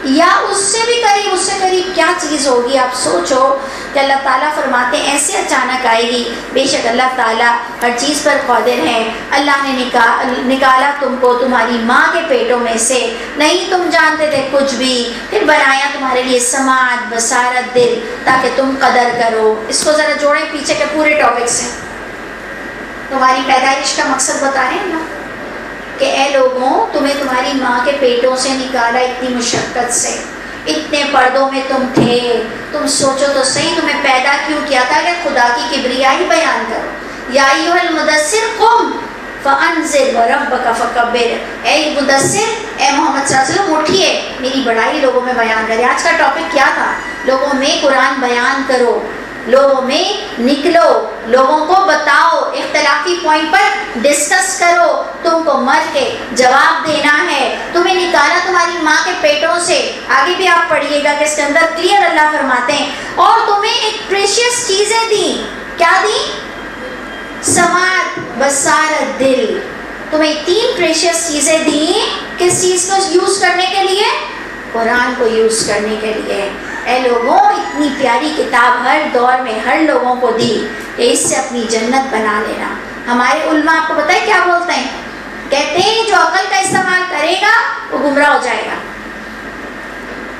یا اس سے بھی قریب. اس سے قریب کیا چیز ہوگی؟ آپ سوچو کہ اللہ تعالیٰ فرماتے ہیں ایسے اچانک آئے گی. بے شک اللہ تعالیٰ ہر چیز پر قادر ہے. اللہ نے نکالا تم کو تمہاری ماں کے پیٹوں میں سے، نہیں تم جانتے تھے کچھ بھی، پھر بنایا تمہارے لیے سماعت، بصارت، دل، تاکہ تم قدر کرو. اس کو ذرا جوڑیں پیچھے کے پورے ٹاپک سے. تمہاری پیدائش کا مقصد بتا رہے ہیں نا کہ اے لوگوں تمہیں تمہاری ماں کے پیٹوں سے نکالا اتنی مشقت سے، اتنے پردوں میں تم تھے. تم سوچو تو صحیح تمہیں پیدا کیوں کیا تھا کہ خدا کی کبریائی بیان کرو. یا ایھا المدثر قم فانذر وربک فکبر، اے مدثر، اے محمد صلی اللہ علیہ وسلم اٹھیے، میری بڑائی لوگوں میں بیان کرے. آج کا ٹاپک کیا تھا؟ لوگوں میں قرآن بیان کرو، لوگوں میں نکلو، لوگوں کو بتاؤ، اختلافی پوائنٹ پر ڈسکس کرو. تم کو مر کے جواب دینا ہے. تمہیں نکالا تمہاری ماں کے پیٹوں سے، آگے بھی آپ پڑھیے گا کہ اس کے اندر کلیئر اللہ فرماتے ہیں، اور تمہیں ایک پریشیس چیزیں دیں. کیا دیں؟ سماعت، بصارت، دل. تمہیں 3 پریشیس چیزیں دیں. کس چیز کو یوز کرنے کے لیے؟ قرآن کو یوز کرنے کے لیے. اے لوگوں اتنی پیاری کتاب ہر دور میں ہر لوگوں کو دی کہ اس سے اپنی جنت بنا لینا. ہمارے علماء آپ کو پتہ ہے کیا بولتے ہیں؟ کہتے ہیں جو عقل کا استعمال کرے گا وہ گمراہ ہو جائے گا.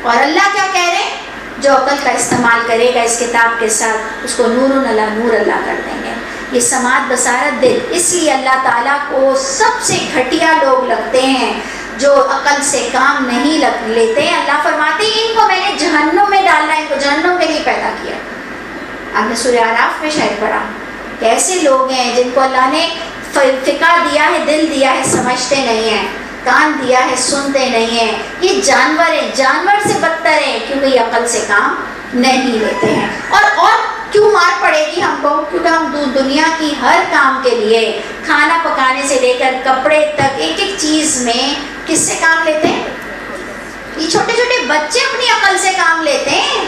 اور اللہ کیا کہہ رہے ہیں؟ جو عقل کا استعمال کرے گا اس کتاب کے ساتھ اس کو نور علی نور اللہ کر دیں گے. یہ سماعت، بصارت، دل. اس لیے اللہ تعالیٰ کو سب سے گھٹیا لوگ لگتے ہیں جو عقل سے کام نہیں لیتے ہیں. اللہ فرماتے ہیں ان کو میں نے جہنم میں ڈالنا ہے، ان کو جہنم کے لیے پیدا کیا. آپ نے سورہ اعراف میں شاید پڑھا کہ ایسے لوگ ہیں جن کو اللہ نے فقہ دیا ہے، دل دیا ہے، سمجھتے نہیں ہیں، کان دیا ہے، سنتے نہیں ہیں. یہ جانور ہیں، جانور سے بدتر ہیں کیونکہ یہ عقل سے کام نہیں لیتے ہیں. اور کیوں مار پڑے گی ہم کو؟ کیونکہ ہم دنیا کی ہر کام کے لیے، کھانا پکانے سے لے کر کپڑے تک، ایک ایک چیز میں کس سے کام لیتے ہیں؟ یہ چھوٹے چھوٹے بچے اپنی عقل سے کام لیتے ہیں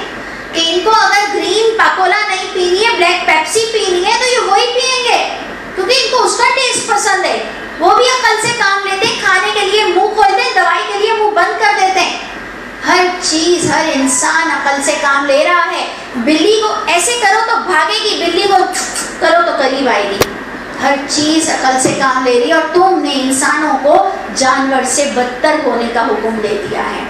کہ ان کو اگر گرین پاکولا نہیں پینی ہے، بلیک پیپسی پینی ہے تو یہ وہی پئیں گے کیونکہ ان کو اس کا ٹیسٹ پسند ہے. وہ بھی عقل سے کام لیتے ہیں. کھانے کے لیے منہ کھولتے ہیں، دوائی کے لیے منہ بند کر دیتے ہیں. ہر چیز، ہر انسان عقل سے کام لے رہا ہے. بلی کو ایسے کرو تو بھاگے گی، بلی کو کرو تو قریب آئے گی. ہر چیز عقل سے کام لے رہی ہے. اور تم نے انسانوں کو جانور سے بدتر ہونے کا حکم دے دیا ہے.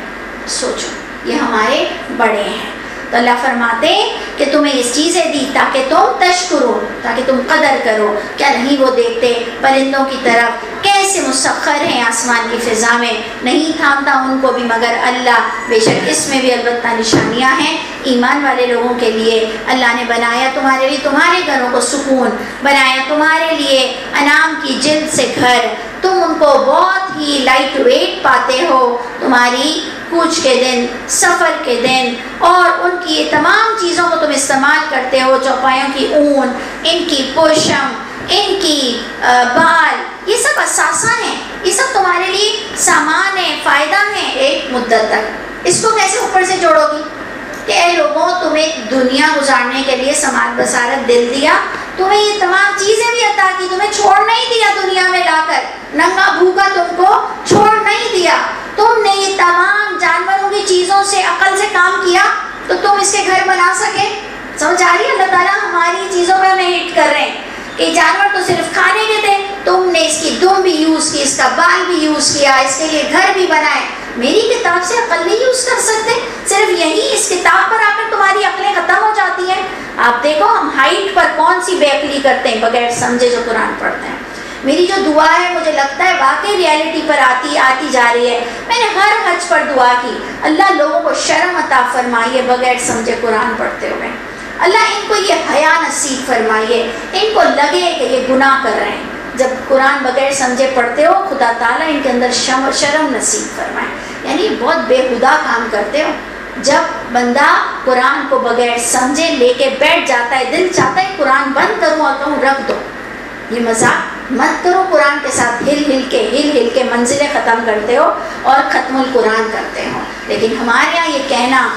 سوچو یہ ہمارے بڑے ہیں. تو اللہ فرماتے ہیں کہ تمہیں یہ چیزیں دی تاکہ تم تشکرو، تاکہ تم قدر کرو. کیا نہیں وہ دیکھتے پرندوں کی طرف کیسے مسخر ہیں آسمان کی فضا میں، نہیں تھامتا ان کو بھی مگر اللہ. بے شک اس میں بھی البتہ نشانیاں ہیں ایمان والے لوگوں کے لیے. اللہ نے بنایا تمہارے لیے تمہارے گھروں کو سکون، بنایا تمہارے لیے انعام کی جلد سے گھر، تم ان کو بہت ہی لائٹ ویٹ پاتے ہو تمہاری کوچ کے دن، سفر کے دن، اور ان کی یہ تمام چیزوں کو تم استعمال کرتے ہو. چوپایوں کی اون، ان کی پوشم، ان کی بال، یہ سب اثاثہ ہیں، یہ سب تمہارے لیے سامان ہے، فائدہ ہے ایک مدت تک. اس کو کیسے اوپر سے جوڑو گی کہ اے لوگوں تمہیں دنیا گزارنے کے لیے سماعت بصارت دل دیا، تمہیں یہ تمام چیزیں بھی عطا کی، تمہیں چھوڑ نہیں دیا دنیا میں لا کر، ننگا بھوکا تم کو چھوڑ نہیں دیا. تم نے یہ تمام جانوروں کی چیزوں سے عقل سے کام کیا تو تم اس کے گھر بنا سکے. سمجھ آ رہی ہے؟ اللہ تعالیٰ ہماری چیزوں پہ ہمیں ہٹ کر رہے ہیں کہ جانور تو صرف کھانے کے تھے، تم نے اس کی دم بھی یوز کی، اس کا بال بھی یوز کیا، اس کے لیے گھر بھی بنائے. میری کتاب سے عقل نہیں یوز کر سکتے؟ صرف یہی اس کتاب پر آ کر تمہاری عقلیں ختم ہو جاتی ہیں. آپ دیکھو ہم ہائٹ پر کون سی بے عقلی کرتے ہیں بغیر سمجھے جو قرآن پڑھتے ہیں. میری جو دعا ہے مجھے لگتا ہے واقعی ریالٹی پر آتی جا رہی ہے. میں نے ہر حج پر دعا کی اللہ لوگوں کو شرم عطا فرمائیے بغیر سمجھے قرآن پڑھتے ہوئے. اللہ ان کو یہ حیا نصیب فرمائیے، ان کو لگے کہ یہ گناہ کر رہے ہیں. جب قرآن بغیر سمجھے پڑھتے ہو خدا تعالیٰ ان کے اندر شرم نصیب فرمائے. یعنی بہت بےہودہ کام کرتے ہو. جب بندہ قرآن کو بغیر سمجھے لے کے بیٹھ جاتا ہے، دل چاہتا ہے قرآن بند کروں اور کہوں رکھ دو. یہ مذاق مت کرو قرآن کے ساتھ. ہل ہل کے منزلیں ختم کرتے ہو اور ختم القرآن کرتے ہو. لیکن ہمارے یہاں یہ کہنا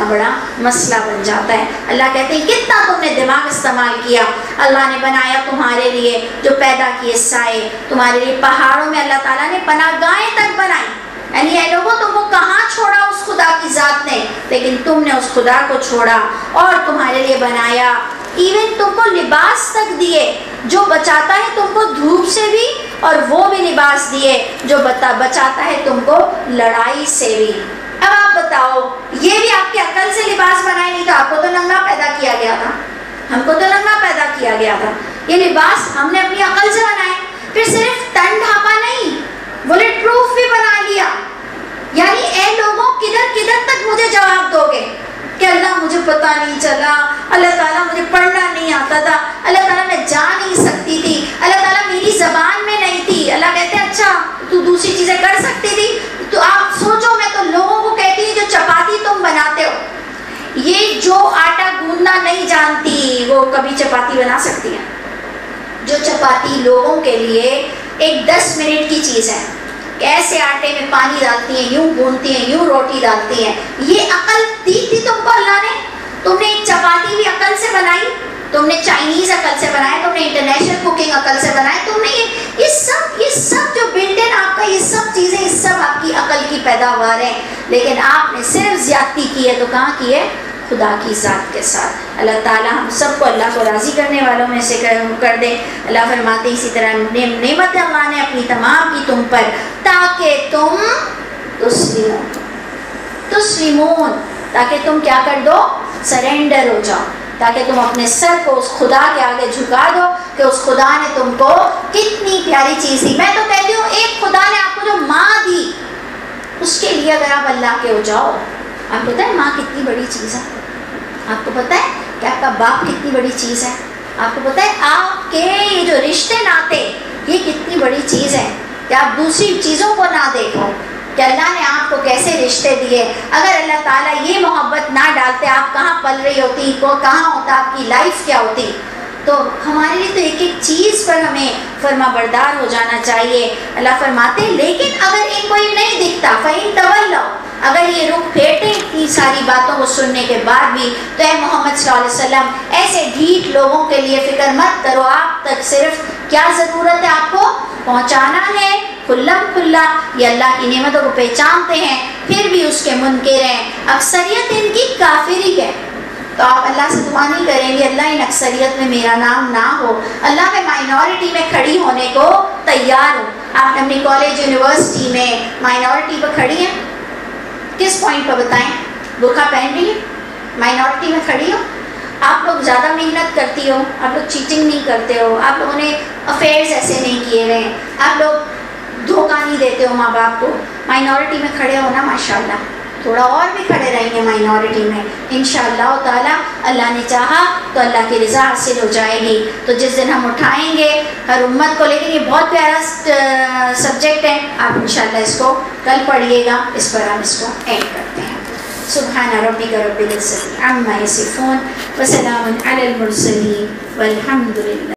بڑا مسئلہ بن جاتا ہے. اللہ کہتے ہیں کتنا تم نے دماغ استعمال کیا. اللہ نے بنایا تمہارے لیے جو پیدا کیے سائے، تمہارے لیے پہاڑوں میں اللہ تعالیٰ نے پناہ گاہیں تک بنائی. یعنی اے لوگوں تم کو کہاں چھوڑا اس خدا کی ذات نے، لیکن تم نے اس خدا کو چھوڑا اور تمہارے لیے بنایا. ایون تم کو لباس تک دیے جو بچاتا ہے تم کو دھوپ سے بھی، اور وہ بھی لباس دیے جو بچاتا ہے تم کو لڑائی سے بھی. اب آپ بتاؤ یہ بھی آپ کی عقل سے لباس بنائے نہیں تو آپ کو تو ننگا پیدا کیا گیا تھا، ہم کو تو ننگا پیدا کیا گیا تھا. یہ لباس ہم نے اپنی عقل سے بنائے. پھر صرف تن ڈھانپا نہیں، بلٹ پروف بھی بنا لیا. یعنی اے لوگوں کدھر تک مجھے جواب دو گے کہ اللہ مجھے پتہ نہیں چلا، اللہ تعالیٰ مجھے پڑھنا نہیں آتا تھا، اللہ تعالیٰ میں جا نہیں سکتی تھی، اللہ تعالیٰ میری زبان میں نہیں تھی. اللہ کہتے ہیں اچھا تو دوسری چیزیں کر سکتی تھی. تو آپ سوچو میں تو لوگوں کو کہتی ہوں جو چپاتی تم بناتے ہو، یہ جو آٹا گوندنا نہیں جانتی وہ کبھی چپاتی بنا سکتی ہے؟ جو چپاتی لوگوں کے لیے ایک 10 منٹ کی چیز ہے، کیسے آٹے میں پانی ڈالتی ہیں، یوں گوندتی ہیں، یوں روٹی ڈالتی ہیں، یہ عقل دی تھی تم کو اللہ نے. تم نے ایک چپاتی بھی عقل سے بنائی، تم نے چائنیز عقل سے بنائے، تم نے انٹرنیشنل کوکنگ عقل سے بنائے، تم نے یہ سب جو بلٹ ان آپ کا یہ سب چیزیں، یہ سب آپ کی عقل کی پیداوار ہیں. لیکن آپ نے صرف زیادتی کی ہے تو کہاں کی ہے؟ خدا کی ذات کے ساتھ. اللہ تعالیٰ ہم سب کو اللہ کو راضی کرنے والوں میں سے کر دے. اللہ فرماتے اسی طرح نعمت اللہ نے اپنی تمام کی تم پر تاکہ تم تسلیمون، تاکہ تم کیا کر دو؟ سرینڈر ہو جاؤ، تاکہ تم اپنے سر کو اس خدا کے آگے جھکا دو کہ اس خدا نے تم کو کتنی پیاری چیز دی. میں تو کہتی ہوں ایک خدا نے آپ کو جو ماں دی اس کے لیے اگر آپ اللہ کے ہو جاؤ. آپ کو پتہ ہے ماں کتنی بڑی چیز ہے؟ آپ کو پتہ ہے کہ آپ کا باپ کتنی بڑی چیز ہے؟ آپ کو پتہ ہے آپ کے یہ جو رشتے ناتے یہ کتنی بڑی چیز ہے کہ آپ دوسری چیزوں کو نہ دیکھو کہ اللہ نے آپ کو کیسے رشتے دیے. اگر اللہ تعالیٰ یہ محبت نہ ڈالتے آپ کہاں پل رہی ہوتی، کہاں ہوتا، آپ کی لائف کیا ہوتی. تو ہمارے لیے تو ایک ایک چیز پر ہمیں فرما بردار ہو جانا چاہیے. اللہ فرماتے ہیں لیکن اگر ان کو یہ نہیں دکھتا فَإِن تَوَلَّوْا، اگر یہ رخ پھیرتے اتنی ساری باتوں کو سننے کے بعد بھی، تو اے محمد صلی اللہ علیہ وسلم ایسے ڈھیٹ لوگوں کے لیے فکر مت کرو. آپ تک صرف کیا ضرورت ہے؟ آپ کو پہنچانا ہے کھلا. یہ اللہ کی نعمتوں کو پہچانتے ہیں پھر بھی اس کے منکر ہیں. اکثریت ان کی کافری ہے تو آپ اللہ سے دعا نہیں کریں گے اللہ ان اکثریت میں میرا نام نہ ہو. اللہ میں مائنورٹی میں کھڑی ہونے کو تیار ہوں. آپ اپنی کالج یونیورسٹی میں مائنورٹی پر کھڑی ہیں، کس پوائنٹ پر بتائیں؟ برقع پہن رہی ہے، مائنورٹی میں کھڑی ہو، آپ لوگ زیادہ محنت کرتی ہو، آپ لوگ چیٹنگ نہیں کرتے ہو، آپ لوگوں نے افیئرز ایسے نہیں کیے ہوئے ہیں، آپ لوگ دھوکہ نہیں دیتے ہو ماں باپ کو، مائنورٹی میں کھڑے ہو نا ماشاءاللہ، تھوڑا اور بھی کھڑے رہیں گے مائنورٹی میں، انشاءاللہ تعالیٰ اللہ نے چاہا تو اللہ کی رضا حاصل ہو جائے گی. تو جس دن ہم اٹھائیں گے ہر امت کو، لیکن یہ بہت پیارا سبجیکٹ ہے، آپ انشاءاللہ اس کو کل پڑھیے گا، اس پر ہم اس کو اینڈ کرتے ہیں. سبحان ربک رب العزت عما یصفون وسلام علی المرسلین والحمد للہ.